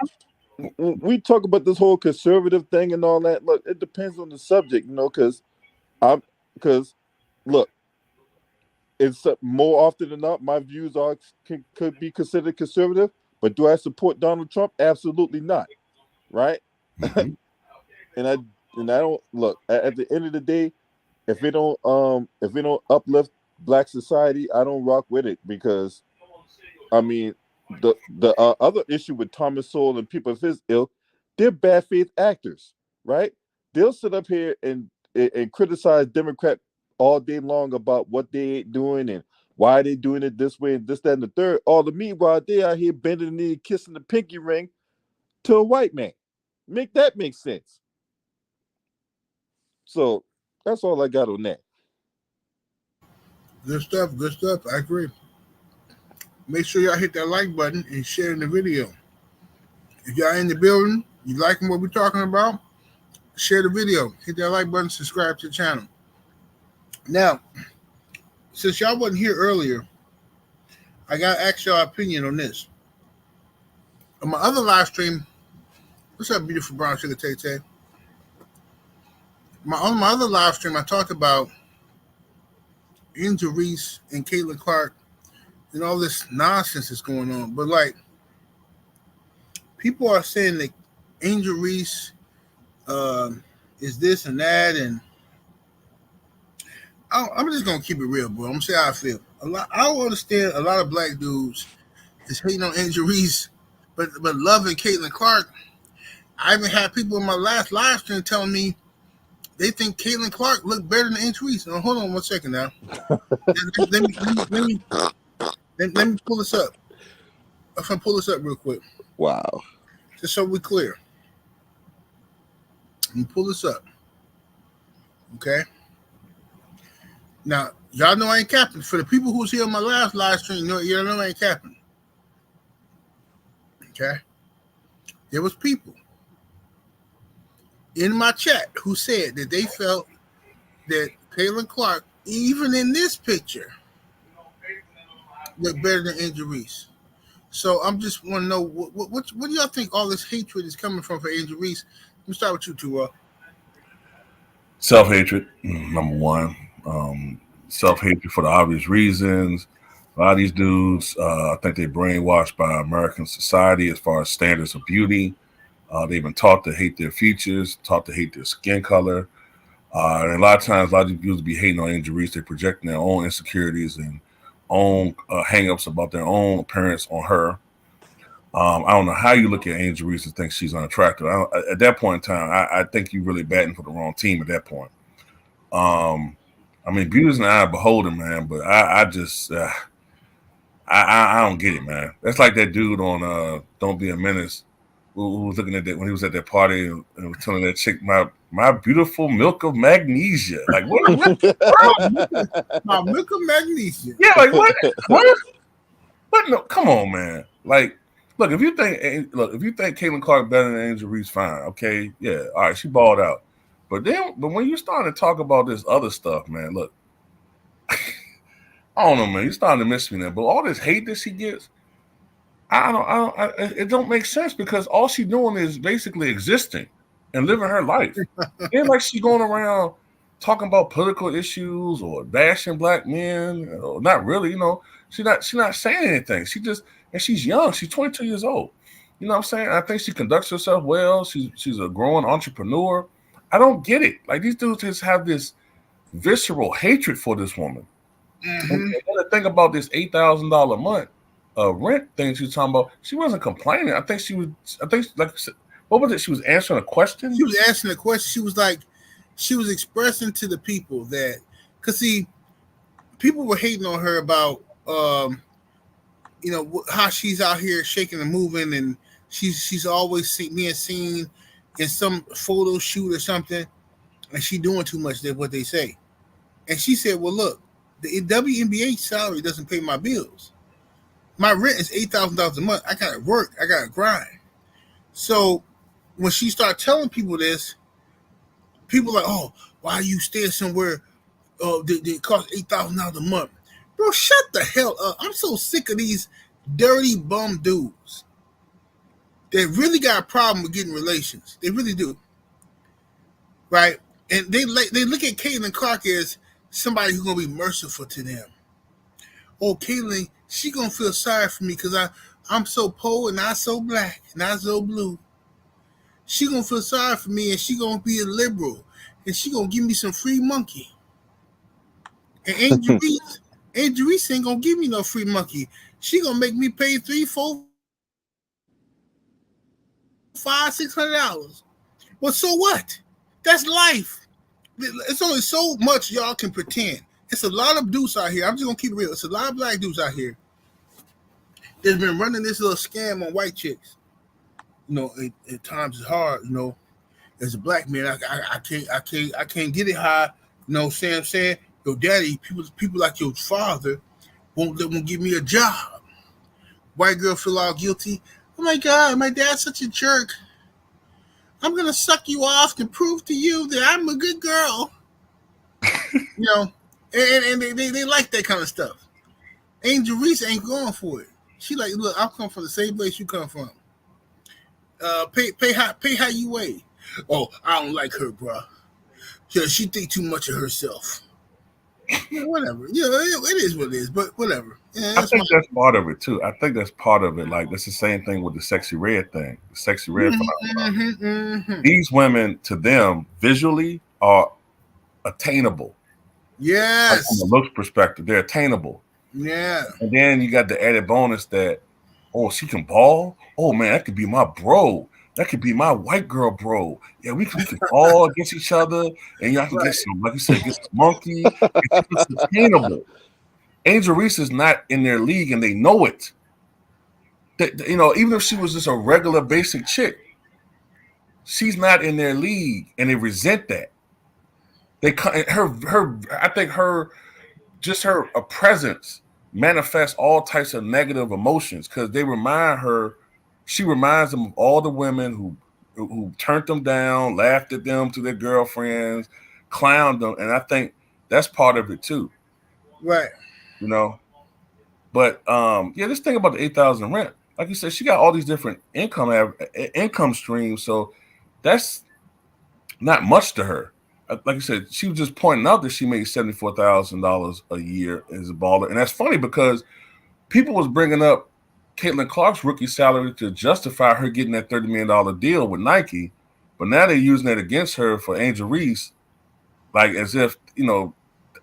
we talk about this whole conservative thing and all that. Look, it depends on the subject, because look, it's more often than not, my views could be considered conservative. But do I support Donald Trump? Absolutely not. Right? Mm-hmm. and I don't look at the end of the day. If it don't uplift Black society, I don't rock with it, because I mean, the other issue with Thomas Sowell and people of his ilk, they're bad faith actors, right? They'll sit up here and criticize Democrat all day long about what they ain't doing and why they doing it this way and this, that, and the third. All the meanwhile, they out here bending the knee, kissing the pinky ring to a white man. Make sense. So that's all I got on that. Good stuff. Good stuff. I agree. Make sure y'all hit that like button and share the video. If y'all in the building, you liking what we're talking about, share the video. Hit that like button, subscribe to the channel. Now, since y'all wasn't here earlier, I got to ask y'all opinion on this. On my other live stream, what's up, beautiful brown sugar Tay-Tay? On my other live stream, I talked about Angel Reese and Caitlin Clark and all this nonsense that's going on. But, like, people are saying that Angel Reese is this and that, and I'm just going to keep it real, bro. I'm going to say how I feel. I don't understand a lot of black dudes is hating on Angel Reese, but loving Caitlin Clark. I even had people in my last live stream telling me they think Caitlin Clark looked better than Angel Reese. Now, hold on one second now. let me pull this up. I'm going to pull this up real quick. Wow. Just so we're clear. Let me pull this up. Okay? Now, y'all know I ain't capping. For the people who's here on my last live stream, y'all know I ain't capping. Okay? There was people in my chat who said that they felt that Caitlin Clark, even in this picture, looked better than Angel Reese. So I'm just want to know what do y'all think all this hatred is coming from for Angel Reese? Let me start with you two. Self-hatred, number one. Self-hatred for the obvious reasons. A lot of these dudes, I think they're brainwashed by American society as far as standards of beauty. They've been taught to hate their features, taught to hate their skin color. And a lot of times, a lot of these dudes be hating on Angel Reese. They're projecting their own insecurities and own hang-ups about their own appearance on her. I don't know how you look at Angel Reese and think she's unattractive. At that point in time, I think you're really batting for the wrong team at that point. I mean, beauty's in the eye of the beholder, man, but I just I don't get it, man. That's like that dude on Don't Be a Menace who was looking at that when he was at that party and was telling that chick, my beautiful milk of magnesia. Like, what? My milk of magnesia. Yeah, like what? What? No, come on, man. Like, look, if you think Caitlin Clark better than Angel Reese, fine, okay, yeah, all right, she balled out. But when you starting to talk about this other stuff, man, look, I don't know, man. You're starting to miss me now. But all this hate that she gets, it don't make sense, because all she's doing is basically existing and living her life. It ain't like she's going around talking about political issues or bashing black men. Not really, She's not saying anything. She's young. She's 22 years old. You know what I'm saying? I think she conducts herself well. She's a growing entrepreneur. I don't get it. Like, these dudes just have this visceral hatred for this woman. Mm-hmm. And the thing about this $8,000 a month rent thing she was talking about, she wasn't complaining. I think like, what was it? She was answering a question. She was answering a question. She was expressing to the people that, because see, people were hating on her about, how she's out here shaking and moving, and she's always being seen it's some photo shoot or something, and she doing too much. Than what they say. And she said, "Well, look, the WNBA salary doesn't pay my bills. My rent is $8,000 a month. I gotta work. I gotta grind." So when she started telling people this, people are like, "Oh, why you staying somewhere? That cost $8,000 a month, bro? Shut the hell up! I'm so sick of these dirty bum dudes. They really got a problem with getting relations. They really do, right? And they look at Caitlin Clark as somebody who's gonna be merciful to them. Oh, Caitlin, she gonna feel sorry for me because I'm so poor and not so black, not so blue. She gonna feel sorry for me and she gonna be a liberal and she gonna give me some free monkey. And Angel Reese ain't gonna give me no free monkey. She gonna make me pay $300, $400, $500, $600. Well, so what? That's life. It's only so much y'all can pretend. It's a lot of dudes out here. I'm just gonna keep it real. It's a lot of black dudes out here that's been running this little scam on white chicks. You know, at times it's hard. You know, as a black man, I can't get it high. You know what I'm saying? Your daddy, people like your father won't give me a job. White girl feel all guilty. Oh my God, my dad's such a jerk. I'm gonna suck you off to prove to you that I'm a good girl. You know, and they like that kind of stuff. Angel Reese ain't going for it. She like, look, I'll come from the same place you come from. Pay how you weigh. Oh, I don't like her, bro. Yeah, she think too much of herself. Yeah, whatever. Yeah, it is what it is. But whatever. Yeah, I think that's part of it too. I think that's part of it. Like that's the same thing with the sexy red thing. The sexy red phenomenon. These women, to them, visually are attainable. Yes. Like from a looks perspective, they're attainable. Yeah. And then you got the added bonus that, oh, she can ball. Oh man, that could be my bro. That could be my white girl bro. Yeah, we can all against each other, and y'all can get some, like you said, get some monkey. It's attainable. Angel Reese is not in their league, and they know it. You know, even if she was just a regular basic chick, she's not in their league, and they resent that. I think her presence manifests all types of negative emotions because she reminds them of all the women who turned them down, laughed at them to their girlfriends, clowned them, and I think that's part of it too. Right. You know, but this thing about the 8,000 rent, like you said, she got all these different income streams, so that's not much to her. Like you said, she was just pointing out that she made $74,000 a year as a baller, and that's funny because people was bringing up Caitlin Clark's rookie salary to justify her getting that $30 million deal with Nike, but now they're using it against her for Angel Reese, like as if, you know,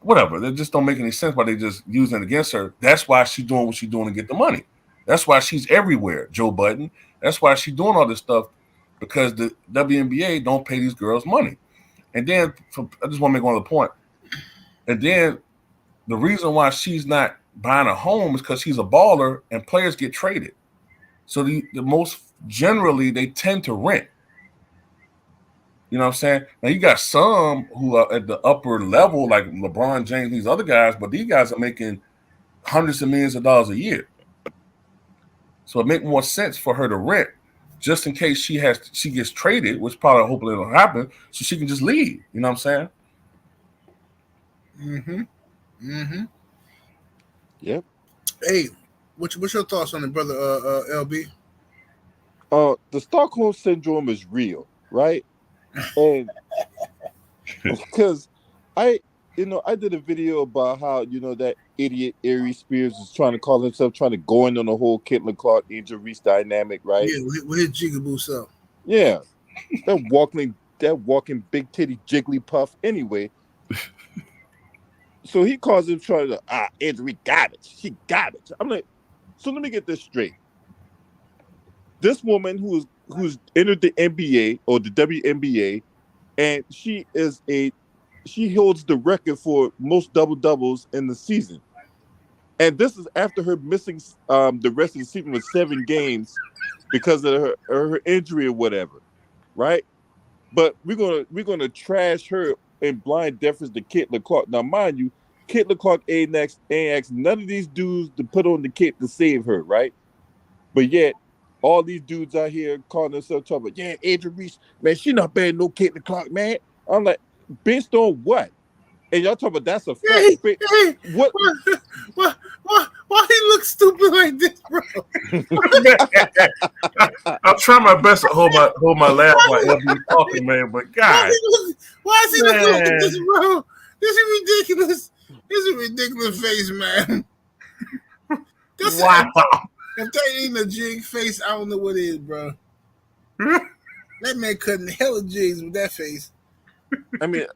whatever. They just don't make any sense why they just using it against her. That's why she's doing what she's doing to get the money. That's why she's everywhere, Joe Budden. That's why she's doing all this stuff, because the WNBA don't pay these girls money. And then I just want to make one other point. And then the reason why she's not buying a home is because she's a baller and players get traded. So the most generally they tend to rent. You know what I'm saying? Now you got some who are at the upper level, like LeBron James, these other guys, but these guys are making hundreds of millions of dollars a year. So it makes more sense for her to rent, just in case she gets traded, which probably hopefully it'll happen, so she can just leave. You know what I'm saying? Mm-hmm. Mm-hmm. Yep. Hey, what's your thoughts on it, brother LB? The Stockholm syndrome is real, right? And because I did a video about how, that idiot Aries Spears is trying to go in on the whole Caitlin Clark Angel Reese dynamic, right? Yeah, with his jigaboo self. Yeah, that walking big titty Jigglypuff. Anyway, so he calls him trying to Angel Reese garbage. She garbage. I'm like, so let me get this straight. This woman who's entered the NBA or the WNBA, and she holds the record for most double-doubles in the season. And this is after her missing the rest of the season with 7 games because of her injury or whatever, right? But we're gonna trash her in blind deference to Caitlin Clark. Now, mind you, Caitlin Clark ain't asked none of these dudes to put on the kit to save her, right? But yet, all these dudes out here calling themselves talking about, yeah, Adrian Reese, man, she not bad, no Caitlin Clark, man. I'm like, based on what? And y'all talking about that's a fact. Hey, What? Why he look stupid like this, bro? I'm trying my best to hold my laugh while LB talking, man. But God, why is he looking like this, bro? This is ridiculous. This is a ridiculous face, man. wow. If that ain't a jig face, I don't know what it is, bro. That man cutting hella jigs with that face. I mean,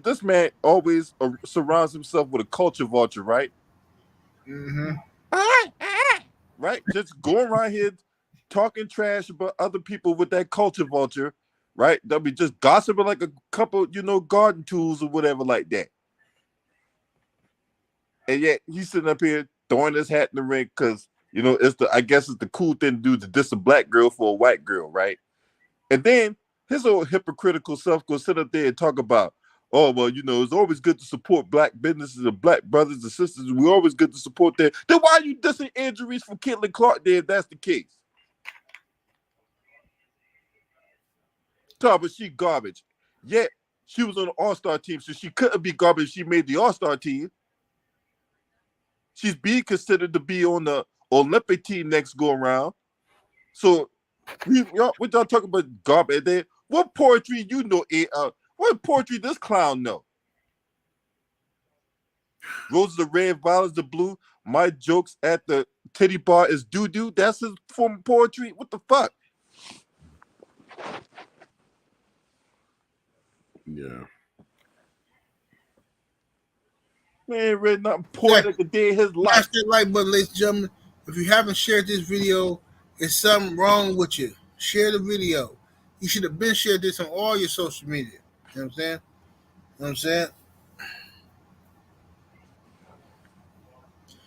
this man always surrounds himself with a culture vulture, right? Mm-hmm. Right? Just going around here talking trash about other people with that culture vulture, right? They'll be just gossiping like a couple, garden tools or whatever like that. And yet he's sitting up here throwing his hat in the ring because, I guess it's the cool thing to do to diss a black girl for a white girl, right? And then his old hypocritical self goes sit up there and talk about, oh, well, it's always good to support black businesses and black brothers and sisters. We're always good to support that. Then why are you dissing injuries for Caitlin Clark there if that's the case? But she garbage. Yet she was on the All-Star team, so she couldn't be garbage if she made the All-Star team. She's being considered to be on the Olympic team next go around. So we're not talking about garbage there. What poetry you know? What poetry this clown know? Roses are red, violets are blue. My jokes at the titty bar is doo-doo. That's his form of poetry. What the fuck? Yeah. Man, read nothing poetic a day in his life. Smash that like button, ladies and gentlemen. If you haven't shared this video, there's something wrong with you. Share the video. You should have been shared this on all your social media. You know what I'm saying? You know what I'm saying?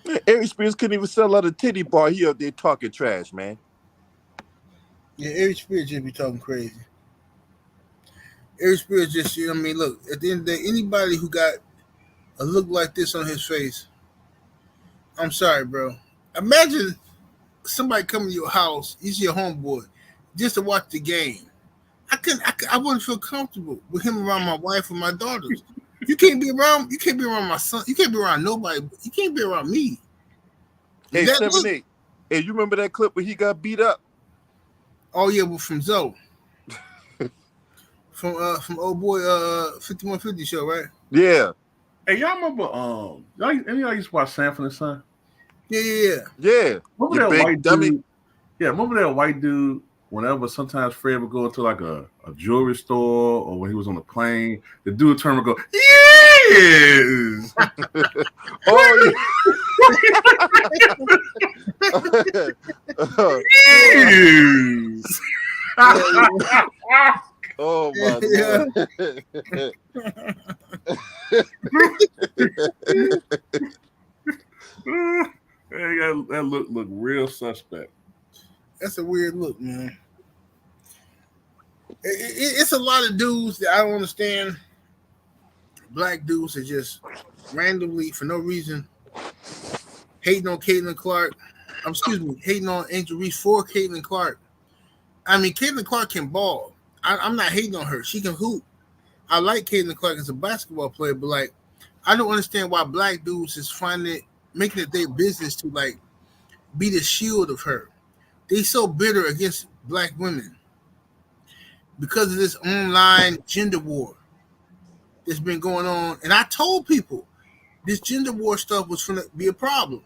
Man, Aries Spears couldn't even sell out a titty bar. He up there talking trash, man. Yeah, Aries Spears just be talking crazy. Aries Spears just, look, at the end of the day, anybody who got a look like this on his face, I'm sorry, bro. Imagine somebody coming to your house, he's your homeboy, just to watch the game. I wouldn't feel comfortable with him around my wife or my daughters. You can't be around my son. You can't be around nobody. You can't be around me. Hey, 7-8. Hey, you remember that clip where he got beat up? Oh yeah, well, from Zoe. from old boy 5150 show, right? Yeah. Hey, y'all remember y'all used to watch Sanford and Son? Yeah. Remember that white dummy? Dude? Yeah, remember that white dude? Whenever sometimes Fred would go into like a jewelry store or when he was on the plane, the dude would turn and go, yes. Oh, yes. Oh my God. That look real suspect. That's a weird look, man. It's a lot of dudes that I don't understand. Black dudes that just randomly, for no reason, hating on Caitlin Clark. Hating on Angel Reese for Caitlin Clark. I mean, Caitlin Clark can ball. I'm not hating on her. She can hoop. I like Caitlin Clark as a basketball player, but I don't understand why black dudes is making it their business to be the shield of her. They so bitter against black women because of this online gender war that's been going on. And I told people this gender war stuff was going to be a problem.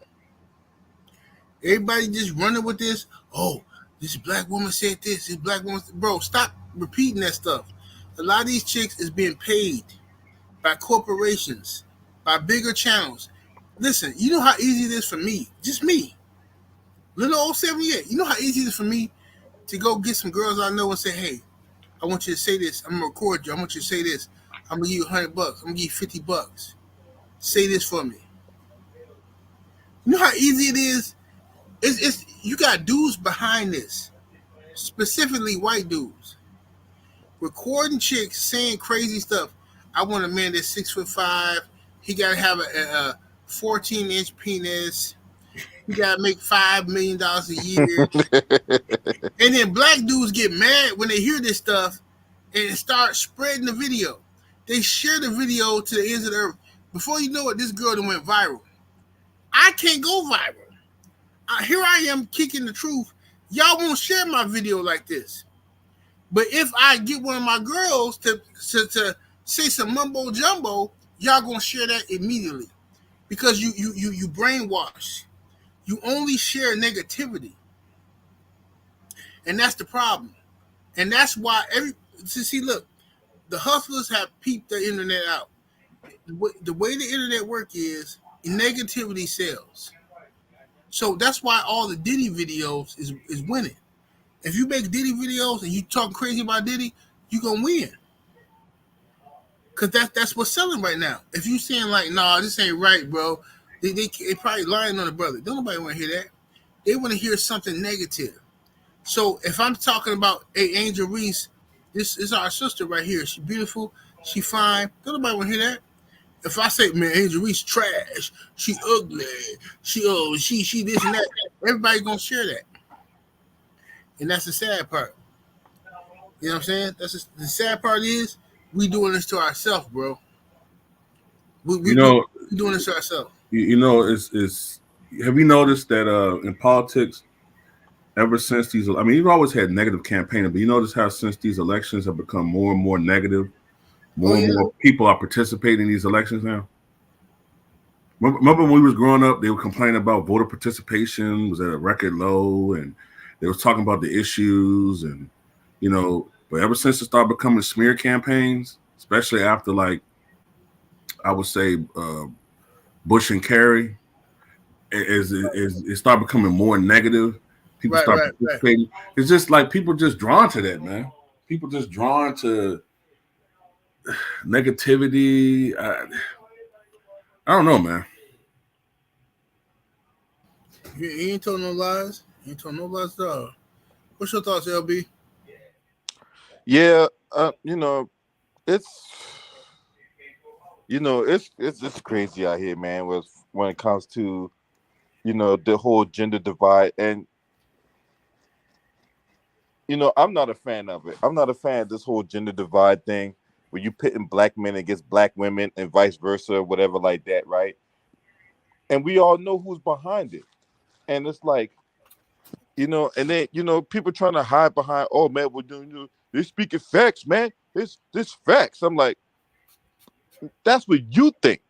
Everybody just running with this. Oh, this black woman said this. This black woman, bro, stop repeating that stuff. A lot of these chicks is being paid by corporations, by bigger channels. Listen, you know how easy it is for me, just me, little old 78. You know how easy it is for me to go get some girls I know and say, hey, I want you to say this. I'm going to record you. I want you to say this. I'm going to give you $100. I'm going to give you $50. Say this for me. You know how easy it is? You got dudes behind this, specifically white dudes. recording chicks saying crazy stuff. I want a man that's 6'5". He gotta have a 14-inch penis. He gotta make $5 million a year. And then black dudes get mad when they hear this stuff and start spreading the video. They share the video to the ends of the earth. Before you know it, this girl that went viral. I can't go viral. Here I am kicking the truth. Y'all won't share my video like this. But if I get one of my girls to say some mumbo jumbo, y'all gonna share that immediately. Because you brainwash. You only share negativity. And that's the problem. And that's why look, the hustlers have peeped the internet out. The way the internet work is negativity sells. So that's why all the Diddy videos is winning. If you make Diddy videos and you talk crazy about Diddy, you gonna win. Cause that's what's selling right now. If you saying like, nah, this ain't right, bro, they probably lying on the brother. Don't nobody want to hear that. They want to hear something negative. So if I'm talking about Angel Reese, this is our sister right here. She beautiful, she fine. Don't nobody want to hear that. If I say, man, Angel Reese trash, she ugly, she this and that, everybody gonna share that. And that's the sad part. You know what I'm saying? The sad part is we doing this to ourselves, bro. We doing this to ourselves. It's have you noticed that in politics, ever since these, I mean, you've always had negative campaigning, but you notice how since these elections have become more and more negative, more and more people are participating in these elections now. Remember when we was growing up, they were complaining about voter participation was at a record low, and they was talking about the issues, and but ever since it started becoming smear campaigns, especially after like I would say Bush and Kerry, it started becoming more negative. People start participating. Right. It's just like people just drawn to that, man. People just drawn to negativity. I don't know, man. You ain't told no lies. You ain't told no lies at all. What's your thoughts, LB? Yeah, it's crazy out here, man. When it comes to the whole gender divide, and I'm not a fan of it. I'm not a fan of this whole gender divide thing where you pitting black men against black women and vice versa, or whatever like that, right? And we all know who's behind it. And it's like, and then, people trying to hide behind, oh, man, they're speaking facts, man. This facts. I'm like, that's what you think.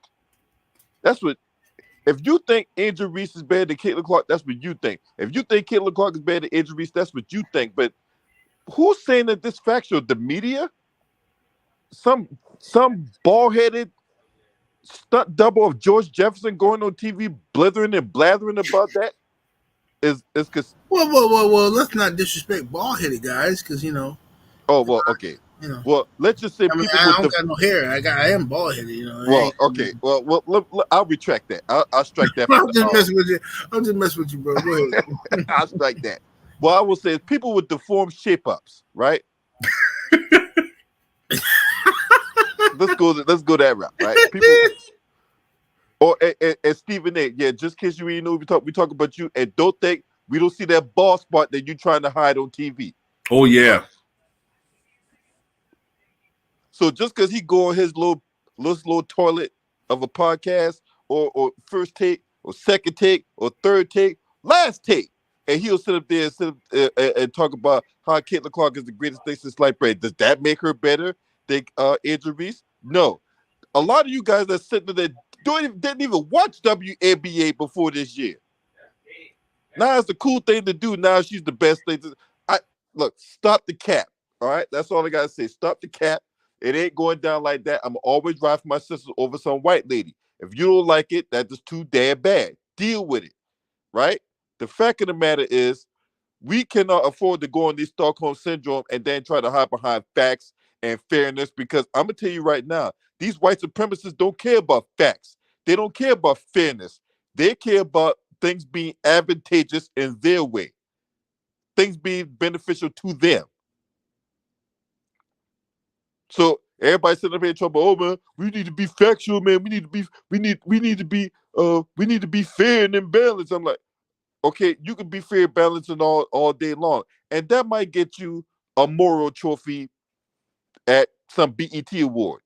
If you think Angel Reese is better than Caitlin Clark, that's what you think. If you think Caitlin Clark is better than Angel Reese, that's what you think. But who's saying that this factual? The media? Some bald-headed stunt double of George Jefferson going on TV blithering and blathering about that? Is because well, let's not disrespect bald-headed guys, because Oh well, okay. Well, let's just say I don't got no hair. I am bald-headed. Well, okay. Well, I'll retract that. I'll strike that. I'm just messing with you. I'm just messing with you, bro. Go ahead. I'll strike that. Well, I will say people with deformed shape-ups, right? Let's go that route, right? People, or and Stephen A. Yeah, just in case you really know, we talk about you, and don't think we don't see that bald spot that you're trying to hide on TV. Oh yeah. So just because he go on his little toilet of a podcast, or first take, or second take, or third take, last take, and he'll sit up there and talk about how Caitlin Clark is the greatest thing since sliced bread. Does that make her better than Angel Reese? No. A lot of you guys that sitting there didn't even watch WNBA before this year. Now it's the cool thing to do. Now she's the best thing. Look, stop the cap. All right, that's all I gotta say. Stop the cap. It ain't going down like that. I'm always ride for my sister over some white lady. If you don't like it, that's just too damn bad. Deal with it, right? The fact of the matter is, we cannot afford to go on this Stockholm syndrome and then try to hide behind facts and fairness, because I'm going to tell you right now, these white supremacists don't care about facts. They don't care about fairness. They care about things being advantageous in their way, things being beneficial to them. So everybody sitting up here in trouble. Oh man, we need to be factual, man. We need to be fair and in balance. I'm like, okay, you can be fair, balanced, and all day long, and that might get you a moral trophy at some BET award.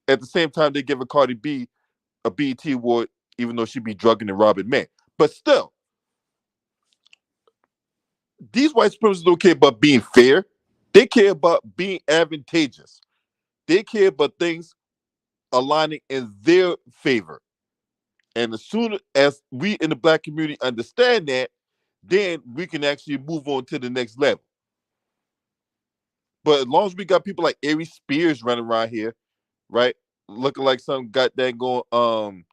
At the same time, they give a Cardi B a BET award, even though she be drugging and robbing men. But still, these white supremacists don't care about being fair. They care about being advantageous. They care about things aligning in their favor. And as soon as we in the black community understand that, then we can actually move on to the next level. But as long as we got people like Ari Spears running around here, right, looking like some goddamn going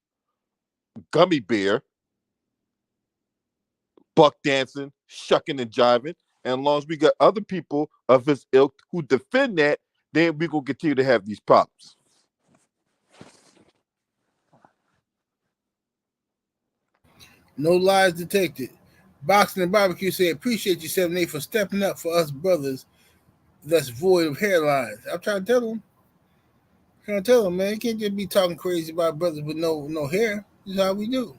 gummy bear, buck dancing, shucking and jiving, and as long as we got other people of his ilk who defend that, then we're gonna continue to have these problems. No lies detected. Boxing and Barbecue said, appreciate you 7-8 for stepping up for us brothers that's void of hairlines. I'm trying to tell them, man, you can't just be talking crazy about brothers with no hair. This is how we do.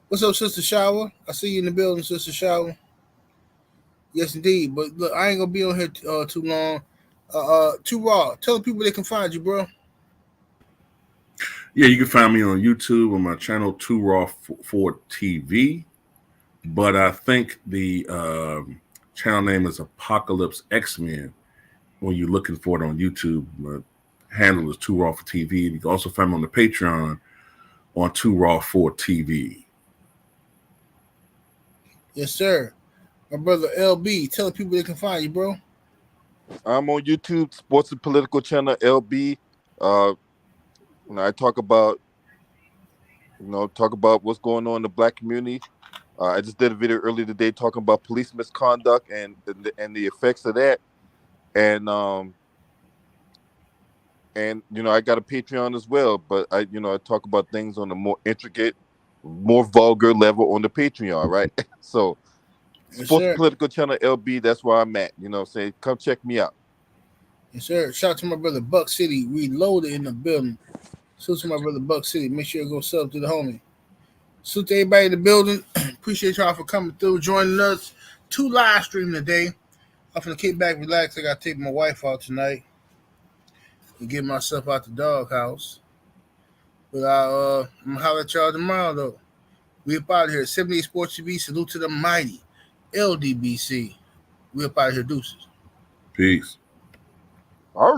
What's up, Sister Shower? I see you in the building, Sister Shower. Yes, indeed. But look, I ain't gonna be on here too long. Too Raw. Tell the people they can find you, bro. Yeah, you can find me on YouTube on my channel, Too Raw for TV. But I think the channel name is Apocalypse X-Men when you're looking for it on YouTube. My handle is Too Raw for TV. You can also find me on the Patreon on Too Raw for TV. Yes, sir. My brother LB, tell the people they can find you, bro. I'm on YouTube, Sports and Political Channel LB. I talk about what's going on in the black community. I just did a video earlier today talking about police misconduct and the effects of that. And I got a Patreon as well, but I talk about things on a more intricate, more vulgar level on the Patreon, right? So Yes, Sports sir. Political Channel LB, that's where I'm at. Say come check me out. Yes, sir. Shout out to my brother Buck City Reloaded in the building. Salute to my brother Buck City. Make sure you go sub to the homie. Salute to everybody in the building. Appreciate y'all for coming through, joining us. 2 live stream today. I'm gonna kick back, relax. I gotta take my wife out tonight and get myself out the doghouse. But I'm gonna holler at y'all tomorrow though. We up out of here. 78 Sports TV. Salute to the mighty LDBC. We up out of here. Deuces. Peace. All right.